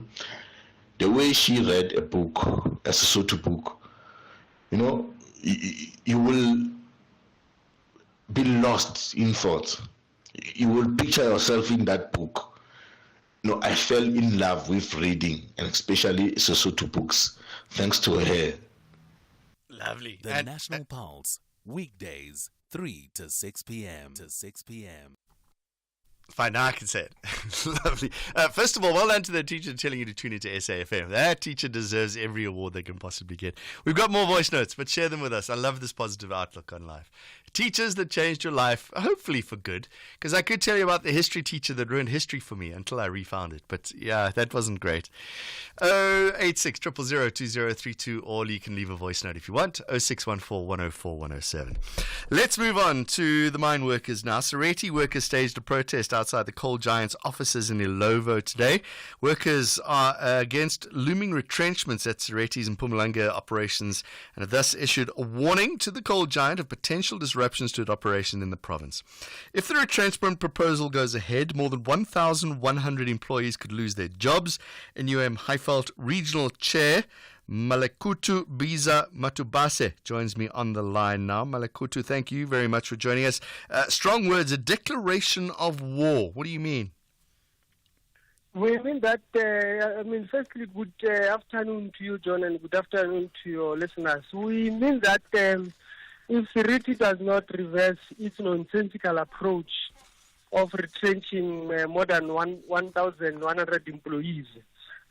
The way she read a book, a Sesotho book, you will be lost in thought. You will picture yourself in that book. I fell in love with reading, and especially Sesotho books, thanks to her. Lovely. The National Pulse, weekdays, 3 to 6 p.m. Fine, now I can say it. Lovely. First of all, well done to the teacher telling you to tune into SAFM. That teacher deserves every award they can possibly get. We've got more voice notes, but share them with us. I love this positive outlook on life. Teachers that changed your life, hopefully for good, because I could tell you about the history teacher that ruined history for me until I refound it. But yeah, that wasn't great. 086 000 2032, or you can leave a voice note if you want. 0614 104 107. Let's move on to the mine workers now. Sereti workers staged a protest outside the Coal Giants offices in Ilovo today. Workers are against looming retrenchments at Sereti's and Mpumalanga operations and have thus issued a warning to the Coal Giant of potential disruptions to its operation in the province. If the retrenchment proposal goes ahead, more than 1,100 employees could lose their jobs. NUM Highveld Regional Chair Malekutu Biza Matubase joins me on the line now. Malekutu, thank you very much for joining us. Strong words, a declaration of war. What do you mean? We mean that, firstly, good afternoon to you, John, and good afternoon to your listeners. We mean that if Sereti does not reverse its nonsensical approach of retrenching more than 1,100 employees,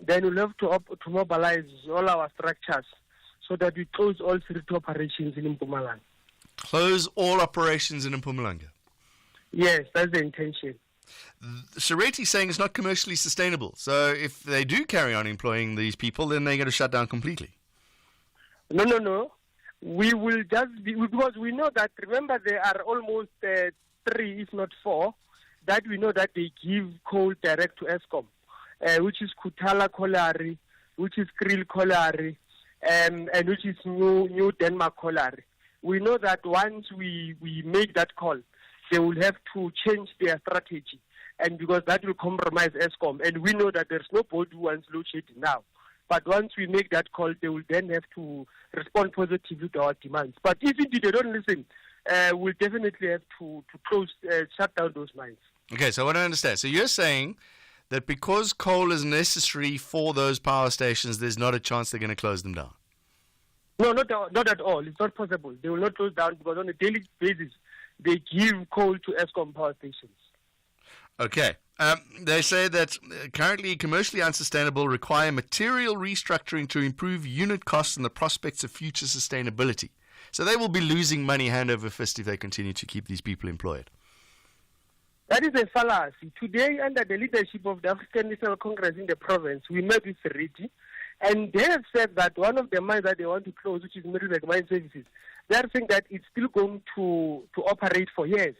then we'll have to mobilize all our structures so that we close all Sereti operations in Mpumalanga. Close all operations in Mpumalanga? Yes, that's the intention. Sereti saying it's not commercially sustainable. So if they do carry on employing these people, then they're going to shut down completely. No. We will just be, because we know that, remember, there are almost 3, if not 4, that we know that they give coal direct to Eskom, which is Kuthala Kolari, which is Kriel Kolari, and which is New Denmark Kolari. We know that once we make that call, they will have to change their strategy, and because that will compromise Eskom, and we know that there's nobody who wants load shedding now. But once we make that call, they will then have to respond positively to our demands. But if indeed they don't listen, we'll definitely have to shut down those mines. Okay, so I want to understand. So you're saying that because coal is necessary for those power stations, there's not a chance they're going to close them down? No, not at all. It's not possible. They will not close down because on a daily basis, they give coal to Eskom power stations. Okay. They say that currently commercially unsustainable, require material restructuring to improve unit costs and the prospects of future sustainability. So they will be losing money hand over fist if they continue to keep these people employed. That is a fallacy. Today, under the leadership of the African National Congress in the province, we met with Sereti, and they have said that one of the mines that they want to close, which is Middelburg Mine Services, they are saying that it's still going to operate for years.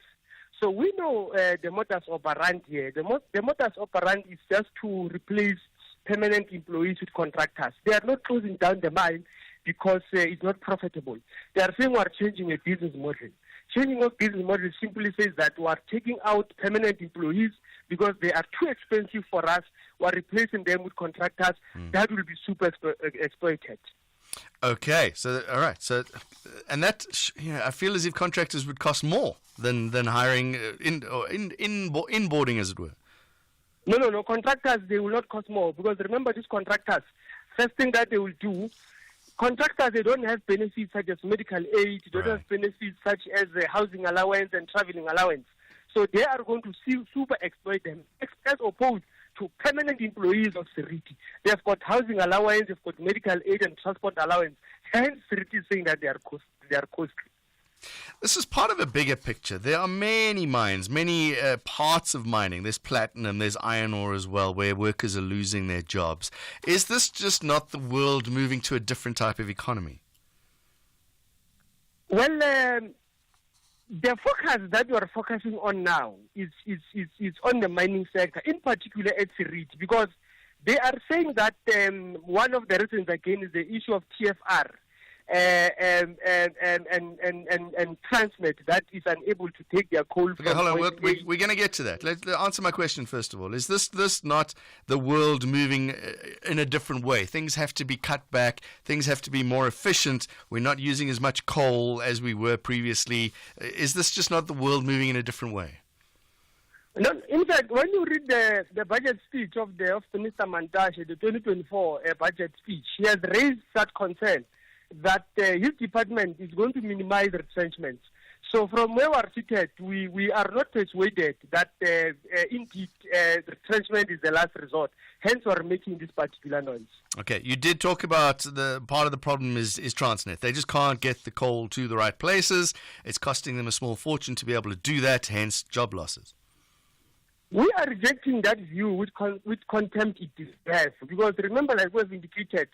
So we know the modus operandi here. The modus operandi is just to replace permanent employees with contractors. They are not closing down the mine because it's not profitable. They are saying we are changing a business model. Changing of business model simply says that we are taking out permanent employees, because they are too expensive for us. We're replacing them with contractors. That will be super exploited. Okay, so all right, so and that I feel as if contractors would cost more than hiring inboarding, as it were. No. Contractors, they will not cost more, because remember, these contractors, first thing that they will do, contractors, they don't have benefits such as medical aid, they don't have benefits such as housing allowance and traveling allowance. So they are going to super exploit them, as opposed to permanent employees of Seriti. They've got housing allowance, they've got medical aid and transport allowance. Hence, Seriti is saying that they are costly. This is part of a bigger picture. There are many mines, many parts of mining. There's platinum, there's iron ore as well, where workers are losing their jobs. Is this just not the world moving to a different type of economy? Well, the focus that we are focusing on now is on the mining sector, in particular at Seriti, because they are saying that one of the reasons again is the issue of TFR. And Transnet that is unable to take their coal from... Okay, hold on. We're going to get to that. Let's answer my question first of all. Is this not the world moving in a different way? Things have to be cut back. Things have to be more efficient. We're not using as much coal as we were previously. Is this just not the world moving in a different way? No, in fact, when you read the budget speech of Minister Mantashe, the 2024 budget speech, he has raised that concern that his department is going to minimize retrenchments. So from where we are seated, we are not persuaded that indeed retrenchment is the last resort. Hence, we are making this particular noise. Okay, you did talk about the part of the problem is Transnet. They just can't get the coal to the right places. It's costing them a small fortune to be able to do that, hence job losses. We are rejecting that view with contempt it deserves. Because remember, like we've indicated,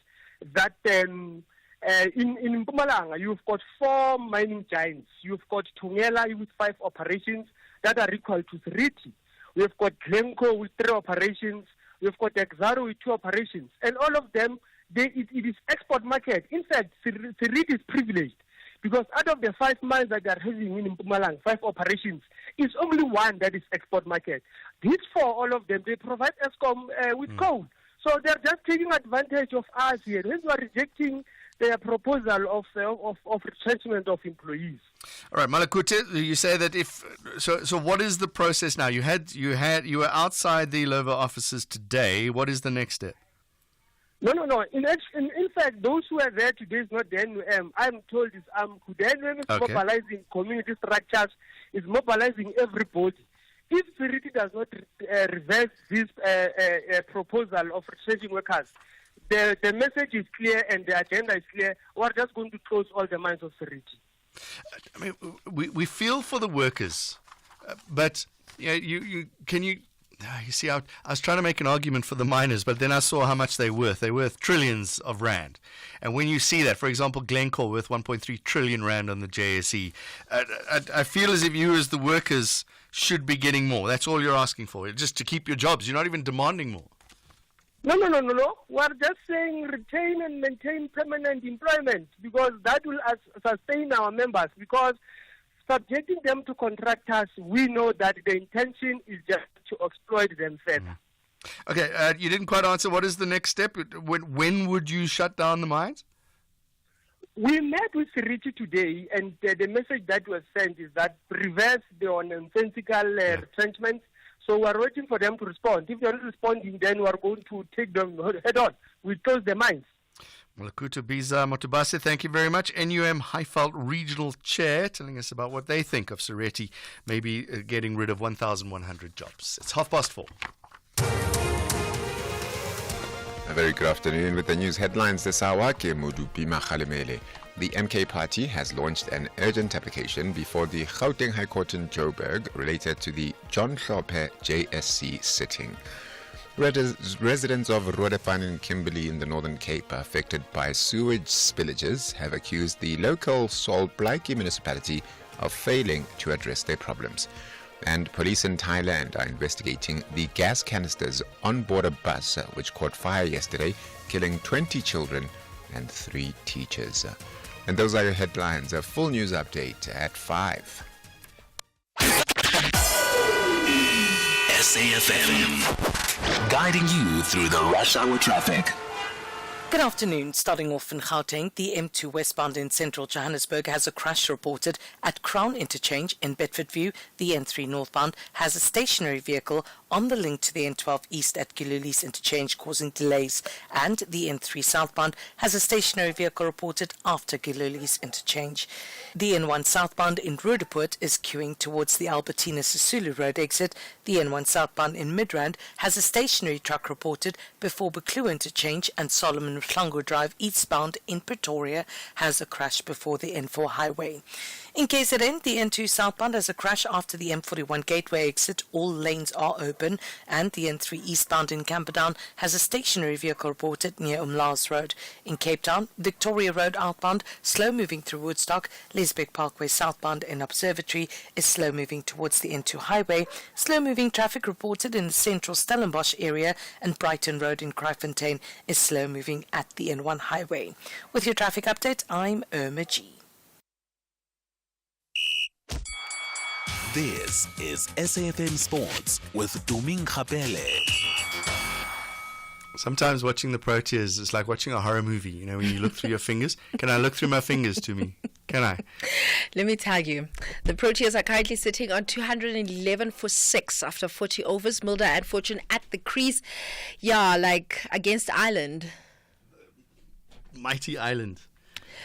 that in Mpumalanga, you've got 4 mining giants. You've got Tungela with 5 operations that are equal to Seriti. We've got Glencoe with 3 operations. We've got Exaro with 2 operations. And all of them, it is export market. In fact, Seriti is privileged, because out of the 5 mines that they are having in Mpumalanga, 5 operations, it's only 1 that is export market. These 4, all of them, they provide Eskom with coal. So they're just taking advantage of us here. Hence, we are rejecting their proposal of retrenchment of employees. All right, Malakute, you say that so what is the process now? You were outside the Lover offices today. What is the next step? No. In fact, those who are there today is not the NUM. I'm told it's the NUM is mobilizing community structures, is mobilizing everybody. If Seriti does not reverse this proposal of retrenching workers, the message is clear and the agenda is clear. We're just going to close all the mines of Seriti. I mean, we feel for the workers, but you see, I was trying to make an argument for the miners, but then I saw how much they're worth. They're worth trillions of rand. And when you see that, for example, Glencore worth 1.3 trillion rand on the JSE, I feel as if you as the workers should be getting more. That's all you're asking for, just to keep your jobs. You're not even demanding more. No. We're just saying retain and maintain permanent employment, because that will sustain our members. Because subjecting them to contractors, we know that the intention is just to exploit them further. Okay, you didn't quite answer. What is the next step? When would you shut down the mines? We met with Seriti today, and the message that was sent is that reverse the nonsensical retrenchment. So we're waiting for them to respond. If they're not responding, then we're going to take them head on. We close the mines. Malakuta Biza Motubase, thank you very much. NUM Highveld Regional Chair, telling us about what they think of Seriti maybe getting rid of 1,100 jobs. It's 4:30. A very good afternoon with the news headlines this hour. Ke Modupima Kgalemele. The MK Party has launched an urgent application before the Gauteng High Court in Joburg related to the Jon Gericke JSC sitting. Residents of Roodepan and Kimberley in the Northern Cape affected by sewage spillages have accused the local Salt Blike municipality of failing to address their problems. And police in Thailand are investigating the gas canisters on board a bus which caught fire yesterday, killing 20 children and 3 teachers. And those are your headlines. A full news update at 5. SAFM, guiding you through the rush hour traffic. Good afternoon. Starting off in Gauteng, the M2 westbound in central Johannesburg has a crash reported at Crown Interchange in Bedfordview. The N3 northbound has a stationary vehicle on the link to the N12 east at Giluli's Interchange causing delays, and the N3 southbound has a stationary vehicle reported after Giluli's Interchange. The N1 southbound in Roodepoort is queuing towards the Albertina Sisulu Road exit. The N1 southbound in Midrand has a stationary truck reported before Buccleuch Interchange, and Solomon Mhlangu Drive eastbound in Pretoria has a crash before the N4 highway. In KZN, the N2 southbound has a crash after the M41 gateway exit. All lanes are open, and the N3 eastbound in Camperdown has a stationary vehicle reported near Umlaas Road. In Cape Town, Victoria Road outbound, slow moving through Woodstock. Lesbeck Parkway southbound in Observatory is slow moving towards the N2 highway. Slow moving traffic reported in the central Stellenbosch area, and Brighton Road in Kraaifontein is slow moving at the N1 highway. With your traffic update, I'm Irma G. This is SAFM Sports with Duming Khapele. Sometimes watching the Proteas is like watching a horror movie, you know, when you look through your fingers. Can I look through my fingers to me? Can I? Let me tell you, the Proteas are currently sitting on 211 for 6 after 40 overs. Mulder and Fortune at the crease. Yeah, like against Ireland. Mighty Ireland.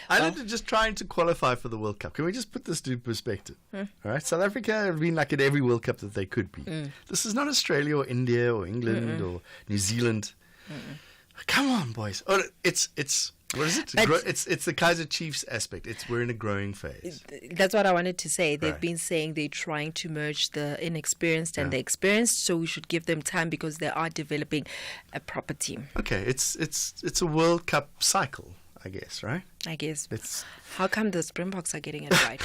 Ireland are just trying to qualify for the World Cup. Can we just put this into perspective? All right, South Africa have been like at every World Cup that they could be. This is not Australia or India or England or New Zealand. Come on, boys. Oh, it's what is it? It's the Kaizer Chiefs aspect. We're in a growing phase. That's what I wanted to say. They've been saying they're trying to merge the inexperienced and the experienced, so we should give them time because they are developing a proper team. Okay, it's a World Cup cycle, I guess, right? I guess. How come the Springboks are getting it right?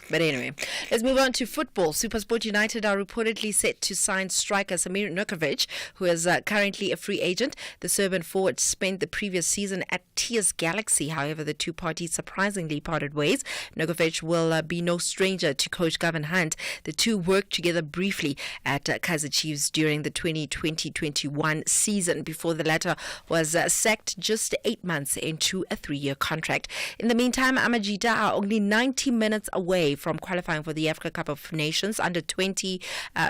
But anyway, let's move on to football. SuperSport United are reportedly set to sign striker Samir Nukovic, who is currently a free agent. The Serbian forward spent the previous season at TS Galaxy. However, the two parties surprisingly parted ways. Nukovic will be no stranger to coach Gavin Hunt. The two worked together briefly at Kaizer Chiefs during the 2020-21 season before the latter was sacked just 8 months into a 3-year contract. In the meantime, Amajita are only 90 minutes away from qualifying for the Africa Cup of Nations Under-20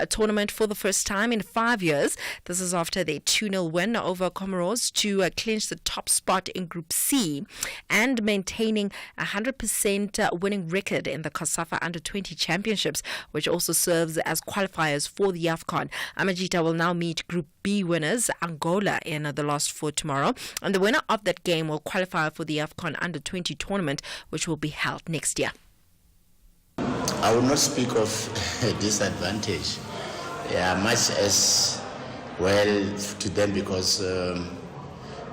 tournament for the first time in 5 years. This is after their 2-0 win over Comoros to clinch the top spot in Group C and maintaining a 100% winning record in the COSAFA Under-20 Championships, which also serves as qualifiers for the AFCON. Amajita will now meet Group B winners Angola in the last 4 tomorrow, and the winner of that game will qualify for the AFCON Under-20 tournament, which will be held next year. I will not speak of a disadvantage, much as well to them because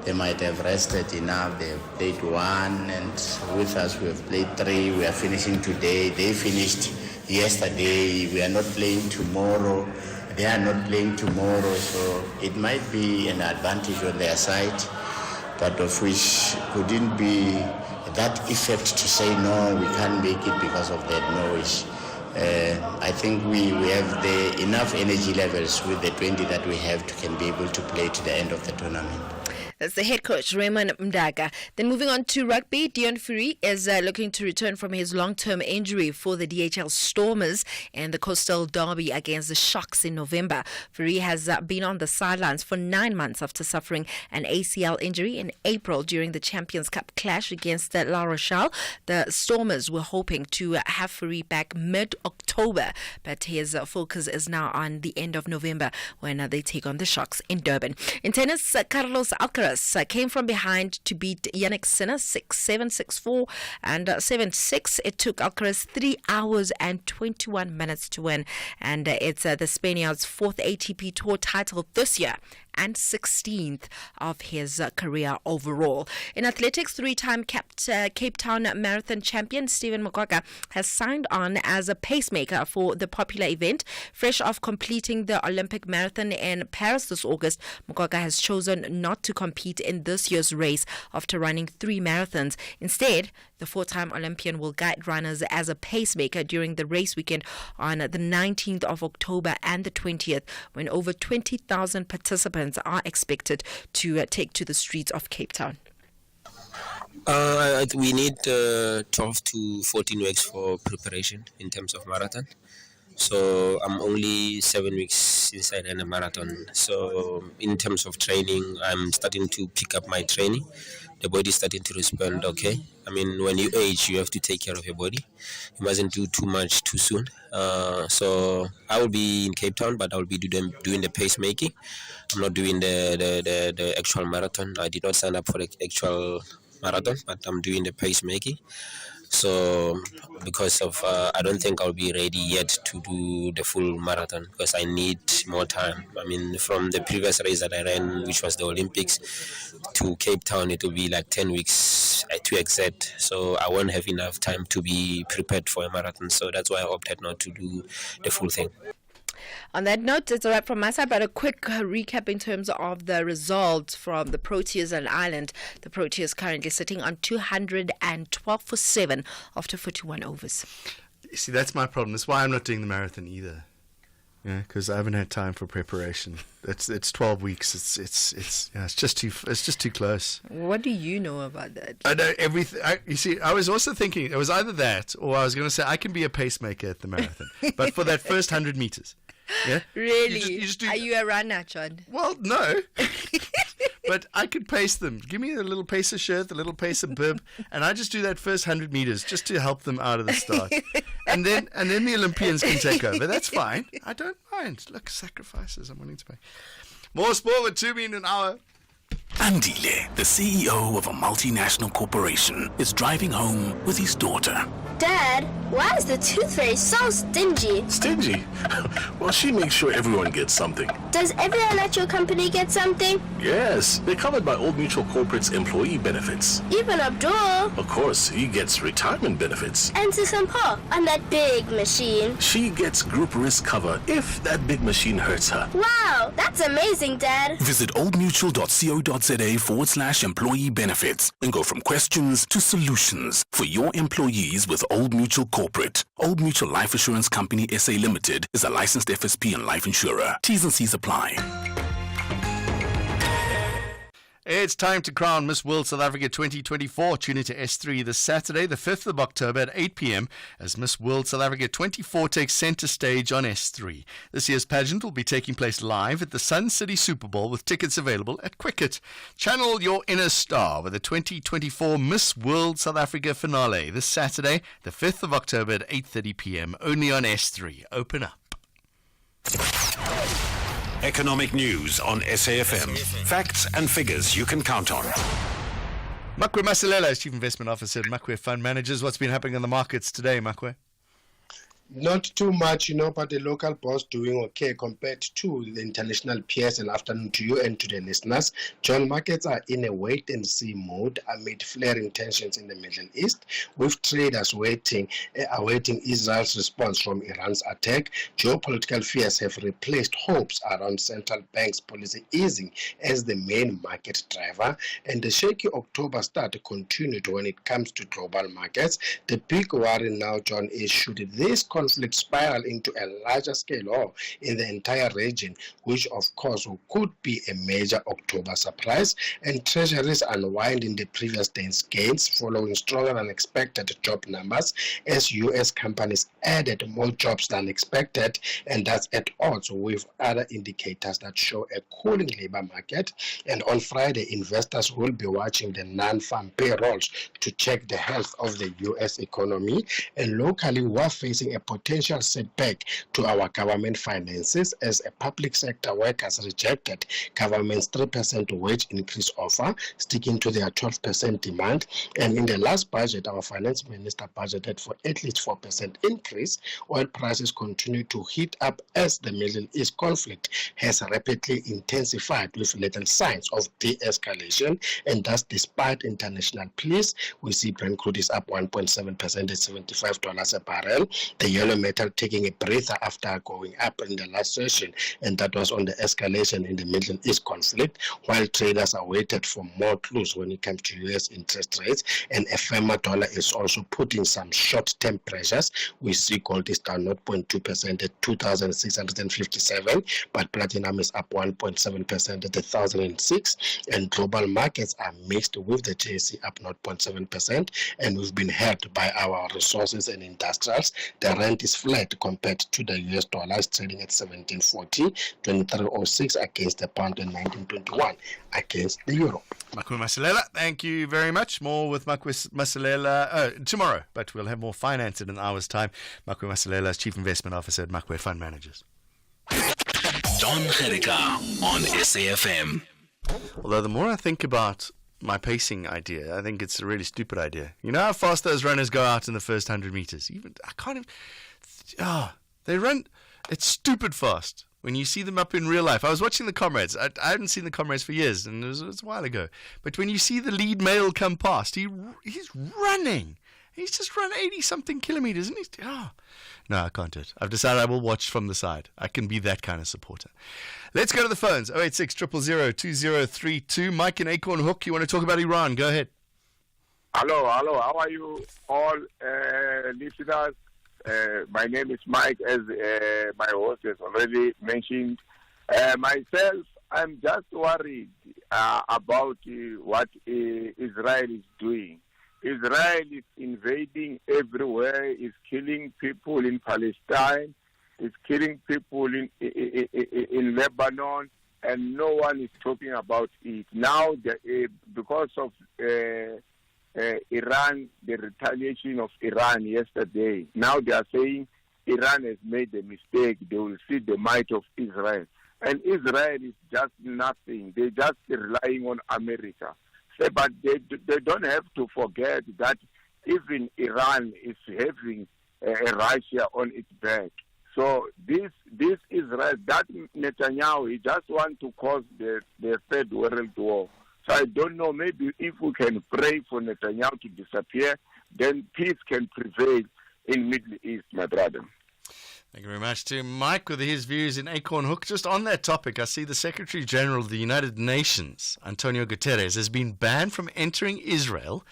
they might have rested enough. They have played 1, and with us we have played 3. We are finishing today. They finished yesterday. We are not playing tomorrow. They are not playing tomorrow, so it might be an advantage on their side, but of which couldn't be that effect to say no, we can't make it because of that noise. I think we have enough energy levels with the 20 that we have can be able to play to the end of the tournament. That's the head coach, Raymond Mdaga. Then moving on to rugby, Deon Fourie is looking to return from his long-term injury for the DHL Stormers and the Coastal Derby against the Sharks in November. Fourie has been on the sidelines for 9 months after suffering an ACL injury in April during the Champions Cup clash against La Rochelle. The Stormers were hoping to have Fourie back mid-October, but his focus is now on the end of November when they take on the Sharks in Durban. In tennis, Carlos Alcaraz came from behind to beat Yannick Sinner 6-7, 6-4 and 7-6. It took Alcaraz 3 hours and 21 minutes to win, and it's the Spaniard's 4th ATP Tour title this year and 16th of his career overall. In athletics, three-time Cape Town Marathon champion Stephen Mokoka has signed on as a pacemaker for the popular event. Fresh off completing the Olympic marathon in Paris this August, Mokoka has chosen not to compete in this year's race after running 3 marathons. Instead, the 4-time Olympian will guide runners as a pacemaker during the race weekend on the 19th of October and the 20th, when over 20,000 participants are expected to take to the streets of Cape Town. We need 12 to 14 weeks for preparation in terms of marathon. So I'm only 7 weeks inside in a marathon. So in terms of training, I'm starting to pick up my training. The body is starting to respond okay. I mean, when you age, you have to take care of your body. You mustn't do too much too soon. So I will be in Cape Town, but I will be doing the pacemaking. I'm not doing the actual marathon. I did not sign up for the actual marathon, but I'm doing the pacemaking. So because of I don't think I'll be ready yet to do the full marathon because I need more time. I mean, from the previous race that I ran, which was the Olympics, to Cape Town, it will be like 10 weeks to exact. So I won't have enough time to be prepared for a marathon. So that's why I opted not to do the full thing. On that note, it's a wrap from my side, but a quick recap in terms of the results from the Proteas and Ireland. The Proteas currently sitting on 212 for 7 after 41 overs. You see, that's my problem. That's why I'm not doing the marathon either. Yeah, because I haven't had time for preparation. It's 12 weeks. It's just too close. What do you know about that? I know everything. You see, I was also thinking it was either that or I was going to say I can be a pacemaker at the marathon, but for that first 100 meters. Yeah. Really? You just do, are you a runner, John? Well, no. But I could pace them. Give me a little pacer shirt, a little pacer bib, and I just do that first 100 meters just to help them out of the start. And then the Olympians can take over. That's fine. I don't mind. Look, sacrifices I'm willing to make. More sport with 2 minutes an hour. Andile, the CEO of a multinational corporation, is driving home with his daughter. Dad, why is the tooth fairy so stingy? Stingy? Well, she makes sure everyone gets something. Does every electrical company get something? Yes, they're covered by Old Mutual Corporate's employee benefits. Even Abdul? Of course, he gets retirement benefits. And Sisampa on that big machine. She gets group risk cover if that big machine hurts her. Wow, that's amazing, Dad. Visit oldmutual.co.za/employee benefits and go from questions to solutions for your employees with Old Mutual Corporate. Old Mutual Life Assurance Company SA Limited is a licensed FSP and life insurer. T's and C's apply. It's time to crown Miss World South Africa 2024. Tune into S3 this Saturday, the 5th of October at 8 p.m. as Miss World South Africa 24 takes center stage on S3. This year's pageant will be taking place live at the Sun City Super Bowl with tickets available at Quicket. Channel your inner star with the 2024 Miss World South Africa finale this Saturday, the 5th of October at 8:30 p.m. only on S3. Open up. Economic news on SAFM. Facts and figures you can count on. Makwe Masilela is Chief Investment Officer at Makwe Fund Managers. What's been happening on the markets today, Makwe? Not too much, but the local bonds doing okay compared to the international peers. And afternoon to you and to the listeners. John, markets are in a wait-and-see mode amid flaring tensions in the Middle East, with traders awaiting Israel's response from Iran's attack. Geopolitical fears have replaced hopes around central banks' policy easing as the main market driver, and the shaky October start continued when it comes to global markets. The big worry now, John, is should this conflict spiral into a larger scale war in the entire region, which of course could be a major October surprise, and treasuries unwinding the previous day's gains following stronger than expected job numbers as U.S. companies added more jobs than expected, and that's at odds with other indicators that show a cooling labor market. And on Friday, investors will be watching the non-farm payrolls to check the health of the U.S. economy, and locally we're facing a potential setback to our government finances as a public sector workers rejected government's 3% wage increase offer, sticking to their 12% demand. And in the last budget, our finance minister budgeted for at least 4% increase. Oil prices continue to heat up as the Middle East conflict has rapidly intensified with little signs of de-escalation. And thus, despite international pleas, we see Brent crude is up 1.7% at $75 a barrel. The yellow metal taking a breather after going up in the last session, and that was on the escalation in the Middle East conflict, while traders are waited for more clues when it comes to U.S. interest rates. And a firmer dollar is also putting some short-term pressures. We see gold is down 0.2% at 2,657, but platinum is up 1.7% at 1,006, and global markets are mixed with the JSE up 0.7%, and we've been helped by our resources and industrials. The rand is flat compared to the US dollar, trading at 17.40, 23.06 against the pound, and 19.21 against the euro. Makwe Masilela, thank you very much. More with Makwe Masilela tomorrow, but we'll have more finance in an hour's time. Makwe Masilela is Chief Investment Officer at Makwe Fund Managers. Jon Gericke on SAFM. Although the more I think about my pacing idea, I think it's a really stupid idea. You know how fast those runners go out in the first 100 meters? I can't even... they run... It's stupid fast when you see them up in real life. I was watching the comrades. I hadn't seen the comrades for years, and it was a while ago. But when you see the lead male come past, he's running. He's just run 80-something kilometers, and No, I can't do it. I've decided I will watch from the side. I can be that kind of supporter. Let's go to the phones. 086 000 2032. Mike in Acorn Hook, you want to talk about Iran? Go ahead. Hello. How are you all listeners? My name is Mike, as my host has already mentioned. Myself, I'm just worried about what Israel is doing. Israel is invading everywhere, is killing people in Palestine, is killing people in Lebanon, and no one is talking about it. Now, because of Iran, the retaliation of Iran yesterday, now they are saying Iran has made a mistake. They will see the might of Israel. And Israel is just nothing. They're just relying on America. But they don't have to forget that even Iran is having Russia on its back. So this Israel, that Netanyahu, he just wants to cause the third world war. So I don't know, maybe if we can pray for Netanyahu to disappear, then peace can prevail in Middle East, my brother. Thank you very much to Mike with his views in Acorn Hook. Just on that topic, I see the Secretary General of the United Nations, Antonio Guterres, has been banned from entering Israel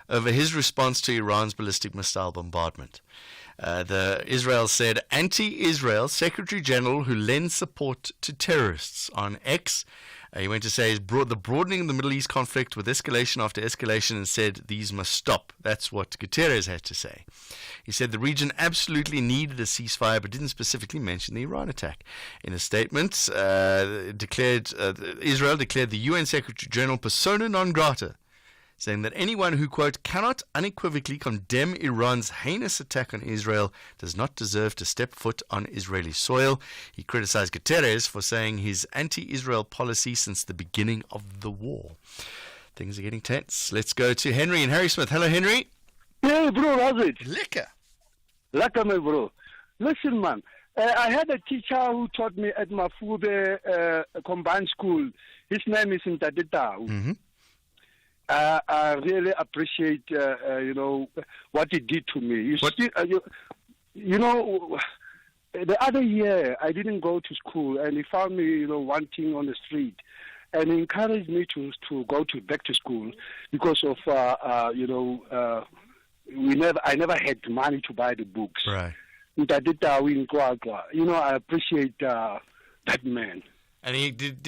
over his response to Iran's ballistic missile bombardment. Israel said anti-Israel Secretary General who lends support to terrorists on X. He went to say the broadening of the Middle East conflict with escalation after escalation, and said these must stop. That's what Guterres had to say. He said the region absolutely needed a ceasefire, but didn't specifically mention the Iran attack. In a statement, Israel declared the UN Secretary General persona non grata, saying that anyone who, quote, cannot unequivocally condemn Iran's heinous attack on Israel does not deserve to step foot on Israeli soil. He criticized Guterres for saying his anti-Israel policy since the beginning of the war. Things are getting tense. Let's go to Henry and Harry Smith. Hello, Henry. Hey, bro, how's it? Lekker. Lekker, my bro. Listen, man. I had a teacher who taught me at Mafube combined school. His name is Ntadita. Mm-hmm. I really appreciate, what he did to me. The other year I didn't go to school, and he found me, wanting on the street, and he encouraged me to go back to school because of, I never had money to buy the books. Right. I appreciate that man. And did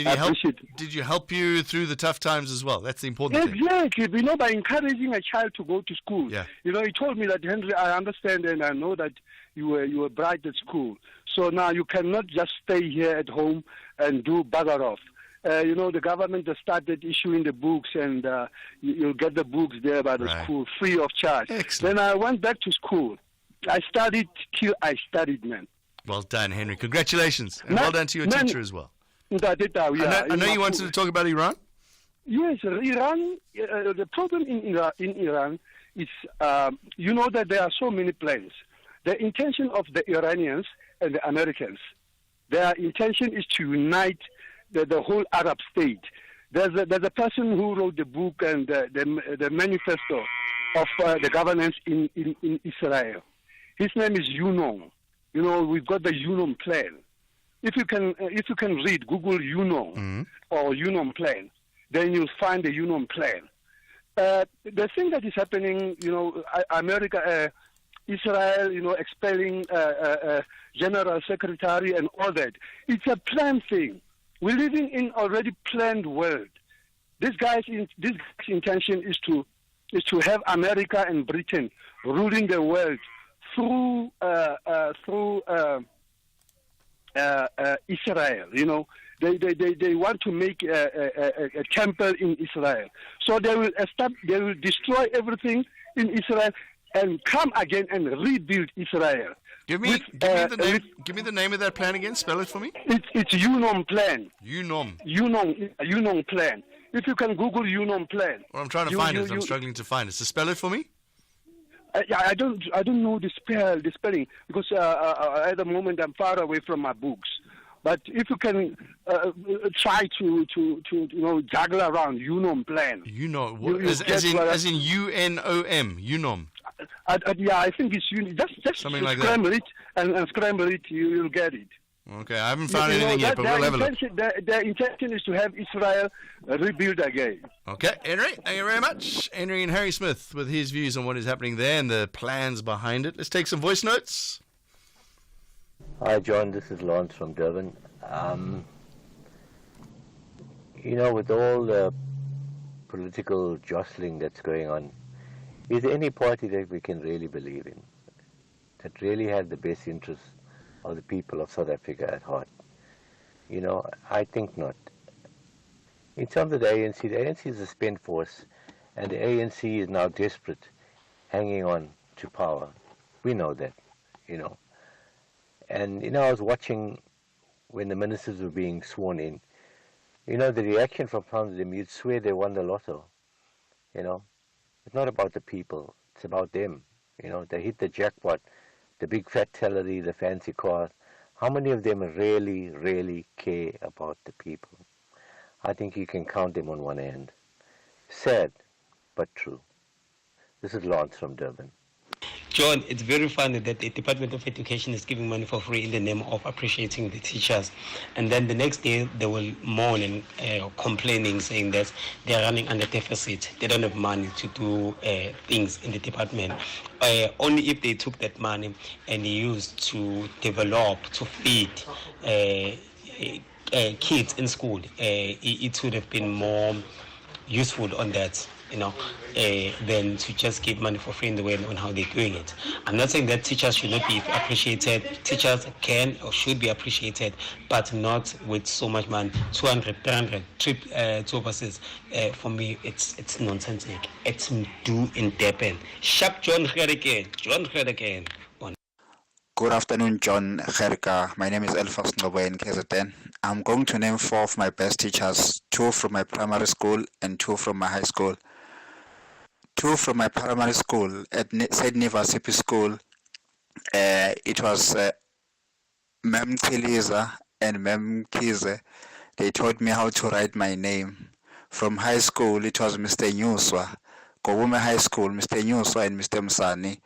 you help you through the tough times as well? That's the important thing. Exactly. By encouraging a child to go to school. Yeah. He told me that, Henry, I understand and I know that you were bright at school. So now you cannot just stay here at home and do bugger off. The government has started issuing the books, and you'll get the books there by the school free of charge. Excellent. Then I went back to school. I studied till I studied, man. Well done, Henry. Congratulations. And well done to your teacher as well. I know you wanted to talk about Iran? Yes, Iran, the problem in Iran is, you know that there are so many plans. The intention of the Iranians and the Americans, their intention is to unite the whole Arab state. There's a person who wrote the book and the manifesto of the governance in Israel. His name is UNOM. You know, we've got the UNOM plan. If you can read, Google UNOM or UNOM plan, then you'll find the UNOM plan. The thing that is happening, you know, America, Israel, you know, expelling general secretary and all that, it's a planned thing. We're living in already planned world. This guy's intention is to have America and Britain ruling the world through Israel. You know, they want to make a temple in Israel. So they will destroy everything in Israel and come again and rebuild Israel. Give me the name of that plan again. Spell it for me. It's UNOM plan. UNOM plan. If you can Google UNOM plan. Well, I'm trying to find it. I'm struggling to find it. So spell it for me. I don't know the spelling because at the moment I'm far away from my books. But if you can try to you know, juggle around UNOM plan. As in UNOM. UNOM. Yeah, I think it's just something like scramble that. It and scramble it, you'll get it. Okay, I haven't found anything yet, but we'll have a look. Their intention is to have Israel rebuild again. Okay, Henry, thank you very much. Henry and Harry Smith with his views on what is happening there and the plans behind it. Let's take some voice notes. Hi, John. This is Lawrence from Durban. You know, with all the political jostling that's going on, is there any party that we can really believe in, that really had the best interests of the people of South Africa at heart? You know, I think not. In terms of the ANC is a spent force, and the ANC is now desperate, hanging on to power. We know that, you know. And, you know, I was watching when the ministers were being sworn in. You know, the reaction from some of them, you'd swear they won the lotto, you know. It's not about the people, it's about them. You know, they hit the jackpot, the big fat salary, the fancy car. How many of them really, really care about the people? I think you can count them on one hand. Sad, but true. This is Lawrence from Durban. John, it's very funny that the Department of Education is giving money for free in the name of appreciating the teachers. And then the next day they will mourn and complaining, saying that they're running under deficit. They don't have money to do things in the department. Only if they took that money and used to develop, to feed kids in school, it would have been more useful on that, you know, than to just give money for free in the way on how they're doing it. I'm not saying that teachers should not be appreciated. Teachers can or should be appreciated, but not with so much money. 200, 300, two buses. For me, it's nonsensical. It's do in Durban. Sharp Jon Gericke. Good afternoon, Jon Gericke. My name is Elfas Ngoboy in KZN. I'm going to name 4 of my best teachers, 2 from my primary school and 2 from my high school. 2 from my primary school at St. Nivas School. It was Mem Tiliza and Mem Kize. They taught me how to write my name. From high school, it was Mr. Nyuswa. Kobume High School, Mr. Nyuswa and Mr. Msani.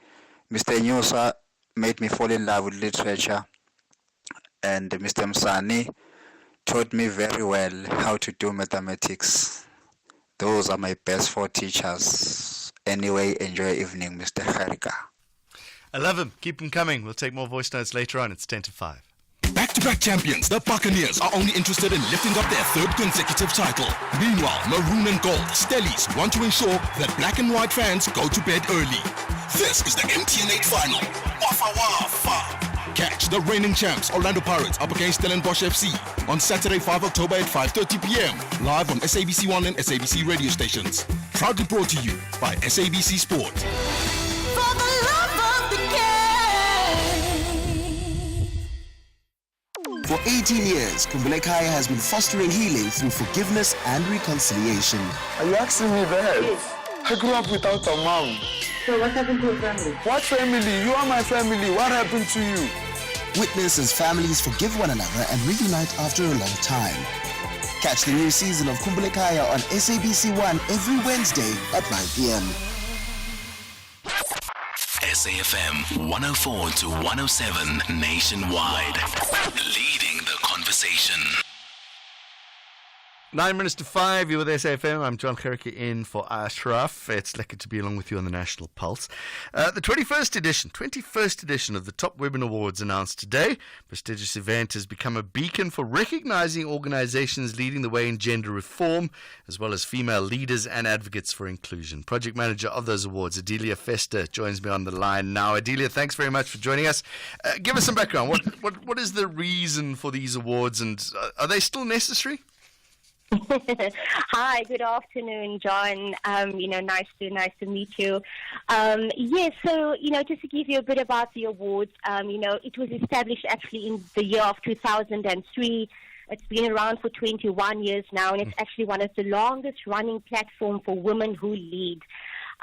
Mr. Nyuswa made me fall in love with literature, and Mr. Msani taught me very well how to do mathematics. Those are my best 4 teachers. Anyway, enjoy evening, Mr. Gericke. I love him. Keep them coming. We'll take more voice notes later on. It's 10 to 5. Back-to-back champions, the Buccaneers are only interested in lifting up their 3rd consecutive title. Meanwhile, Maroon and Gold, Stellies, want to ensure that black and white fans go to bed early. This is the MTN 8 final. Wafa Wafa! Catch the reigning champs Orlando Pirates up against Stellenbosch FC on Saturday, 5 October at 5:30 p.m. live on SABC 1 and SABC radio stations. Proudly brought to you by SABC Sport. For the love of the game. For 18 years, Kumbulekaya has been fostering healing through forgiveness and reconciliation. Are you asking me that? Yes. I grew up without a mom. So what happened to your family? What family? You are my family. What happened to you? Witness as families forgive one another and reunite after a long time. Catch the new season of Kumbulekaya on SABC1 every Wednesday at 9 p.m. SAFM 104 to 107 nationwide. Leading the conversation. 9 minutes to 5, you're with SAFM. I'm Jon Gericke in for Ashraf. It's lucky to be along with you on the National Pulse. The 21st edition of the Top Women Awards announced today. Prestigious event has become a beacon for recognizing organizations leading the way in gender reform, as well as female leaders and advocates for inclusion. Project manager of those awards, Adelia Fester, joins me on the line now. Adelia, thanks very much for joining us. Give us some background. What is the reason for these awards, and are they still necessary? Hi, good afternoon, John. Nice to meet you. Yes, so, just to give you a bit about the awards, it was established actually in the year of 2003. It's been around for 21 years now, and it's actually one of the longest running platforms for women who lead.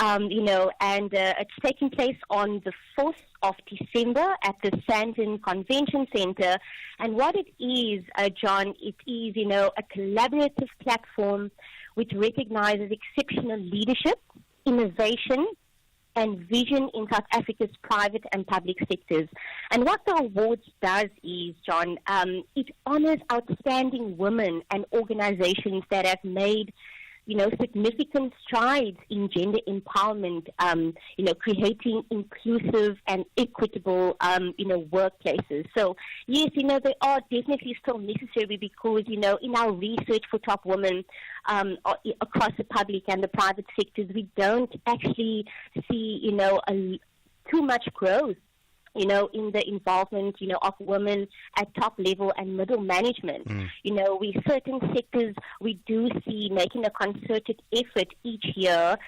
It's taking place on the 4th of December at the Sandton Convention Center. And what it is, John, it is, a collaborative platform which recognizes exceptional leadership, innovation, and vision in South Africa's private and public sectors. And what the awards does is, John, it honors outstanding women and organizations that have made significant strides in gender empowerment, creating inclusive and equitable, workplaces. So, yes, they are definitely still necessary because, in our research for top women across the public and the private sectors, we don't actually see, too much growth in the involvement, of women at top level and middle management. We certain sectors we do see making a concerted effort each year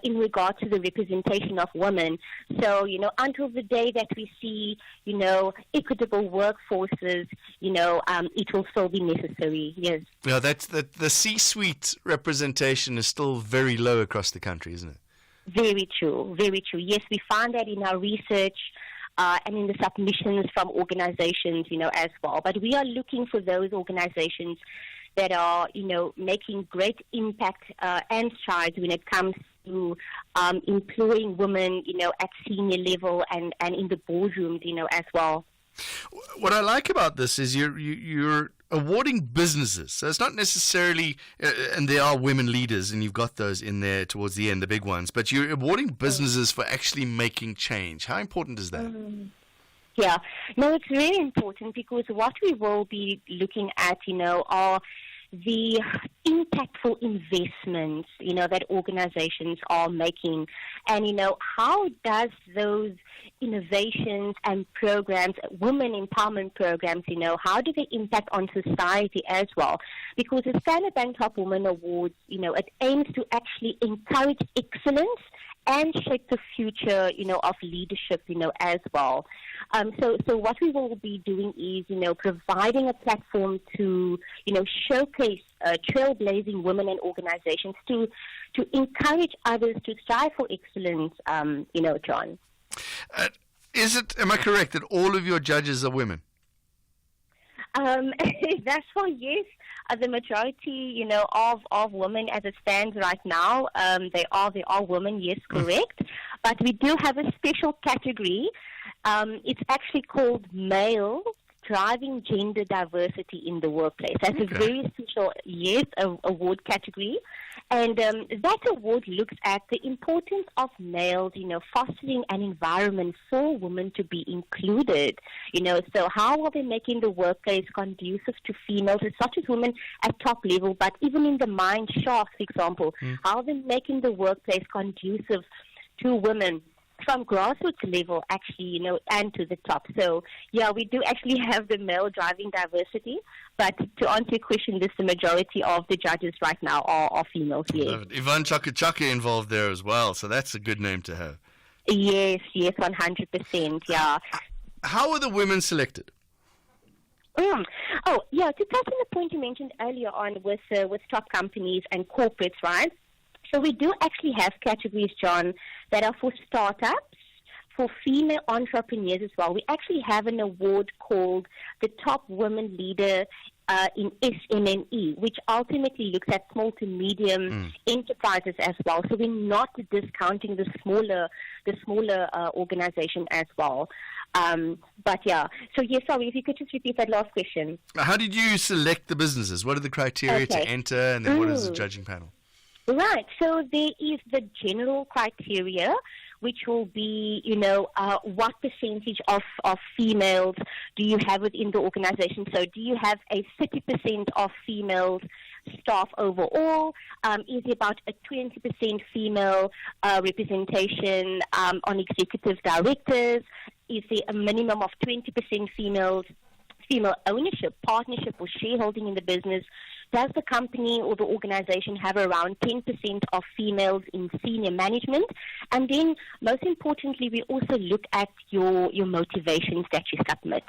in regard to the representation of women. So, until the day that we see, equitable workforces, it will still be necessary, yes. Yeah, the C-suite representation is still very low across the country, isn't it? Very true, very true. Yes, we found that in our research, and in the submissions from organizations, as well. But we are looking for those organizations that are, making great impact and strides when it comes to employing women, at senior level and in the boardrooms, as well. What I like about this is you're awarding businesses. So it's not necessarily, and there are women leaders, and you've got those in there towards the end, the big ones, but you're awarding businesses for actually making change. How important is that? Yeah, no, it's really important because what we will be looking at, are the impactful investments, that organizations are making. And, how does those innovations and programs, women empowerment programs, how do they impact on society as well? Because the Standard Bank Top Women Awards, it aims to actually encourage excellence and shape the future, of leadership, as well. So what we will be doing is, providing a platform to, showcase trailblazing women and organizations to encourage others to strive for excellence, John. Am I correct that all of your judges are women? That's why, yes. The majority, of women as it stands right now, they are women, yes, correct. But we do have a special category. It's actually called Male Driving Gender Diversity in the Workplace. That's a very special, yes, award category. And that award looks at the importance of males, fostering an environment for women to be included. So how are they making the workplace conducive to females? It's not just women at top level, but even in the mine shaft, for example. How are they making the workplace conducive to women? From grassroots level, actually, and to the top. So, yeah, we do actually have the male driving diversity, but to answer your question, the majority of the judges right now are females, yes. Yvonne Chaka involved there as well, so that's a good name to have. Yes, 100%, yeah. How are the women selected? Oh, yeah, to touch on the point you mentioned earlier on with top companies and corporates, right? So we do actually have categories, John, that are for startups, for female entrepreneurs as well. We actually have an award called the Top Women Leader in SMME, which ultimately looks at small to medium enterprises as well. So we're not discounting the smaller organization as well. But yeah, so yes, sorry, if you could just repeat that last question. How did you select the businesses? What are the criteria to enter, and then what is the judging panel? Right, so there is the general criteria, which will be, what percentage of females do you have within the organization? So do you have a 30% of females staff overall? Is there about a 20% female representation on executive directors? Is there a minimum of 20% female ownership, partnership, or shareholding in the business? Does the company or the organization have around 10% of females in senior management? And then, most importantly, we also look at your motivations that you submit.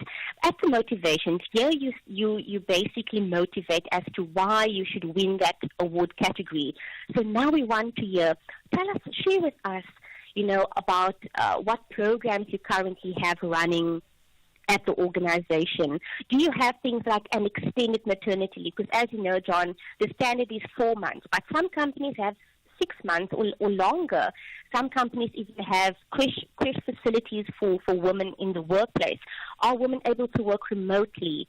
At the motivations, here you basically motivate as to why you should win that award category. So now we want to hear, share with us, about what programs you currently have running at the organization. Do you have things like an extended maternity leave? Because as you know, John, the standard is 4 months, but some companies have 6 months or longer. Some companies even have creche facilities for women in the workplace. Are women able to work remotely?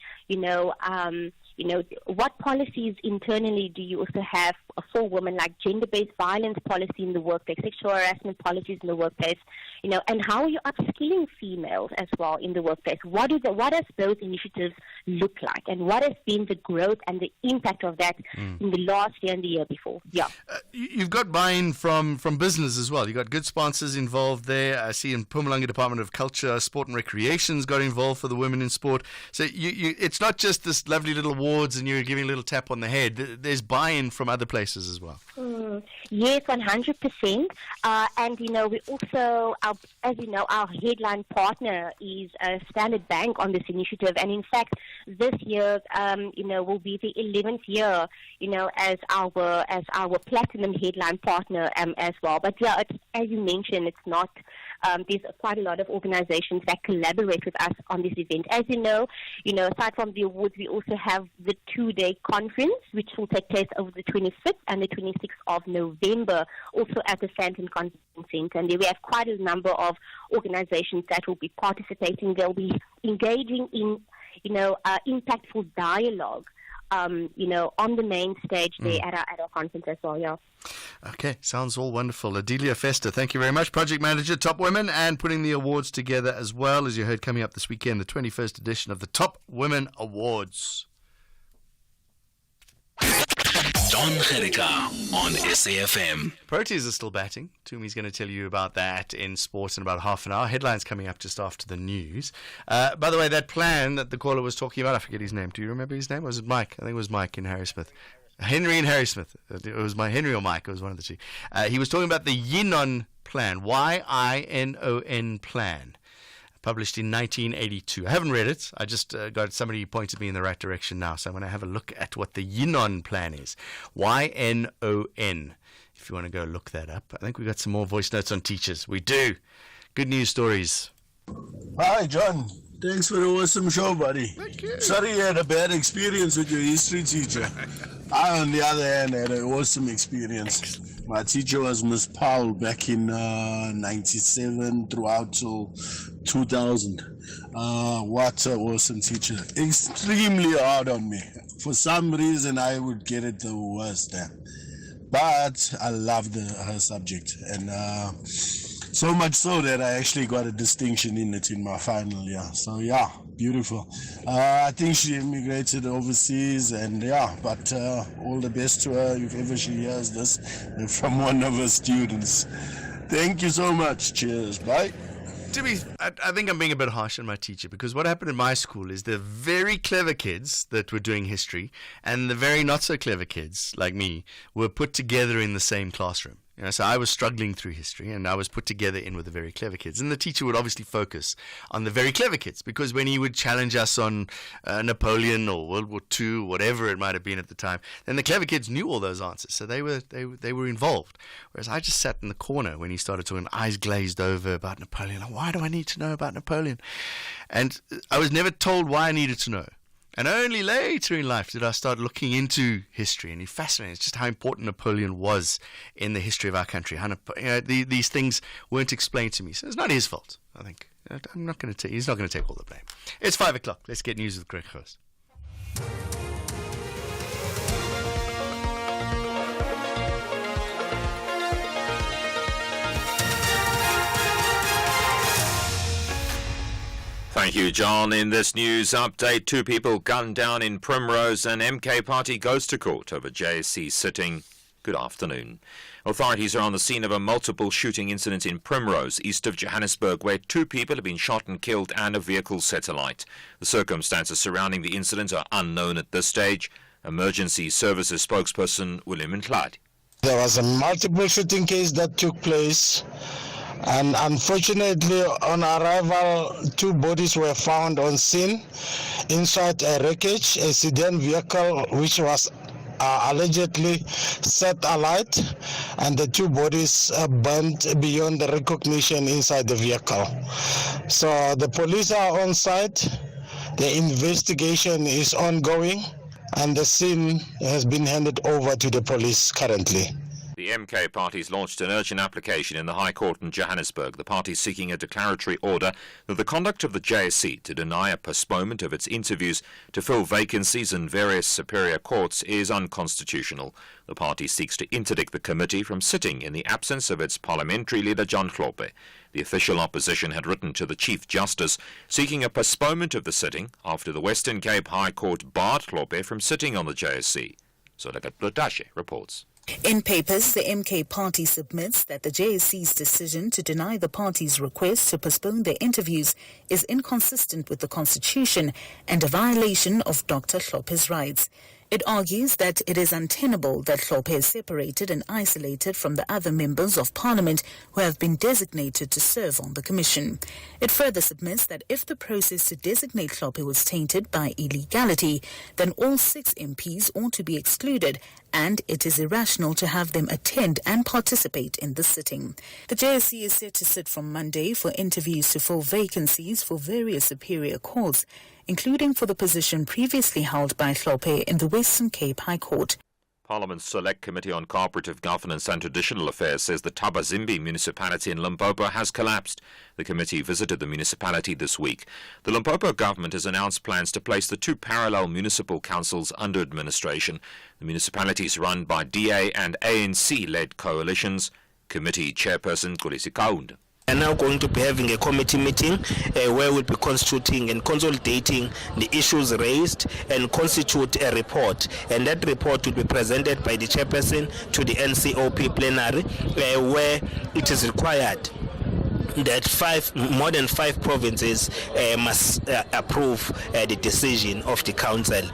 What policies internally do you also have for women, like gender-based violence policy in the workplace, sexual harassment policies in the workplace, and how are you upskilling females as well in the workplace? What does those initiatives look like, and what has been the growth and the impact of that in the last year and the year before? Yeah. You've got buy-in from business as well. You've got good sponsors involved there. I see in Mpumalanga Department of Culture, Sport and Recreation's got involved for the women in sport. So it's not just this lovely little awards and you're giving a little tap on the head. There's buy-in from other places as well. Yes, 100%. And, we also, as you know, our headline partner is Standard Bank on this initiative. And in fact, this year, will be the 11th year, as our platinum headline partner as well. But yeah, as you mentioned, it's not. There's quite a lot of organizations that collaborate with us on this event. As you know, aside from the awards, we also have the 2-day conference, which will take place over the 25th and the 26th of November, also at the Sandton Conference Center. And there we have quite a number of organizations that will be participating. They'll be engaging in, impactful dialogue, on the main stage there at our conference as well, yeah. Okay, sounds all wonderful. Adelia Fester, thank you very much. Project Manager, Top Women, and putting the awards together as well, as you heard coming up this weekend, the 21st edition of the Top Women Awards. Jon Gericke on SAFM. Proteas are still batting. Tumi's going to tell you about that in sports in about half an hour. Headlines coming up just after the news. By the way, that plan that the caller was talking about, I forget his name. Do you remember his name? Or was it Mike? I think it was Mike in Harrismith. Henry and Harrismith. It was Henry or Mike. It was one of the two. He was talking about the Yinon plan. Y-I-N-O-N plan. Published in 1982. I haven't read it. I just got somebody pointed me in the right direction now. So I'm going to have a look at what the Yinon plan is. Y-N-O-N. If you want to go look that up. I think we've got some more voice notes on teachers. We do. Good news stories. Hi, John. Thanks for the awesome show, buddy. Thank you. Sorry you had a bad experience with your history teacher. I, on the other hand, had an awesome experience. My teacher was Miss Powell back in 97 throughout till 2000. What an awesome teacher. Extremely hard on me. For some reason, I would get it the worst. But I loved her subject. And so much so that I actually got a distinction in it in my final year. So, yeah, beautiful. I think she immigrated overseas, and but all the best to her if ever she hears this from one of her students. Thank you so much. Cheers. Bye. I think I'm being a bit harsh on my teacher, because what happened in my school is the very clever kids that were doing history and the very not so clever kids like me were put together in the same classroom. So I was struggling through history, and I was put together in with the very clever kids. And the teacher would obviously focus on the very clever kids, because when he would challenge us on Napoleon or World War II, whatever it might have been at the time, then the clever kids knew all those answers, so they were involved. Whereas I just sat in the corner when he started talking, eyes glazed over about Napoleon. Like, why do I need to know about Napoleon? And I was never told why I needed to know. And only later in life did I start looking into history, and it fascinating. It's just how important Napoleon was in the history of our country. How, these things weren't explained to me, so it's not his fault. I think I'm not going to. He's not going to take all the blame. It's 5 o'clock. Let's get news with Greg first. Thank you, John. In this news update, 2 people gunned down in Primrose, and MK party goes to court over JSC sitting. Good afternoon. Authorities are on the scene of a multiple shooting incident in Primrose, east of Johannesburg, where 2 people have been shot and killed and a vehicle set alight. The circumstances surrounding the incident are unknown at this stage. Emergency Services spokesperson William Nhladi. There was a multiple shooting case that took place. And unfortunately, on arrival, 2 bodies were found on scene inside a wreckage, a sedan vehicle which was allegedly set alight, and the 2 bodies burnt beyond the recognition inside the vehicle. So the police are on site, the investigation is ongoing, and the scene has been handed over to the police currently. The MK party's launched an urgent application in the High Court in Johannesburg. The party is seeking a declaratory order that the conduct of the JSC to deny a postponement of its interviews to fill vacancies in various superior courts is unconstitutional. The party seeks to interdict the committee from sitting in the absence of its parliamentary leader Jon Gericke. The official opposition had written to the Chief Justice seeking a postponement of the sitting after the Western Cape High Court barred Gericke from sitting on the JSC. Solekat Blotashe reports. In papers, the MK party submits that the JSC's decision to deny the party's request to postpone their interviews is inconsistent with the Constitution and a violation of Dr. Gericke's rights. It argues that it is untenable that Gericke is separated and isolated from the other members of Parliament who have been designated to serve on the Commission. It further submits that if the process to designate Gericke was tainted by illegality, then all 6 MPs ought to be excluded, and it is irrational to have them attend and participate in the sitting. The JSC is set to sit from Monday for interviews to fill vacancies for various superior courts, including for the position previously held by Gericke in the Western Cape High Court. Parliament's Select Committee on Cooperative Governance and Traditional Affairs says the Thabazimbi municipality in Limpopo has collapsed. The committee visited the municipality this week. The Limpopo government has announced plans to place the 2 parallel municipal councils under administration. The municipality is run by DA and ANC-led coalitions. Committee chairperson Kolisi Kaunda. We are now going to be having a committee meeting where we'll be constituting and consolidating the issues raised and constitute a report. And that report will be presented by the chairperson to the NCOP plenary where it is required that more than 5 provinces must approve the decision of the council.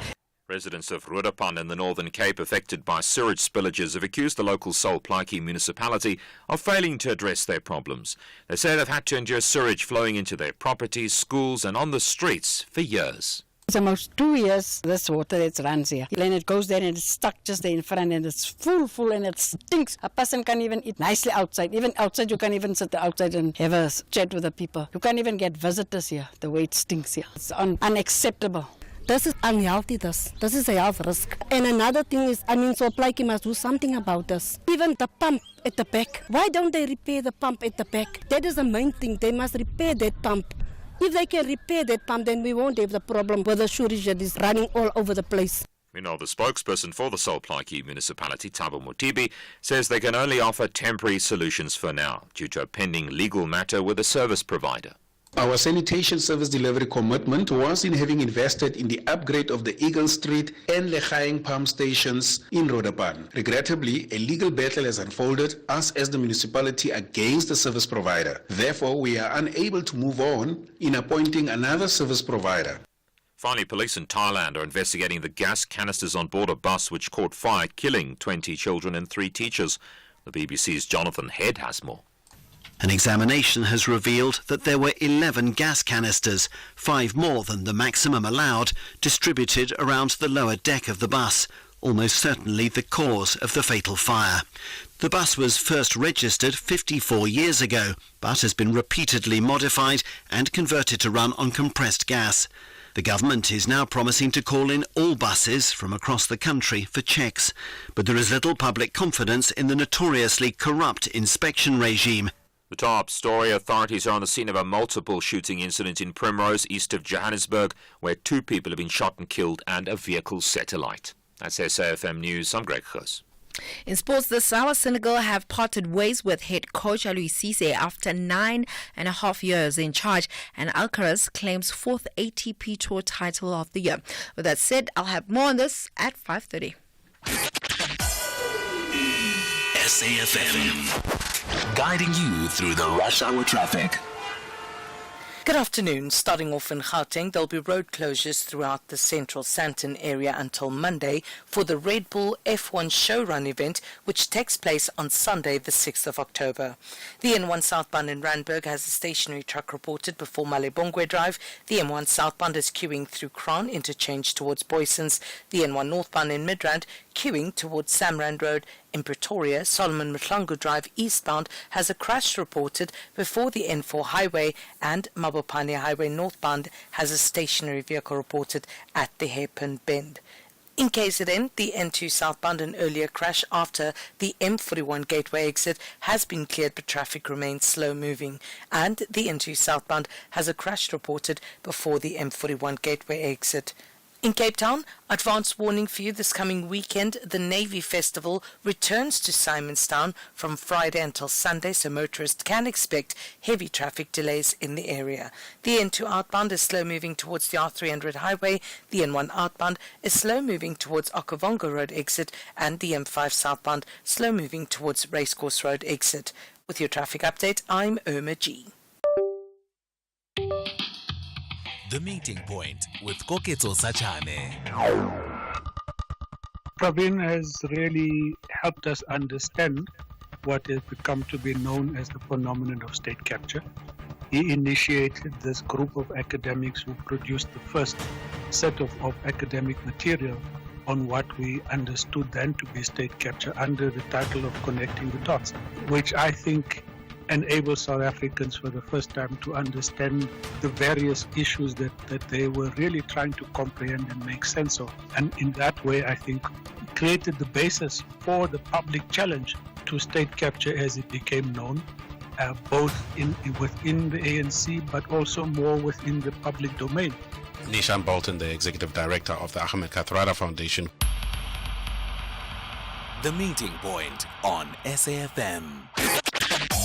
Residents of Roodepan in the Northern Cape affected by sewage spillages have accused the local Sol Plaatje municipality of failing to address their problems. They say they've had to endure sewage flowing into their properties, schools and on the streets for years. It's almost 2 years this water that runs here. Then it goes there and it's stuck just there in front and it's full and it stinks. A person can't even eat nicely outside. Even outside you can't even sit outside and have a chat with the people. You can't even get visitors here, the way it stinks here. It's unacceptable. This is unhealthy, this is a health risk. And another thing is, Sol Plaatje must do something about this. Even the pump at the back. Why don't they repair the pump at the back? That is the main thing. They must repair that pump. If they can repair that pump, then we won't have the problem with the sewage that is running all over the place. Meanwhile, the spokesperson for the Sol Plaatje municipality, Thabo Motibi, says they can only offer temporary solutions for now due to a pending legal matter with a service provider. Our sanitation service delivery commitment was in having invested in the upgrade of the Eagle Street and Legaeng pump stations in Roodepan. Regrettably, a legal battle has unfolded, us as the municipality against the service provider. Therefore, we are unable to move on in appointing another service provider. Finally, police in Thailand are investigating the gas canisters on board a bus which caught fire, killing 20 children and 3 teachers. The BBC's Jonathan Head has more. An examination has revealed that there were 11 gas canisters, 5 more than the maximum allowed, distributed around the lower deck of the bus, almost certainly the cause of the fatal fire. The bus was first registered 54 years ago, but has been repeatedly modified and converted to run on compressed gas. The government is now promising to call in all buses from across the country for checks, but there is little public confidence in the notoriously corrupt inspection regime. The top story: authorities are on the scene of a multiple shooting incident in Primrose, east of Johannesburg, where 2 people have been shot and killed and a vehicle set alight. That's SAFM News. I'm Greg Khus. In sports this hour, Senegal have parted ways with head coach Aliou Cisse after 9.5 years in charge, and Alcaraz claims 4th ATP Tour title of the year. With that said, I'll have more on this at 5:30. SAFM, guiding you through the rush hour traffic. Good afternoon. Starting off in Gauteng, there'll be road closures throughout the central Sandton area until Monday for the Red Bull F1 Showrun event, which takes place on Sunday, the 6th of October. The N1 southbound in Randburg has a stationary truck reported before Malebongwe Drive. The M1 southbound is queuing through Crown interchange towards Boysons. The N1 northbound in Midrand queuing towards Samrand Road. In Pretoria, Solomon Mhlangu Drive eastbound has a crash reported before the N4 highway, and Mabopane Highway northbound has a stationary vehicle reported at the Hairpin Bend. In KZN, the N2 southbound an earlier crash after the M41 gateway exit has been cleared, but traffic remains slow moving. And the N2 southbound has a crash reported before the M41 gateway exit. In Cape Town, advance warning for you this coming weekend. The Navy Festival returns to Simonstown from Friday until Sunday, so motorists can expect heavy traffic delays in the area. The N2 outbound is slow moving towards the R300 highway. The N1 outbound is slow moving towards Okavongo Road exit, and the M5 southbound slow moving towards Racecourse Road exit. With your traffic update, I'm Irma G. The Meeting Point with Koketso Sachane. Praveen has really helped us understand what has become to be known as the phenomenon of state capture. He initiated this group of academics who produced the first set of academic material on what we understood then to be state capture under the title of Connecting the Dots, which I think enable South Africans for the first time to understand the various issues that they were really trying to comprehend and make sense of. And in that way, I think, created the basis for the public challenge to state capture as it became known, both within the ANC, but also more within the public domain. Nishan Bolton, the Executive Director of the Ahmed Kathrada Foundation. The Meeting Point on SAFM.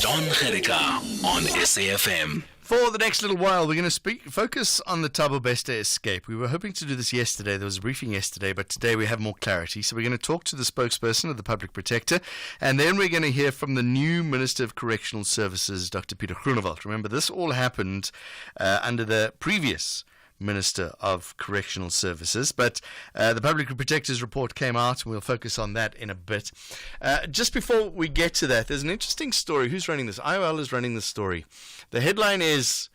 Jon Gericke on SAFM. For the next little while, we're going to focus on the Thabo Bester escape. We were hoping to do this yesterday. There was a briefing yesterday, but today we have more clarity. So we're going to talk to the spokesperson of the Public Protector, and then we're going to hear from the new Minister of Correctional Services, Dr. Pieter Groenewald. Remember, this all happened under the previous Minister of Correctional Services, but the Public Protector's report came out, and we'll focus on that in a bit. Just before we get to that, there's an interesting story. Who's running this? IOL is running this story. The headline is,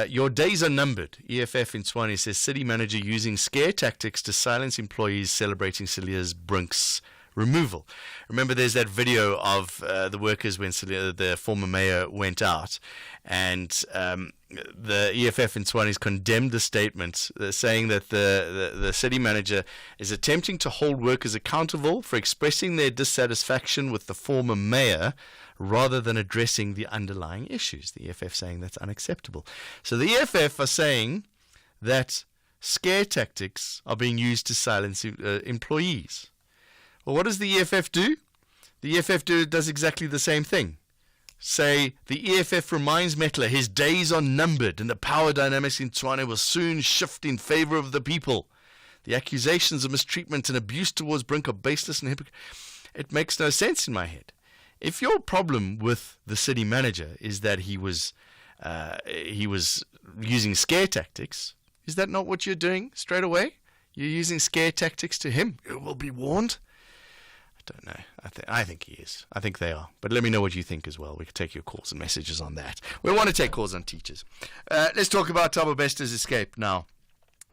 your days are numbered. EFF in Tshwane says city manager using scare tactics to silence employees celebrating Celia's Brink's removal. Remember, there's that video of the workers when the former mayor went out, and the EFF in Tshwane has condemned the statement, saying that the city manager is attempting to hold workers accountable for expressing their dissatisfaction with the former mayor rather than addressing the underlying issues. The EFF saying that's unacceptable. So the EFF are saying that scare tactics are being used to silence employees. Well, what does the EFF do? The EFF does exactly the same thing. Say, the EFF reminds Metler his days are numbered and the power dynamics in Tshwane will soon shift in favor of the people. The accusations of mistreatment and abuse towards Brink are baseless and hypocritical. It makes no sense in my head. If your problem with the city manager is that he was using scare tactics, is that not what you're doing straight away? You're using scare tactics to him. You will be warned. don't know. I think he is. I think they are. But let me know what you think as well. We can take your calls and messages on that. We want to take calls on teachers. Let's talk about Thabo Bester's escape now.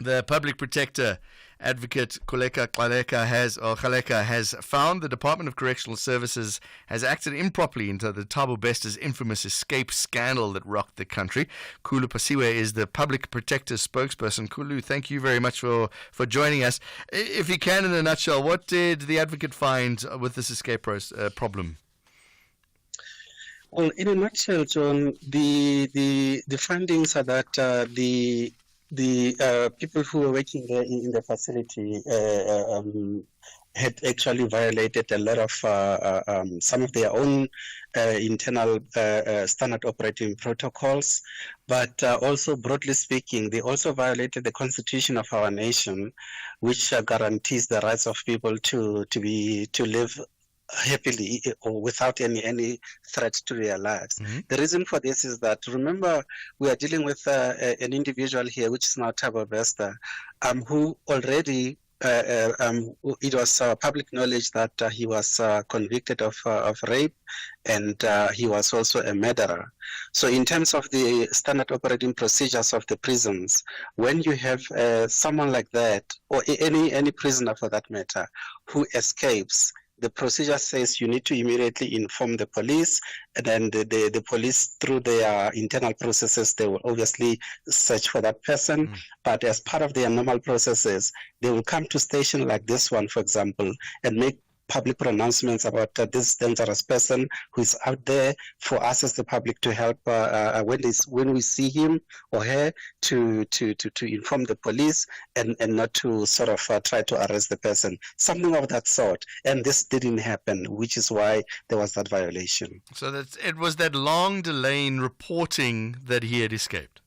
The public protector advocate Kgaleka has found the Department of Correctional Services has acted improperly into the Thabo Bester's infamous escape scandal that rocked the country. Kulu Pasiwe is the public protector's spokesperson. Kulu, thank you very much for joining us. If you can, in a nutshell, what did the advocate find with this escape problem? Well, in a nutshell, John, the findings are that the people who were working there in the facility had actually violated a lot of some of their own internal standard operating protocols, but also, broadly speaking, they also violated the constitution of our nation, which guarantees the rights of people to live happily or without any threat to their lives. Mm-hmm. The reason for this is that, remember, we are dealing with an individual here, which is now Thabo Bester, who already it was public knowledge that he was convicted of rape, and he was also a murderer. So in terms of the standard operating procedures of the prisons, when you have someone like that, or any prisoner for that matter, who escapes, the procedure says you need to immediately inform the police, and then the police, through their internal processes, they will obviously search for that person. Mm. But as part of their normal processes, they will come to station like this one, for example, and make public pronouncements about this dangerous person who is out there for us as the public to help when we see him or her to inform the police and not to sort of try to arrest the person, something of that sort. And this didn't happen, which is why there was that violation. So it was that long delay in reporting that he had escaped.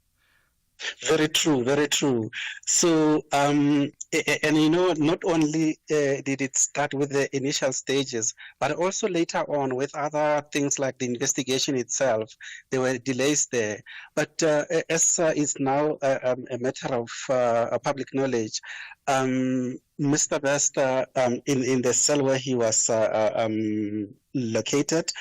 Very true, very true. So, and not only did it start with the initial stages, but also later on with other things like the investigation itself, there were delays there. But as is now a matter of public knowledge, Mr. Bester, in the cell where he was located,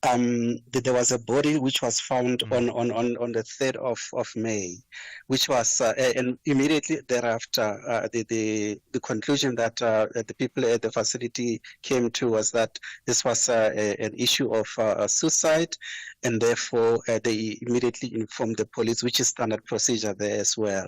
there was a body which was found on the 3rd of May, which was, and immediately thereafter, the conclusion that the people at the facility came to was that this was an issue of suicide, and therefore they immediately informed the police, which is standard procedure there as well.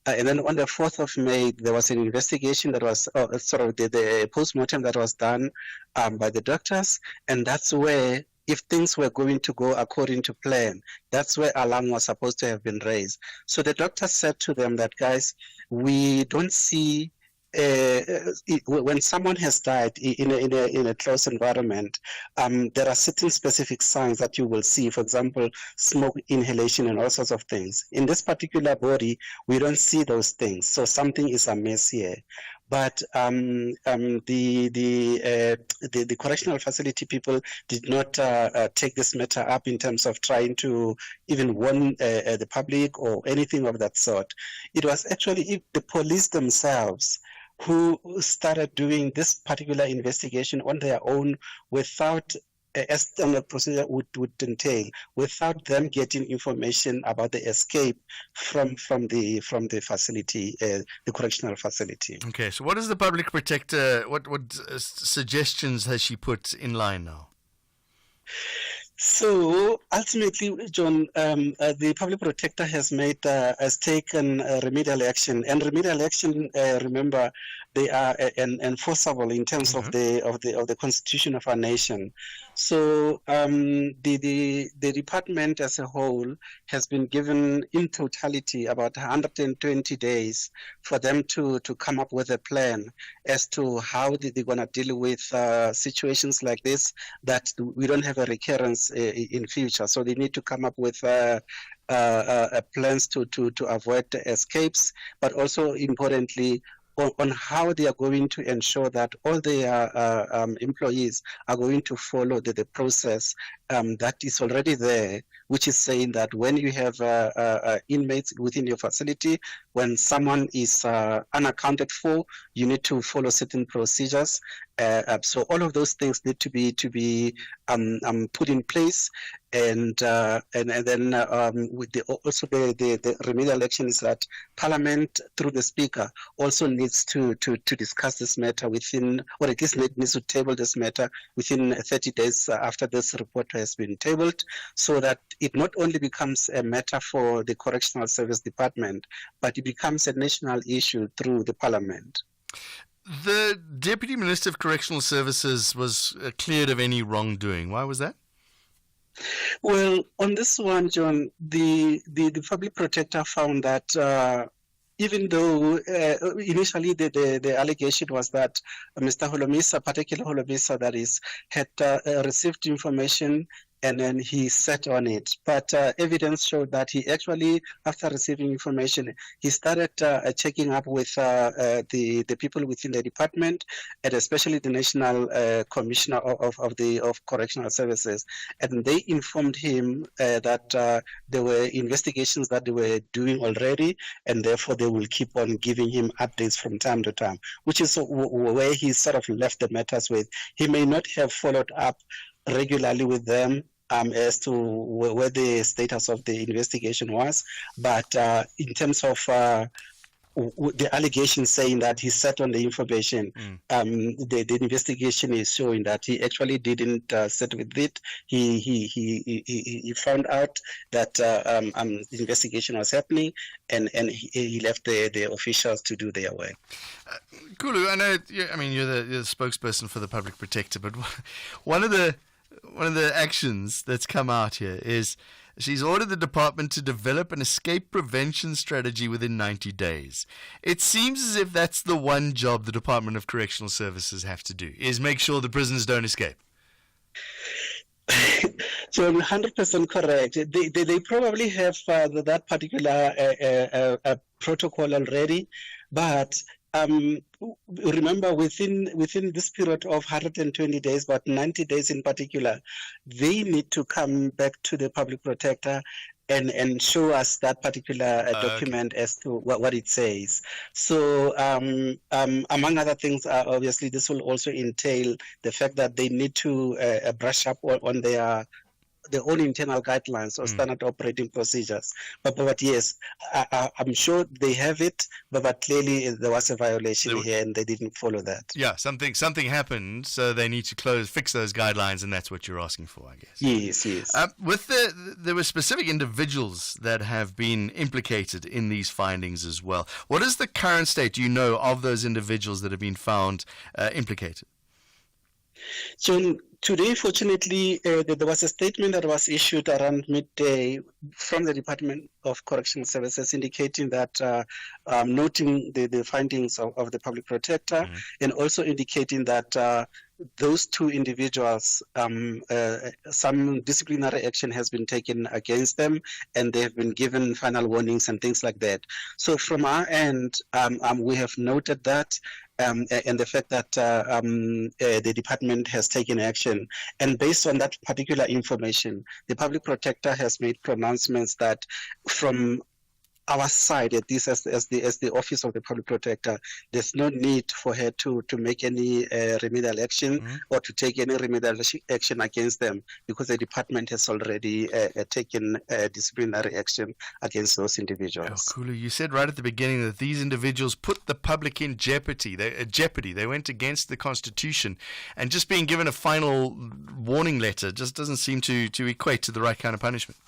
And then on the 4th of May, there was an investigation that was the post-mortem that was done by the doctors, and that's where, if things were going to go according to plan, that's where alarm was supposed to have been raised. So the doctor said to them that, guys, we don't see when someone has died in a close environment, there are certain specific signs that you will see. For example, smoke inhalation and all sorts of things. In this particular body, we don't see those things. So something is amiss here. But the correctional facility people did not take this matter up in terms of trying to even warn the public or anything of that sort. It was actually the police themselves who started doing this particular investigation on their own without, as standard procedure would entail, without them getting information about the escape from the facility, the correctional facility. Okay, so what is the public protector? What suggestions has she put in line now? So ultimately, John, the public protector has taken remedial action, and remedial action, remember, they are enforceable in terms of the constitution of our nation. So the department as a whole has been given in totality about 120 days for them to come up with a plan as to how they're going to deal with situations like this, that we don't have a recurrence in future. So they need to come up with plans to avoid escapes, but also importantly, on how they are going to ensure that all their employees are going to follow the process that is already there, which is saying that when you have inmates within your facility, when someone is unaccounted for, you need to follow certain procedures. So all of those things need to be put in place, and then with the remedial action is that Parliament through the Speaker also needs to discuss this matter within, or at least needs to table this matter within 30 days after this report has been tabled, so that it not only becomes a matter for the Correctional Service Department, but it becomes a national issue through the Parliament. The Deputy Minister of Correctional Services was cleared of any wrongdoing. Why was that? Well, on this one, John, the public protector found that even though initially the allegation was that Mr. Holomisa, particular Holomisa that is, had received information and then he sat on it. But evidence showed that he actually, after receiving information, he started checking up with the people within the department, and especially the National Commissioner of Correctional Services. And they informed him that there were investigations that they were doing already, and therefore they will keep on giving him updates from time to time, which is where he sort of left the matters with. He may not have followed up regularly with them as to where the status of the investigation was, but in terms of the allegation saying that he sat on the information, the investigation is showing that he actually didn't sit with it. He found out that the investigation was happening, and he left the officials to do their work. Kulu, I know. I mean, you're the spokesperson for the public protector, but one of the actions that's come out here is she's ordered the department to develop an escape prevention strategy within 90 days. It seems as if that's the one job the Department of Correctional Services have to do, is make sure the prisoners don't escape. So 100% correct. They probably have that particular protocol already, but remember, within this period of 120 days, but 90 days in particular, they need to come back to the public protector and show us that particular document as to what it says. So among other things, obviously, this will also entail the fact that they need to brush up on their own internal guidelines or standard operating procedures. But yes, I'm sure they have it, but clearly there was a violation here and they didn't follow that. Yeah, something happened, so they need to fix those guidelines, and that's what you're asking for, I guess. Yes. There were specific individuals that have been implicated in these findings as well. What is the current state, do you know, of those individuals that have been found implicated? So today, fortunately, there was a statement that was issued around midday from the Department of Correctional Services indicating that, noting the findings of the public protector, and also indicating that those two individuals, some disciplinary action has been taken against them, and they have been given final warnings and things like that. So from our end, we have noted that, and the fact that the department has taken action. And based on that particular information, the public protector has made pronouncements that from our side, at least as the office of the public protector, there's no need for her to make any remedial action or to take any remedial action against them, because the department has already taken disciplinary action against those individuals. Kulu, you said right at the beginning that these individuals put the public in jeopardy. They went against the Constitution, and just being given a final warning letter just doesn't seem to equate to the right kind of punishment.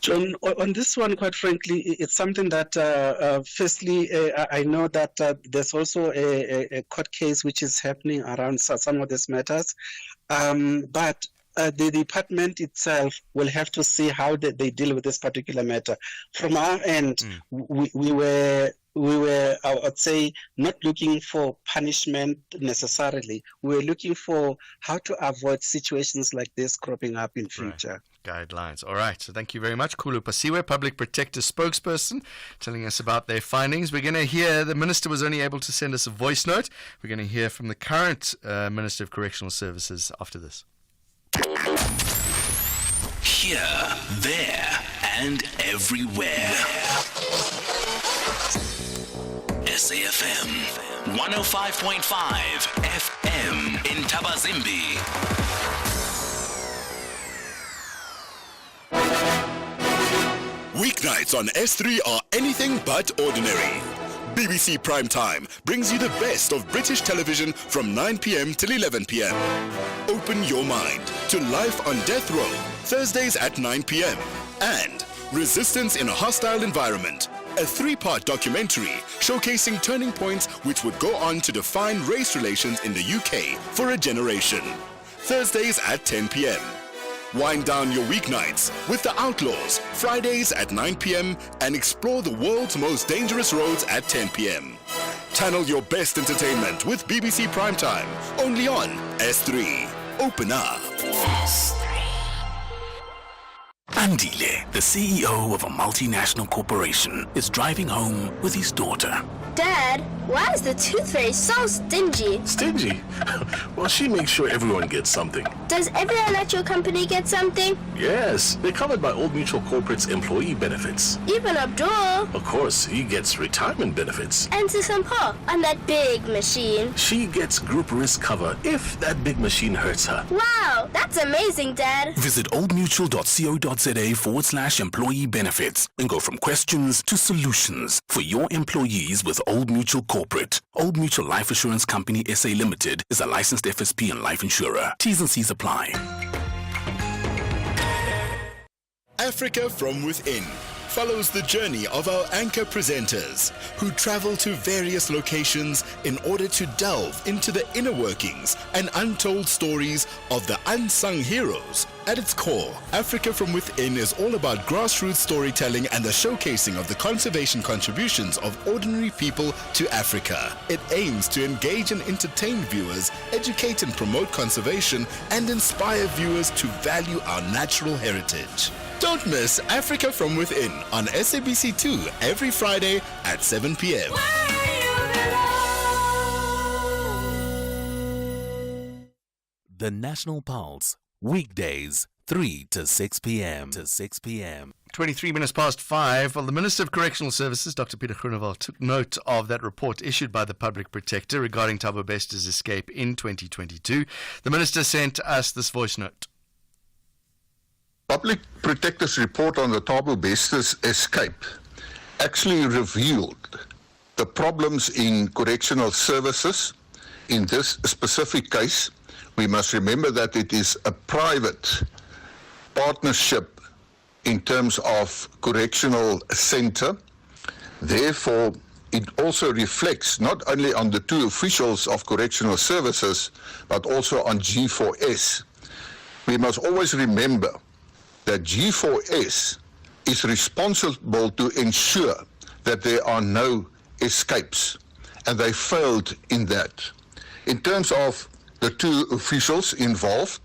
John, on this one, quite frankly, it's something that, firstly, I know that there's also a court case which is happening around some of these matters, but the department itself will have to see how they deal with this particular matter. From our end, we were, I would say, not looking for punishment necessarily. We were looking for how to avoid situations like this cropping up in future. Right. guidelines. All right, so thank you very much. Khulu Pasiwe, Public Protector spokesperson, telling us about their findings. We're going to hear, the Minister was only able to send us a voice note. We're going to hear from the current Minister of Correctional Services after this. Here, there, and everywhere. SAFM 105.5 FM in Tabazimbi. Weeknights on S3 are anything but ordinary. BBC Primetime brings you the best of British television from 9 p.m. till 11 p.m. Open your mind to Life on Death Row, Thursdays at 9 p.m. and Resistance in a Hostile Environment, a 3-part documentary showcasing turning points which would go on to define race relations in the UK for a generation. Thursdays at 10 p.m. Wind down your weeknights with The Outlaws, Fridays at 9 p.m. and explore the world's most dangerous roads at 10 p.m. Channel your best entertainment with BBC Primetime, only on S3. Open up. Andile, the CEO of a multinational corporation, is driving home with his daughter. Dad, why is the tooth fairy so stingy? Stingy? Well, she makes sure everyone gets something. Does everyone at your company get something? Yes, they're covered by Old Mutual Corporate's employee benefits. Even Abdul. Of course, he gets retirement benefits. And Sisampo on that big machine. She gets group risk cover if that big machine hurts her. Wow, that's amazing, Dad. Visit oldmutual.co.za/employee benefits and go from questions to solutions for your employees with Old Mutual Corporate. Old Mutual Life Assurance Company SA Limited is a licensed FSP and life insurer. T's and C's apply. Africa from Within follows the journey of our anchor presenters who travel to various locations in order to delve into the inner workings and untold stories of the unsung heroes. At its core, Africa from Within is all about grassroots storytelling and the showcasing of the conservation contributions of ordinary people to Africa. It aims to engage and entertain viewers, educate and promote conservation, and inspire viewers to value our natural heritage. Don't miss Africa from Within on SABC2 every Friday at 7 p.m. The National Pulse, weekdays 3 to 6 p.m. 23 minutes past 5. Well, the Minister of Correctional Services, Dr. Peter Groenewald, took note of that report issued by the Public Protector regarding Thabo Beste's escape in 2022. The Minister sent us this voice note. Public Protector's report on the Thabo Beste's escape actually revealed the problems in correctional services. In this specific case, we must remember that it is a private partnership in terms of correctional center. Therefore, it also reflects not only on the two officials of correctional services, but also on G4S. We must always remember that G4S is responsible to ensure that there are no escapes, and they failed in that. In terms of the two officials involved,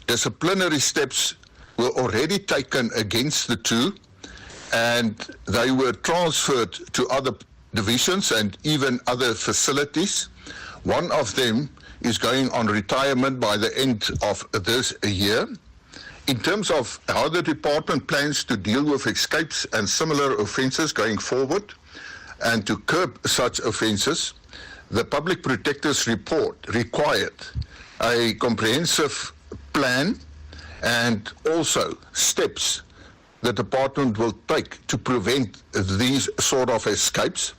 disciplinary steps were already taken against the two, and they were transferred to other divisions and even other facilities. One of them is going on retirement by the end of this year. In terms of how the department plans to deal with escapes and similar offences going forward and to curb such offences, the Public Protector's report required a comprehensive plan and also steps the department will take to prevent these sort of escapes.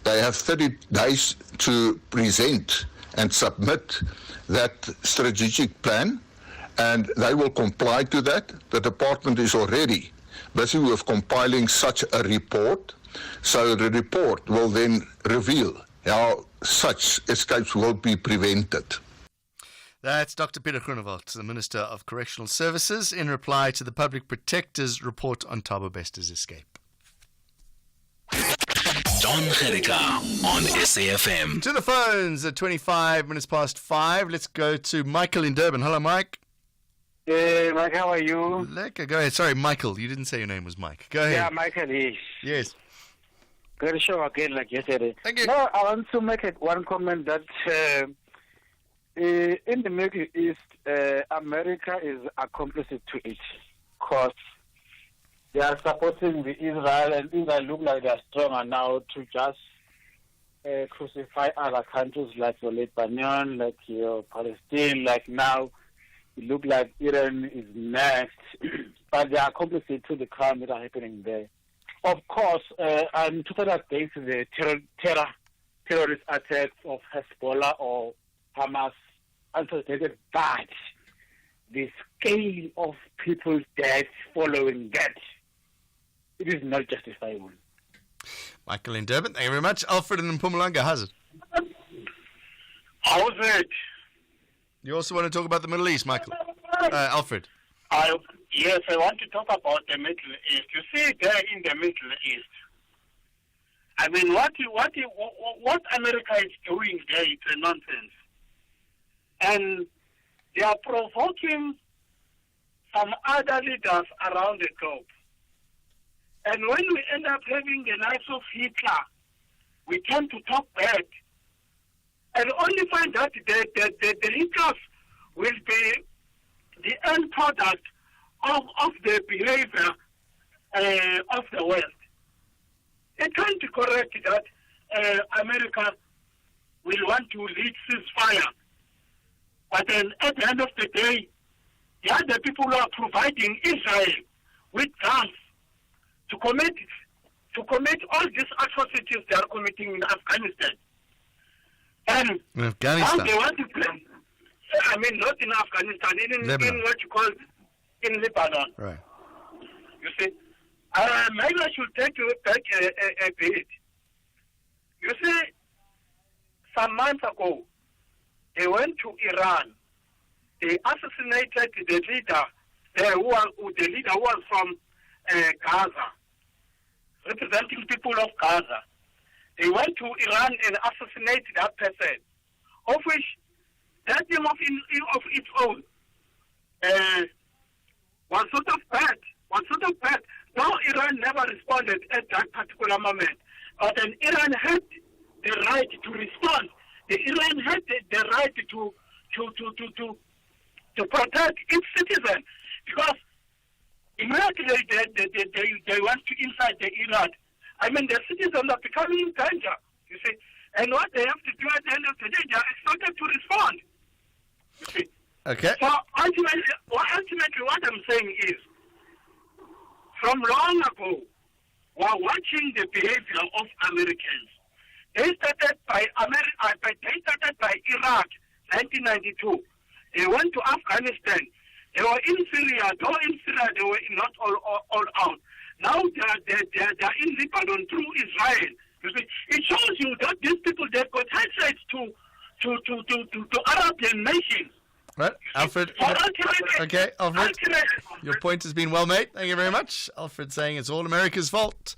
They have 30 days to present and submit that strategic plan, and they will comply to that. The department is already busy with compiling such a report, so the report will then reveal how such escapes will be prevented. That's Dr. Peter Groenewald, the Minister of Correctional Services, in reply to the Public Protector's report on Thabo Beste's escape. Jon Gericke on SAFM. To the phones at 25 minutes past 5. Let's go to Michael in Durban. Hello, Mike. Hey, Mike, how are you? Lekker. Go ahead. Sorry, Michael. You didn't say your name was Mike. Go ahead. Yeah, Michael is. Yes. Good show again, like yesterday. Thank you. No, I want to make one comment that in the Middle East, America is accomplice to it, because they are supporting the Israel, and Israel look like they are stronger now to just crucify other countries like your Lebanon, like your Palestine, like now it look like Iran is next, but they are accomplice to the crime that are happening there. Of course, I'm totally against the terrorist attacks of Hezbollah or Hamas, unprecedented, but the scale of people's deaths following that, it is not justifiable. Michael in Durban, thank you very much. Alfred in Mpumalanga, how's it? How's it? You also want to talk about the Middle East, Michael? Alfred. Yes, I want to talk about the Middle East. You see, there in the Middle East, I mean, what America is doing there is a nonsense. And they are provoking some other leaders around the globe. And when we end up having the likes of Hitler, we tend to talk back and only find that the Hitlers will be the end product of the behavior of the West. It's trying to correct that America will want to lead ceasefire. But then at the end of the day, they are the people who are providing Israel with guns to commit all these atrocities they are committing in Afghanistan. And now they want to blame, I mean, not in Afghanistan, in what you call in Lebanon. Right. You see, maybe I should take you back a bit. You see, some months ago, they went to Iran. They assassinated the leader, who was from Gaza, representing people of Gaza. They went to Iran and assassinated that person, of which that thing of its own was sort of bad. Now Iran never responded at that particular moment, but then Iran had the right to respond. Iran had the right to protect its citizens, because immediately they want to incite the Iran. I mean, the citizens are becoming in danger, you see. And what they have to do at the end of the day, they are expected to respond, you see. Okay. So ultimately, what I'm saying is, from long ago, we're watching the behavior of Americans. They started by Iraq, 1992. They went to Afghanistan. They were in Syria. Though in Syria, they were not all out. Now they are in Lebanon through Israel. You see, it shows you that these people, they've got hatred to Arabian nations. Right, Alfred. Okay, Alfred. Your point has been well made. Thank you very much. Alfred saying it's all America's fault.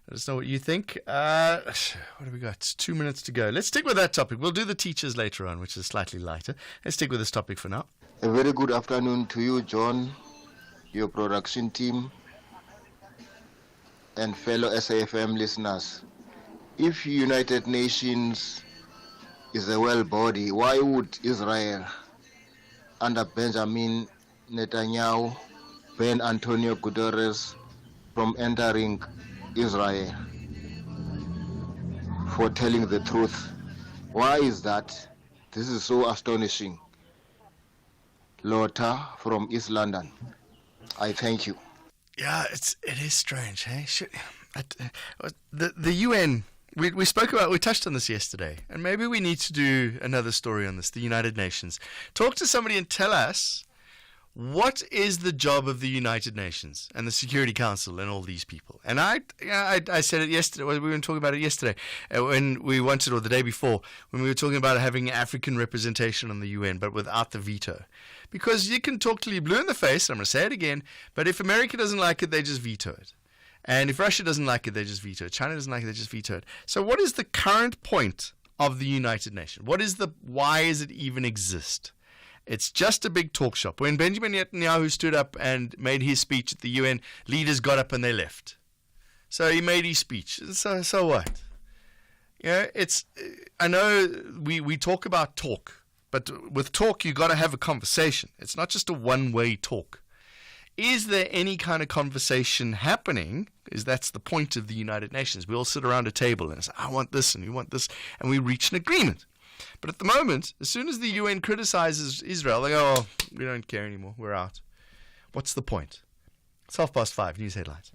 Let us know what you think. What have we got? 2 minutes to go. Let's stick with that topic. We'll do the teachers later on, which is slightly lighter. Let's stick with this topic for now. A very good afternoon to you, John, your production team, and fellow SAFM listeners. If United Nations is a world body, why would Israel, under Benjamin Netanyahu, ban Antonio Guterres from entering Israel for telling the truth? Why is that? This is so astonishing. Lotta from East London. I thank you. Yeah, it is strange, hey? The UN, we spoke about, we touched on this yesterday, and maybe we need to do another story on this, the United Nations. Talk to somebody and tell us, what is the job of the United Nations and the Security Council and all these people? And I said it yesterday. We were talking about it yesterday when we wanted, or the day before, when we were talking about having African representation on the UN, but without the veto. Because you can talk till you're blue in the face, I'm going to say it again, but if America doesn't like it, they just veto it. And if Russia doesn't like it, they just veto it. China doesn't like it, they just veto it. So what is the current point of the United Nations? Why does it even exist? It's just a big talk shop. When Benjamin Netanyahu stood up and made his speech at the UN, leaders got up and they left. So he made his speech. So what? I know we talk about talk, but with talk you got to have a conversation. It's not just a one-way talk. Is there any kind of conversation happening? Because that's the point of the United Nations. We all sit around a table and say, I want this and you want this, and we reach an agreement. But at the moment, as soon as the UN criticizes Israel, they go, oh, we don't care anymore, we're out. What's the point? It's 5:30, news headlines.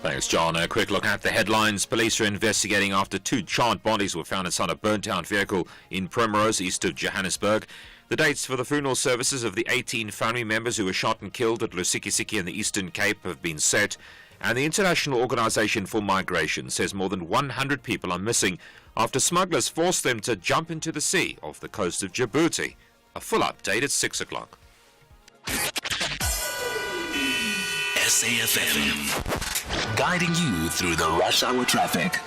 Thanks, John. A quick look at the headlines. Police are investigating after 2 charred bodies were found inside a burnt-out vehicle in Primrose, east of Johannesburg. The dates for the funeral services of the 18 family members who were shot and killed at Lusikisiki in the Eastern Cape have been set. And the International Organization for Migration says more than 100 people are missing after smugglers forced them to jump into the sea off the coast of Djibouti. A full update at 6 o'clock. SAFM, guiding you through the rush hour traffic.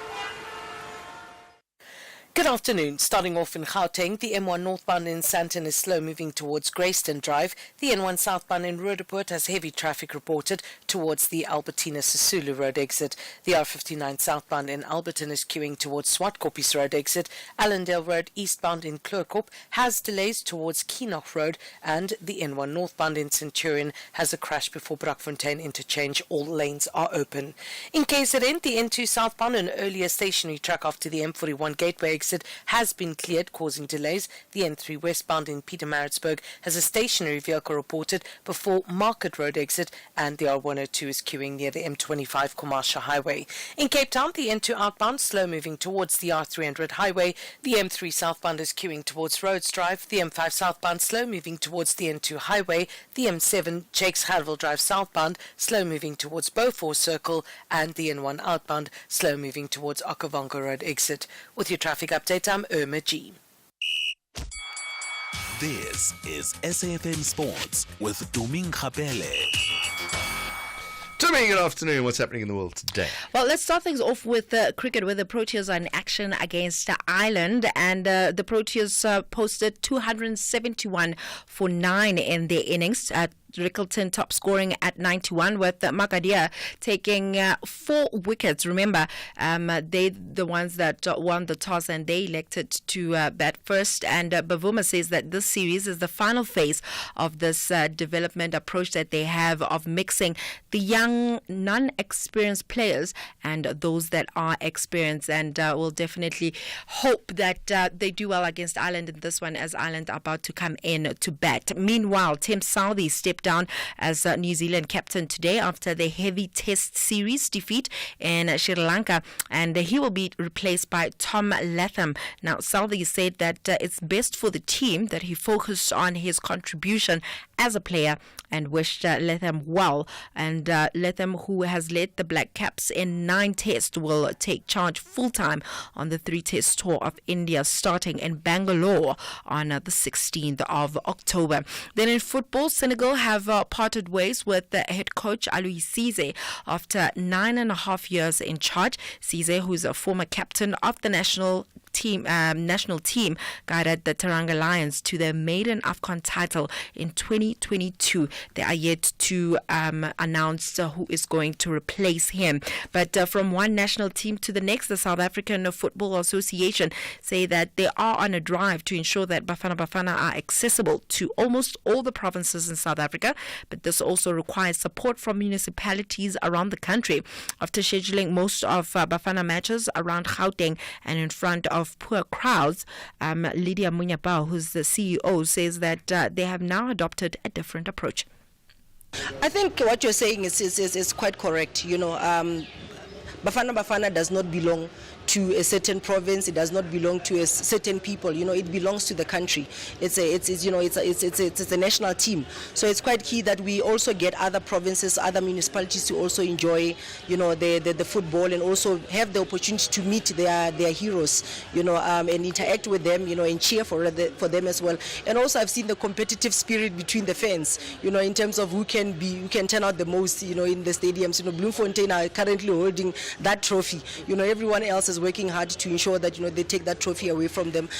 Good afternoon. Starting off in Gauteng, the M1 northbound in Sandton is slow moving towards Grayston Drive. The N1 southbound in Roodepoort has heavy traffic reported towards the Albertina Sisulu Road exit. The R59 southbound in Alberton is queuing towards Swartkoppies Road exit. Allendale Road eastbound in Kloekop has delays towards Keenoch Road, and the N1 northbound in Centurion has a crash before Brakfontein interchange. All lanes are open. In KZN, the N2 southbound, an earlier stationary track after the M41 gateway exit has been cleared, causing delays. The N3 westbound in Pietermaritzburg has a stationary vehicle reported before Market Road exit, and the R102 is queuing near the M25 Commercial Highway. In Cape Town, the N2 outbound slow moving towards the R300 highway. The M3 southbound is queuing towards Rhodes Drive. The M5 southbound slow moving towards the N2 highway. The M7 Jakes Harville Drive southbound slow moving towards Beaufort Circle, and the N1 outbound slow moving towards Okavango Road exit. With your traffic update, I'm Irma G. This is SAFM Sports with Tuming Khapele. Tommy, good afternoon. What's happening in the world today? Well, let's start things off with cricket, where the Proteas are in action against Ireland, and the Proteas posted 271 for 9 in their innings. Rickleton top scoring at 91, with Magadia taking 4 wickets. Remember, they the ones that won the toss and they elected to bat first. And Bavuma says that this series is the final phase of this development approach that they have of mixing the young, non-experienced players and those that are experienced. And we'll definitely hope that they do well against Ireland in this one, as Ireland are about to come in to bat. Meanwhile, Tim Southey stepped down as New Zealand captain today after the heavy test series defeat in Sri Lanka, and he will be replaced by Tom Latham. Now, Southey said that it's best for the team that he focused on his contribution as a player and wished Latham well. And Latham, who has led the Black Caps in 9 tests, will take charge full-time on the 3-test tour of India starting in Bangalore on the 16th of October. Then in football, Senegal have parted ways with the head coach Aliou Cisse after 9.5 years in charge. Cisse, who's a former captain of the national team, guided the Teranga Lions to their maiden AFCON title in 2022. They are yet to announce who is going to replace him. But from one national team to the next, the South African Football Association say that they are on a drive to ensure that Bafana Bafana are accessible to almost all the provinces in South Africa. But this also requires support from municipalities around the country. After scheduling most of Bafana matches around Gauteng and in front of poor crowds, Lydia Munyapao, who's the CEO, says that they have now adopted a different approach. I think what you're saying is quite correct. You know, Bafana Bafana does not belong to a certain province. It does not belong to a certain people. You know, it belongs to the country. It's a national team. So it's quite key that we also get other provinces, other municipalities to also enjoy, you know, the football, and also have the opportunity to meet their heroes, you know, and interact with them, you know, and cheer for them as well. And also I've seen the competitive spirit between the fans, you know, in terms of who can turn out the most, you know, in the stadiums. You know, Bloemfontein are currently holding that trophy. You know, everyone else is working hard to ensure that, you know, they take that trophy away from them.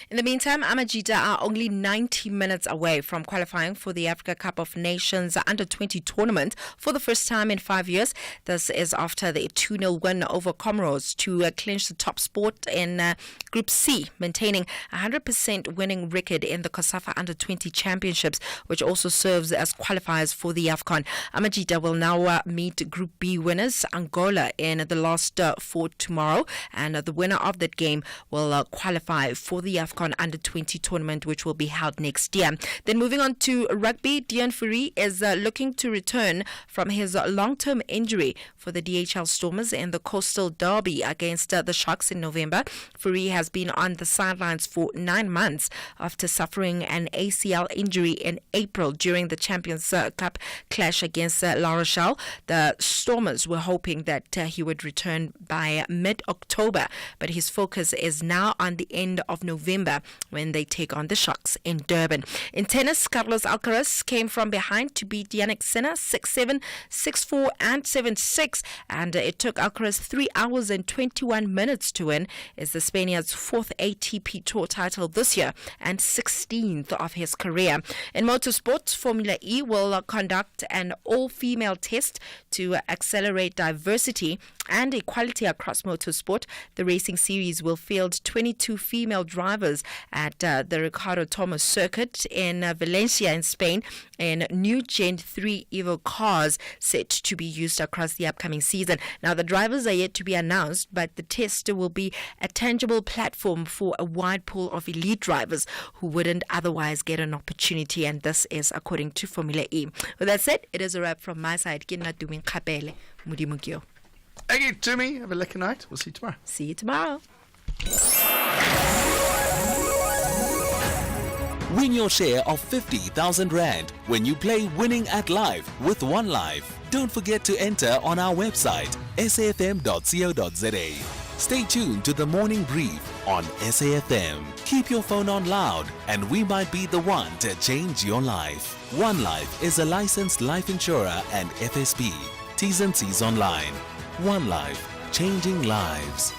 In the meantime, Amajita are only 90 minutes away from qualifying for the Africa Cup of Nations Under-20 tournament for the first time in 5 years. This is after the 2-0 win over Comoros to clinch the top spot in Group C, maintaining a 100% winning record in the COSAFA Under-20 Championships, which also serves as qualifiers for the AFCON. Amajita will now meet Group B winners Angola in the last four tomorrow, and the winner of that game will qualify for the AFCON Under-20 tournament, which will be held next year. Then moving on to rugby, Deon Fourie is looking to return from his long-term injury for the DHL Stormers in the Coastal Derby against the Sharks in November. Fourie has been on the sidelines for 9 months after suffering an ACL injury in April during the Champions Cup clash against La Rochelle. The Stormers were hoping that he would return by mid-October, but his focus is now on the end of November when they take on the Sharks in Durban. In tennis, Carlos Alcaraz came from behind to beat Jannik Sinner 6-7, 6-4 and 7-6, and it took Alcaraz 3 hours and 21 minutes to win. It's the Spaniard's 4th ATP Tour title this year and 16th of his career. In motorsports, Formula E will conduct an all-female test to accelerate diversity and equality across motorsport. The racing series will field 22 female drivers at the Ricardo Thomas circuit in Valencia in Spain in new Gen 3 Evo cars set to be used across the upcoming season. Now, the drivers are yet to be announced, but the test will be a tangible platform for a wide pool of elite drivers who wouldn't otherwise get an opportunity, and this is according to Formula E. With that said, it is a wrap from my side. Thank you, Tumi. Have a lucky night. We'll see you tomorrow. See you tomorrow. Win your share of 50,000 Rand when you play Winning at Live with One Life. Don't forget to enter on our website, safm.co.za. Stay tuned to the morning brief on SAFM. Keep your phone on loud and we might be the one to change your life. One Life is a licensed life insurer and FSP. T's and C's online. One Life, changing lives.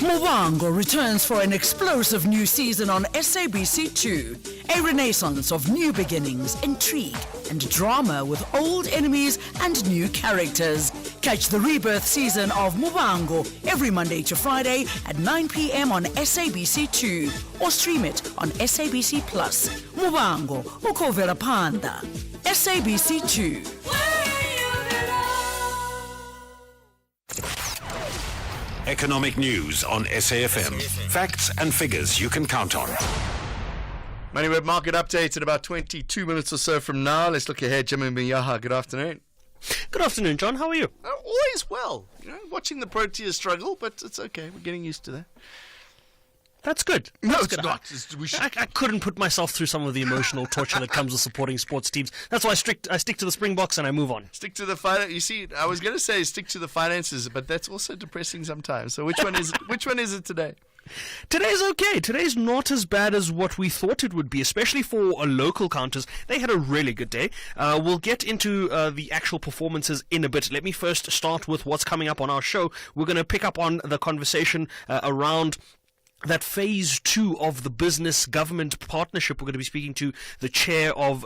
Movango returns for an explosive new season on SABC2. A renaissance of new beginnings, intrigue, and drama with old enemies and new characters. Catch the rebirth season of Movango every Monday to Friday at 9 p.m. on SABC2 or stream it on SABC Plus. Movango, ukovela panda. SABC2. Economic news on SAFM. Facts and figures you can count on. MoneyWeb market update at about 22 minutes or so from now. Let's look ahead. Jimmy Miyaha, good afternoon. Good afternoon, John. How are you? Always well. Watching the Proteas struggle, but it's okay. We're getting used to that. That's good. No, That's it's good. not. I couldn't put myself through some of the emotional torture that comes with supporting sports teams. That's why I stick to the Springboks and I move on. Stick to the finance. You see, I was going to say stick to the finances, but that's also depressing sometimes. So which one is which one is it today? Today's okay. Today's not as bad as what we thought it would be, especially for local counters. They had a really good day. We'll get into the actual performances in a bit. Let me first start with what's coming up on our show. We're going to pick up on the conversation around that phase 2 of the business-government partnership. We're going to be speaking to the chair of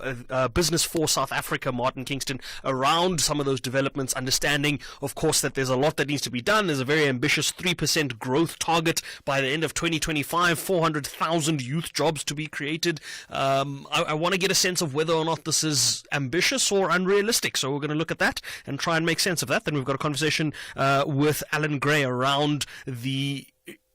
Business for South Africa, Martin Kingston, around some of those developments, understanding, of course, that there's a lot that needs to be done. There's a very ambitious 3% growth target by the end of 2025, 400,000 youth jobs to be created. I want to get a sense of whether or not this is ambitious or unrealistic. So we're going to look at that and try and make sense of that. Then we've got a conversation with Alan Gray around the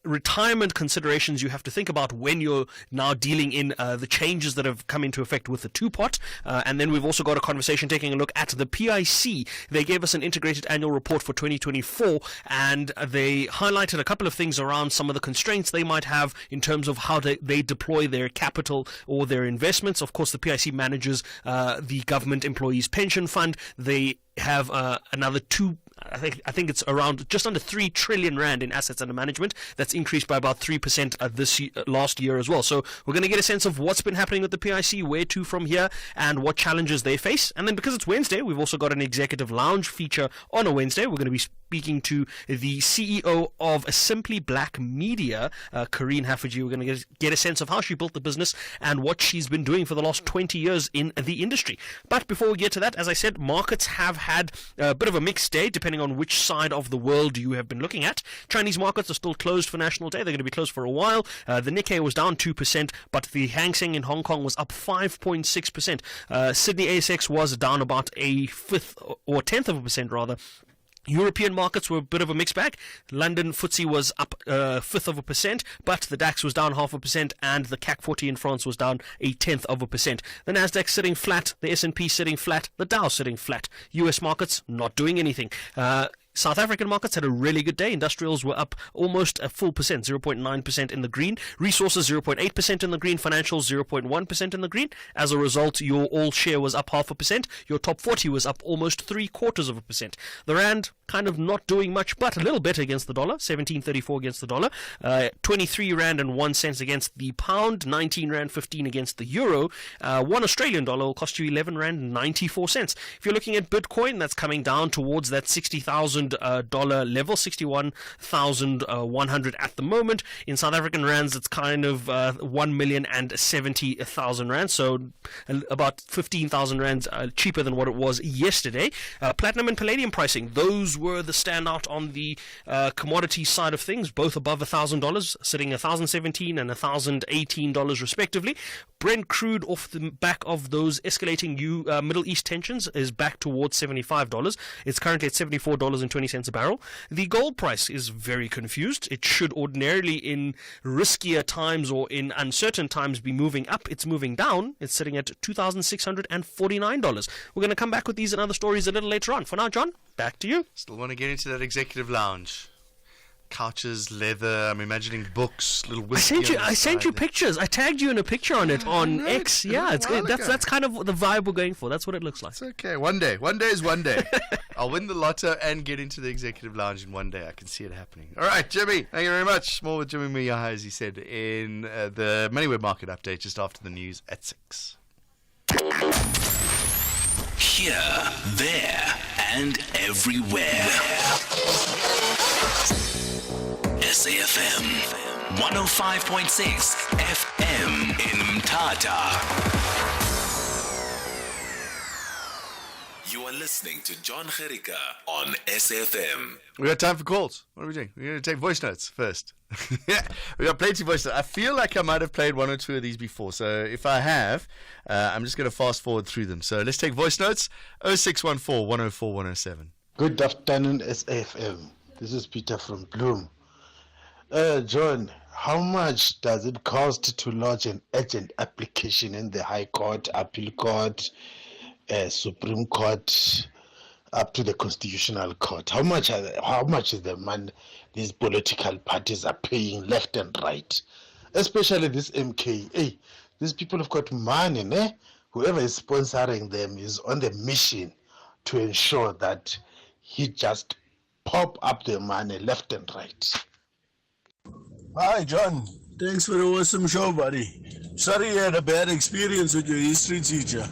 retirement considerations you have to think about when you're now dealing in the changes that have come into effect with the two-pot. And then we've also got a conversation taking a look at the PIC. They gave us an integrated annual report for 2024, and they highlighted a couple of things around some of the constraints they might have in terms of how they deploy their capital or their investments. Of course, the PIC manages the Government Employees Pension Fund. They have another I think it's around just under 3 trillion rand in assets under management. That's increased by about 3% last year as well. So we're going to get a sense of what's been happening with the PIC, where to from here, and what challenges they face. And then because it's Wednesday, we've also got an executive lounge feature on a Wednesday. We're going to be speaking to the CEO of Simply Black Media, Karine Haffajee. We're going to get a sense of how she built the business and what she's been doing for the last 20 years in the industry. But before we get to that, as I said, markets have had a bit of a mixed day depending on which side of the world you have been looking at. Chinese markets are still closed for National Day. They're going to be closed for a while. The Nikkei was down 2%, but the Hang Seng in Hong Kong was up 5.6%. Sydney ASX was down about a fifth or 10% rather. European markets were a bit of a mixed bag. London FTSE was up 0.5%, but the DAX was down 0.5%, and the CAC 40 in France was down 0.1%. The Nasdaq sitting flat, the S&P sitting flat, the Dow sitting flat. US markets not doing anything. South African markets had a really good day. Industrials were up almost a full percent, 0.9% in the green. Resources 0.8% in the green. Financials 0.1% in the green. As a result, your all share was up 0.5%. Your top 40 was up almost 0.75%. The rand kind of not doing much, but a little better against the dollar. 17.34 against the dollar. 23 rand and 1 cent against the pound. 19 rand 15 against the euro. 1 Australian dollar will cost you 11 rand and 94 cents. If you're looking at Bitcoin, that's coming down towards that $60,000 level, 61,100 at the moment. In South African rands, it's kind of 1,070,000 rand, so about 15,000 rands cheaper than what it was yesterday. Platinum and palladium pricing, those were the standout on the commodity side of things, both above $1,000, sitting $1,017 and $1,018 respectively. Brent crude, off the back of those escalating Middle East tensions, is back towards $75. It's currently at $74.20 a barrel. The gold price is very confused. It should ordinarily, in riskier times or in uncertain times, be moving up. It's moving down. It's sitting at $2,649. We're going to come back with these and other stories a little later on. For now, John, back to you. Still want to get into that executive lounge. Couches, leather, I'm imagining books, little whiskey. I sent you pictures. I tagged you in a picture on it on X. Yeah, that's kind of the vibe we're going for. That's what it looks like. It's okay. One day is one day. I'll win the lotto and get into the executive lounge in one day. I can see it happening. All right, Jimmy, thank you very much. More with Jimmy Miyaha, as he said, in the MoneyWeb Market Update just after the news at 6. Here, there, and everywhere. SAFM 105.6 FM in Mthatha. You are listening to Jon Gericke on SAFM. We got time for calls. What are we doing? We're going to take voice notes first. Yeah, we got plenty of voice notes. I feel like I might have played one or two of these before, so if I have, I'm just going to fast forward through them. So let's take voice notes. 0614 104 107. Good afternoon, SAFM. This is Peter from Bloom. John, how much does it cost to lodge an urgent application in the High Court, Appeal Court, Supreme Court, up to the Constitutional Court? How much is the money these political parties are paying left and right? Especially this MK. Hey, these people have got money, eh? Whoever is sponsoring them is on the mission to ensure that he just pop up the money left and right. Hi, John. Thanks for the awesome show, buddy. Sorry you had a bad experience with your history teacher.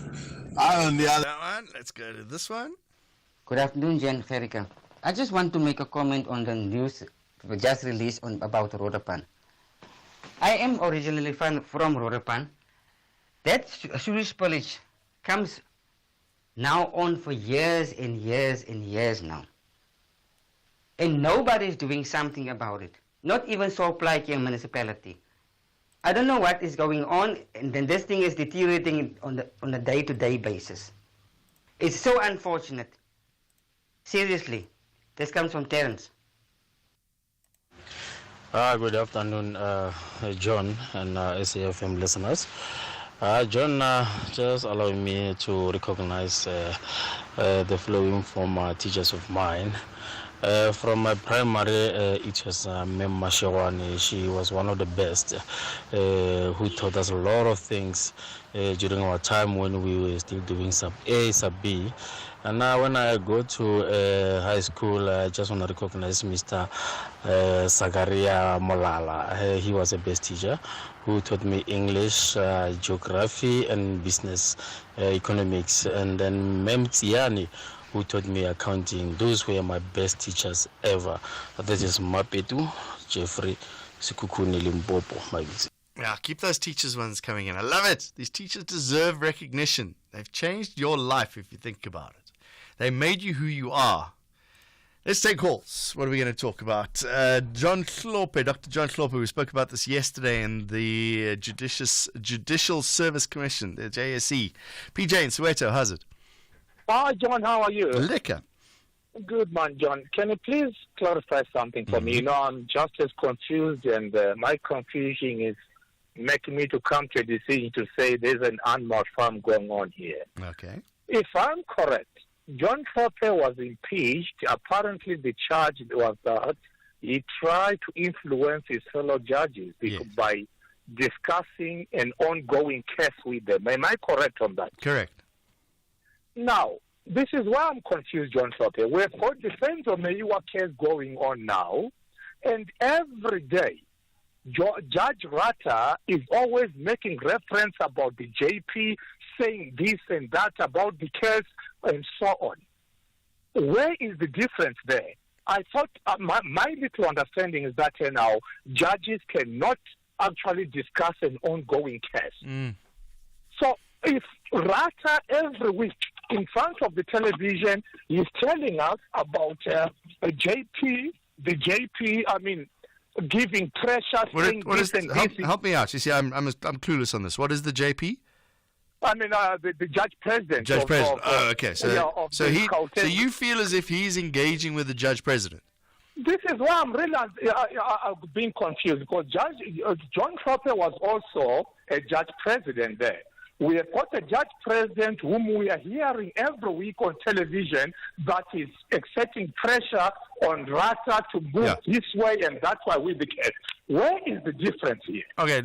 On the other one, let's go to this one. Good afternoon, Jon Gericke. I just want to make a comment on the news just released about Rodepan. I am originally from Rodepan. That sewage spillage comes now on for years and years and years now. And nobody is doing something about it. Not even Soplike municipality. I don't know what is going on, and then this thing is deteriorating on a day-to-day basis. It's so unfortunate. Seriously. This comes from Terence. Good afternoon, John and SAFM listeners. John, just allow me to recognize the following former teachers of mine. From my primary, it was Mem Mashawani. She was one of the best who taught us a lot of things during our time when we were still doing sub A, sub B. And now when I go to high school, I just want to recognize Mr. Sagaria Molala. He was a best teacher who taught me English, geography, and business economics. And then Mem Tsiani, who taught me accounting. Those were my best teachers ever. That is Mapetu, Jeffrey, Sikukuni, Limpopo, Mabisi. Yeah, keep those teachers ones coming in. I love it. These teachers deserve recognition. They've changed your life if you think about it. They made you who you are. Let's take calls. What are we going to talk about? Jon Gericke, Dr. Jon Gericke, we spoke about this yesterday in the Judicial Service Commission, the JSC. PJ in Soweto, how's it? Hi, John, how are you? Liquor. Good man, John. Can you please clarify something for me? You know, I'm just as confused, and my confusion is making me to come to a decision to say there's an animal farm going on here. Okay. If I'm correct, Jon Gericke was impeached. Apparently, the charge was that he tried to influence his fellow judges by discussing an ongoing case with them. Am I correct on that? Correct. Now, this is why I'm confused, Jon Gericke. We've got the Senzo Meyiwa case going on now, and every day, Judge Rata is always making reference about the JP, saying this and that about the case, and so on. Where is the difference there? I thought my little understanding is that now judges cannot actually discuss an ongoing case. So if Rata every week in front of the television is telling us about the JP, giving pressure, saying this and this. Help me out. You see, I'm clueless on this. What is the JP? The judge president. Judge president. Okay. So you feel as if he's engaging with the judge president? This is why I'm really being confused, because Jon Gericke was also a judge president there. We have got a judge president whom we are hearing every week on television that is exerting pressure on Rata to move this way, and that's why we became. Where is the difference here? Okay,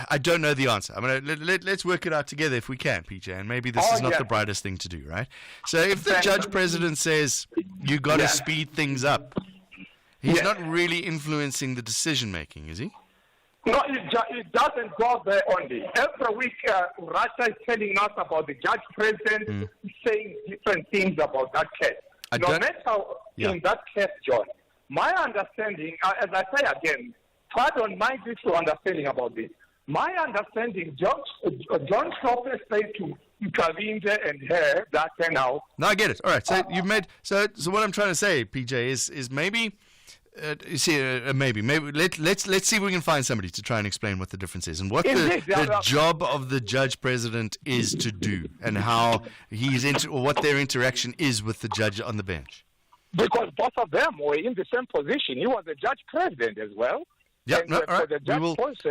I don't know the answer. Let's work it out together if we can, PJ, and maybe this is not the brightest thing to do, right? So if the judge president says you got to speed things up, he's not really influencing the decision making, is he? No, it doesn't go there only. Every week, Russia is telling us about the judge president saying different things about that case. No matter in that case, John, my understanding, as I say again, pardon my little understanding about this. My understanding, Jon Gericke said to Kavinde and her that now. No, I get it. All right. So you've made. So what I'm trying to say, PJ, is maybe. You see, maybe let's see if we can find somebody to try and explain what the difference is and what the job of the judge president is to do, and how or what their interaction is with the judge on the bench. Because both of them were in the same position. He was a judge president as well. Yeah, all right.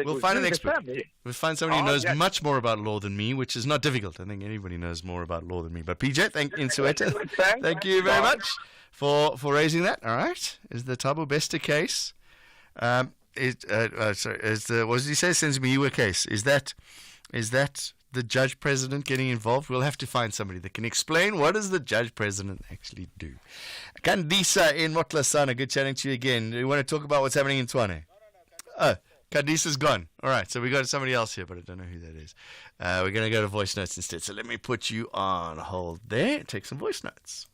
We'll find an expert. We'll find somebody who knows much more about law than me, which is not difficult. I think anybody knows more about law than me. But PJ, in Soweto, thank you very much for raising that. All right, is the Thabo Bester case? What did he say? Senzo Meyiwa case. Is that the judge president getting involved? We'll have to find somebody that can explain what does the judge president actually do. Kandisa in Motlasana, good chatting to you again. Do you want to talk about what's happening in Tshwane? Oh, Kandisa's gone. All right, so we got somebody else here, but I don't know who that is. We're going to go to voice notes instead. So let me put you on hold there. Take some voice notes.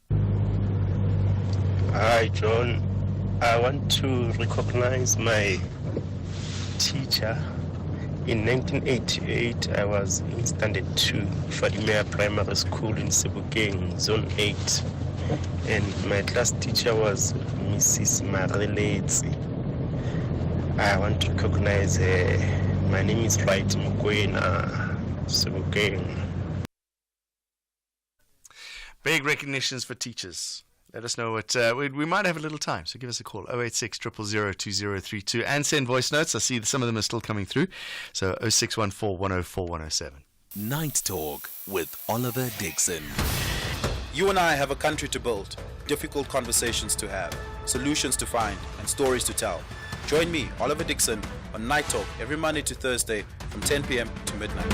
Hi, John. I want to recognize my teacher. In 1988, I was in Standard 2, Fadimea Primary School in Sebokeng, Zone 8. And my class teacher was Mrs. Mareletsi. I want to recognize her. My name is Right Mukwena, Sebokeng. Big recognitions for teachers. Let us know what we might have a little time, so give us a call 086 000 2032 and send voice notes. I see some of them are still coming through, so 0614 104 107. Night Talk with Oliver Dixon. You and I have a country to build, difficult conversations to have, solutions to find, and stories to tell. Join me, Oliver Dixon, on Night Talk every Monday to Thursday from 10 p.m. to midnight.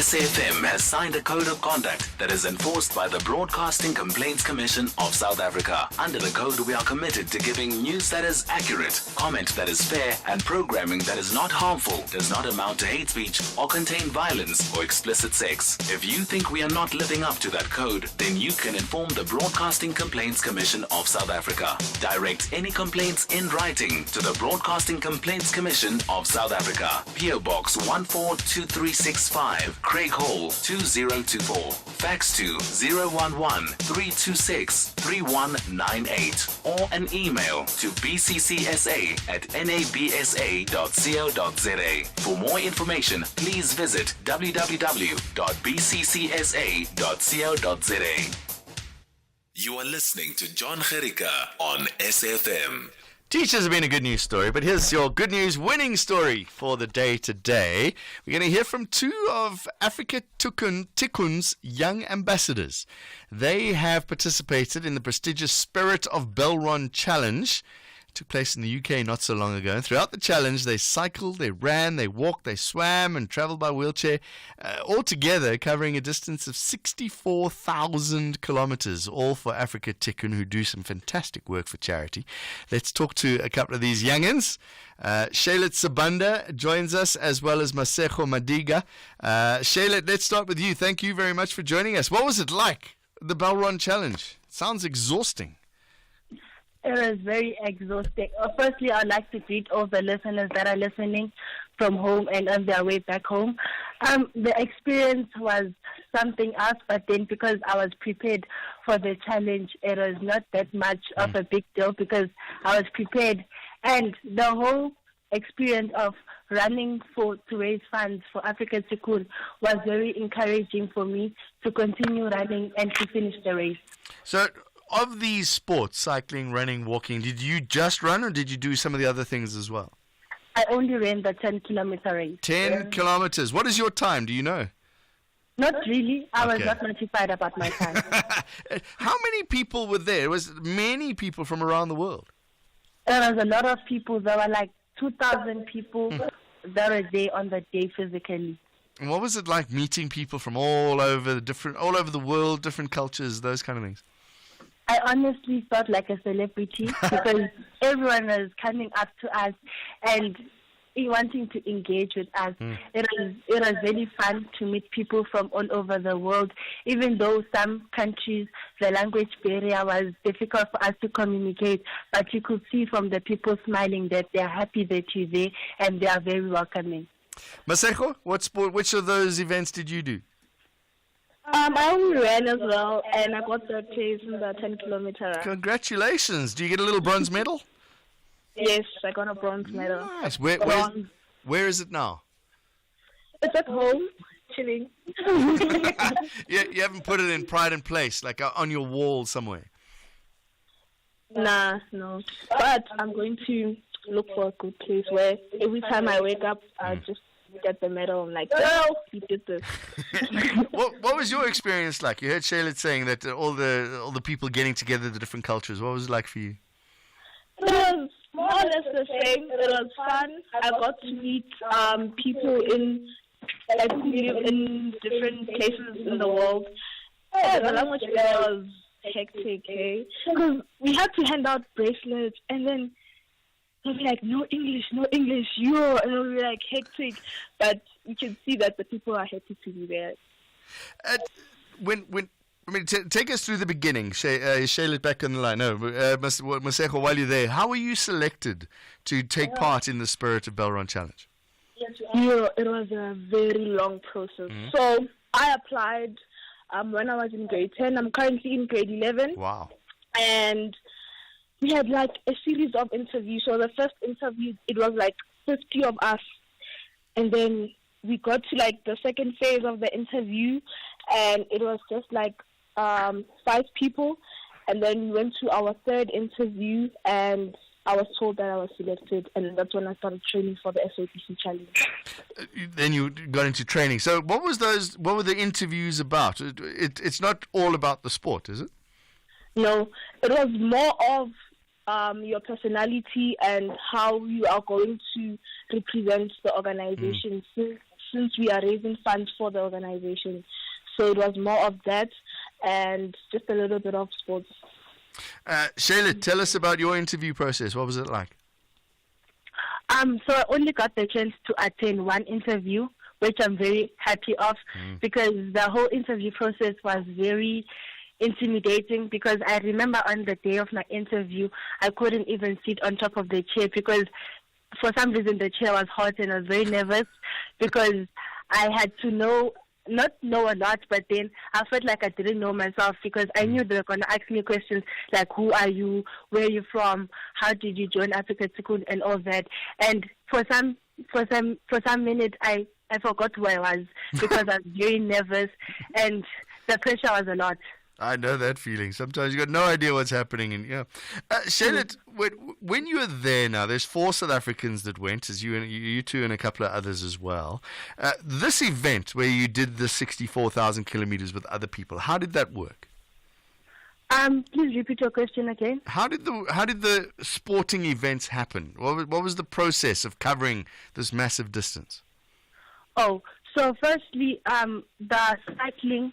SAFM has signed a code of conduct that is enforced by the Broadcasting Complaints Commission of South Africa. Under the code, we are committed to giving news that is accurate, comment that is fair, and programming that is not harmful, does not amount to hate speech, or contain violence or explicit sex. If you think we are not living up to that code, then you can inform the Broadcasting Complaints Commission of South Africa. Direct any complaints in writing to the Broadcasting Complaints Commission of South Africa. PO Box 142365, Craig Hall 2024. Fax to 011-326-3198 or an email to bccsa@nabsa.co.za. For more information, please visit www.bccsa.co.za. You are listening to Jon Gericke on SAFM. Teachers have been a good news story, but here's your good news winning story for the day today. We're going to hear from two of Africa Tikkun's young ambassadors. They have participated in the prestigious Spirit of Belron Challenge. It took place in the UK not so long ago. And throughout the challenge, they cycled, they ran, they walked, they swam and traveled by wheelchair, all together covering a distance of 64,000 kilometers, all for Africa Tikkun, who do some fantastic work for charity. Let's talk to a couple of these young'uns. Shaylet Sabanda joins us, as well as Masego Madiga. Shaylet, let's start with you. Thank you very much for joining us. What was it like, the Belron Challenge? It sounds exhausting. It was very exhausting. Firstly, I'd like to greet all the listeners that are listening from home and on their way back home. The experience was something else, but then because I was prepared for the challenge, it was not that much of a big deal because I was prepared. And the whole experience of running to raise funds for Africa Tikkun was very encouraging for me to continue running and to finish the race. So, of these sports, cycling, running, walking, did you just run or did you do some of the other things as well? I only ran the 10-kilometer race. 10 kilometers. What is your time? Do you know? Not really. I was not notified about my time. How many people were there? Was many people from around the world? There was a lot of people. There were like 2,000 people that were there on the day physically. And what was it like meeting people from all over the world, different cultures, those kind of things? I honestly felt like a celebrity because everyone was coming up to us and wanting to engage with us. It was really fun to meet people from all over the world, even though some countries, the language barrier was difficult for us to communicate, but you could see from the people smiling that they are happy that you're there and they are very welcoming. Masego, which of those events did you do? I only ran as well, and I got third place in the 10-kilometer run. Congratulations. Do you get a little bronze medal? Yes, I got a bronze medal. Nice. Where is it now? It's at home, chilling. You haven't put it in pride and place, like on your wall somewhere? Nah, no. But I'm going to look for a good place where every time I wake up, I just get the medal. I'm like, oh, you did this. What was your experience like? You heard Shaylet saying that all the people getting together, the different cultures. What was it like for you? It was more or less the same. It was fun. I got to meet people in different places in the world. Yeah, the language there was hectic, because we had to hand out bracelets, and then they'll be like, no English, yo, and it'll be like hectic, but you can see that the people are happy to be there. Take us through the beginning. Shaylet back on the line. No, Masego, while you're there, how were you selected to take part in the Spirit of Belron Challenge? It was a very long process. So I applied when I was in grade 10. I'm currently in grade 11. Wow. And we had like a series of interviews. So the first interview, it was like 50 of us. And then we got to like the second phase of the interview, and it was just like 5 people. And then we went to our third interview, and I was told that I was selected, and that's when I started training for the SABC Challenge. Then you got into training. So what were the interviews about? It's not all about the sport, is it? No, it was more of your personality and how you are going to represent the organization. since we are raising funds for the organization. So it was more of that and just a little bit of sports. Shayla, tell us about your interview process. What was it like? So I only got the chance to attend one interview, which I'm very happy of, because the whole interview process was very intimidating, because I remember on the day of my interview, I couldn't even sit on top of the chair because for some reason the chair was hot and I was very nervous because I had to not know a lot, but then I felt like I didn't know myself because I knew they were going to ask me questions like, who are you, where are you from, how did you join Africa Tikkun, and all that. And for some minutes I forgot who I was because I was very nervous and the pressure was a lot. I know that feeling. Sometimes you got no idea what's happening. And Charlotte, when you were there now, there's 4 South Africans that went, as you two and a couple of others as well. This event where you did the 64,000 kilometers with other people, how did that work? Please repeat your question again. How did the sporting events happen? What was the process of covering this massive distance? Oh, so firstly, the cycling.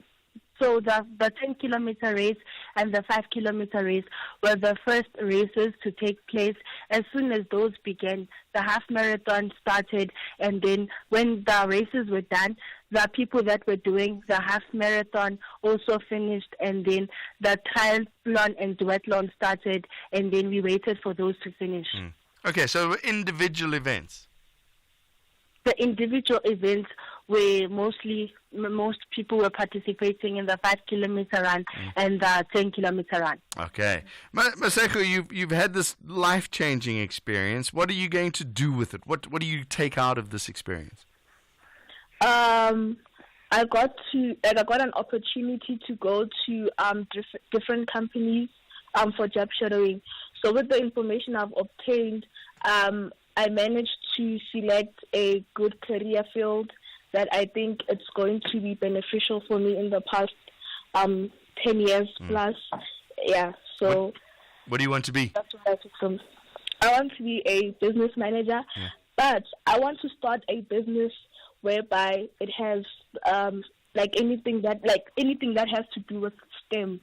So the 10-kilometer race and the 5-kilometer race were the first races to take place. As soon as those began, the half marathon started, and then when the races were done, the people that were doing the half marathon also finished, and then the triathlon and duathlon started, and then we waited for those to finish. Okay, so individual events. The individual events where most people were participating in the 5-kilometer run and the 10-kilometer run. Okay. Maseko, you've had this life-changing experience. What are you going to do with it? What do you take out of this experience? I got an opportunity to go to different companies for job shadowing. So with the information I've obtained, I managed to select a good career field that I think it's going to be beneficial for me in the past 10 years plus. Yeah, so... What do you want to be? That's what I took from. I want to be a business manager, but I want to start a business whereby it has anything that has to do with STEM,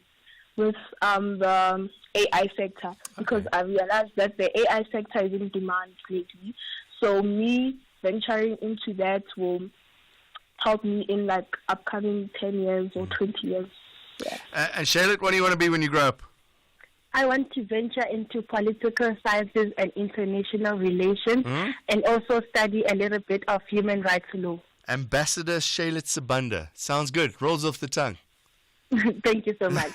with the AI sector, because I realized that the AI sector is in demand greatly. So me venturing into that will help me in upcoming 10 years or 20 years. Yeah. And Charlotte, what do you want to be when you grow up? I want to venture into political sciences and international relations, and also study a little bit of human rights law. Ambassador Charlotte Sibanda. Sounds good. Rolls off the tongue. Thank you so much.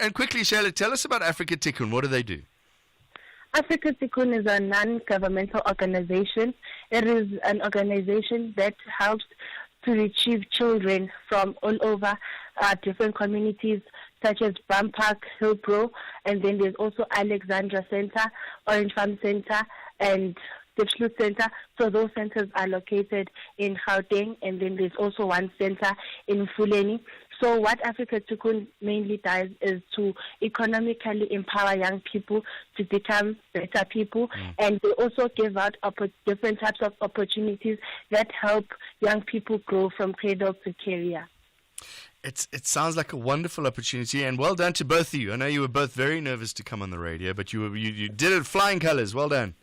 And quickly, Charlotte, tell us about Africa Tikkun. What do they do? Africa Tikkun is a non-governmental organization. It is an organization that helps to retrieve children from all over different communities, such as Bampark, Hillbrow, and then there's also Alexandra Center, Orange Farm Center, and Diepsloot Center. So those centers are located in Gauteng, and then there's also one center in Fuleni. So what Africa Tikkun mainly does is to economically empower young people to become better people, and they also give out different types of opportunities that help young people grow from cradle to career. It sounds like a wonderful opportunity, and well done to both of you. I know you were both very nervous to come on the radio, but you did it flying colors. Well done.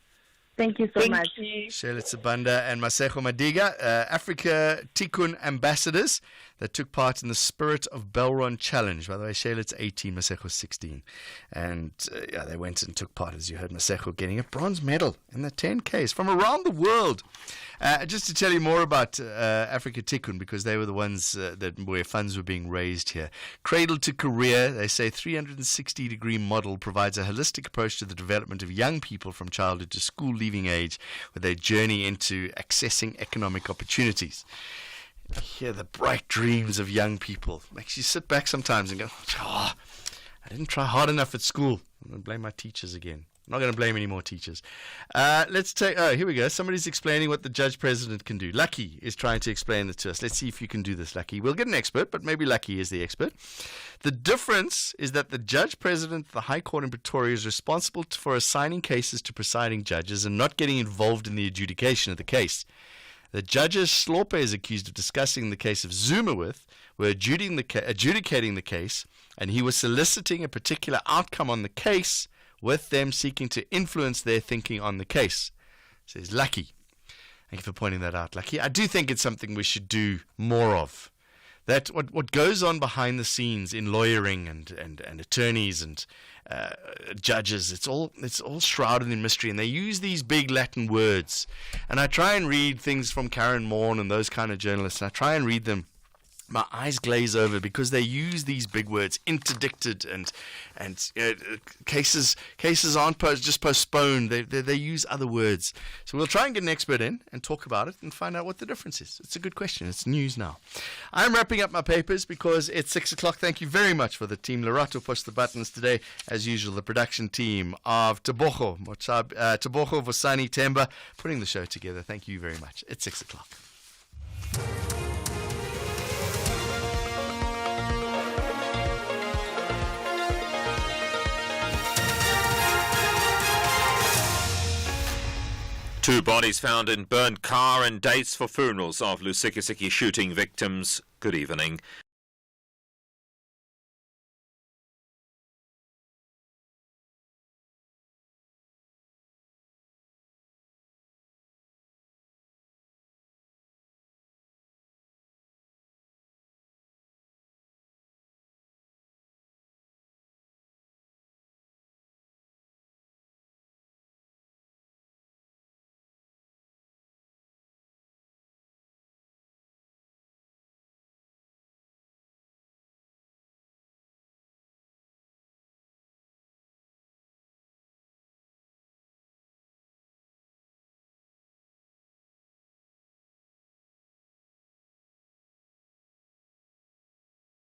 Thank you so much. Charlotte Sibanda and Maseko Madiga, Africa Tikkun ambassadors that took part in the Spirit of Belron Challenge. By the way, Charlotte's 18, Maseko's 16. And they went and took part, as you heard, Maseko getting a bronze medal in the 10Ks from around the world. Just to tell you more about Africa Tikkun, because they were the ones where funds were being raised here. Cradle to Career, they say 360-degree model provides a holistic approach to the development of young people from childhood to school-leaving age with their journey into accessing economic opportunities. I hear the bright dreams of young people. Makes you sit back sometimes and go, I didn't try hard enough at school. I'm going to blame my teachers again. I'm not going to blame any more teachers. Let's take... Oh, here we go. Somebody's explaining what the judge president can do. Lucky is trying to explain it to us. Let's see if you can do this, Lucky. We'll get an expert, but maybe Lucky is the expert. The difference is that the judge president of the High Court in Pretoria is responsible for assigning cases to presiding judges and not getting involved in the adjudication of the case. The judges Slaughter is accused of discussing the case of Zuma with were adjudicating the case, and he was soliciting a particular outcome on the case with them seeking to influence their thinking on the case. Says Lucky. Thank you for pointing that out, Lucky. I do think it's something we should do more of. That what goes on behind the scenes in lawyering and attorneys and judges, it's all shrouded in mystery, and they use these big Latin words. And I try and read things from Karen Morn and those kind of journalists, and I try and read them. My eyes glaze over because they use these big words, interdicted, and cases aren't just postponed. They use other words. So we'll try and get an expert in and talk about it and find out what the difference is. It's a good question. It's news now. I'm wrapping up my papers because it's 6 o'clock. Thank you very much for the team. Lerato pushed the buttons today, as usual. The production team of Tebogo Vosani Temba putting the show together. Thank you very much. It's 6 o'clock. Two bodies found in burned car and dates for funerals of Lusikisiki shooting victims. Good evening.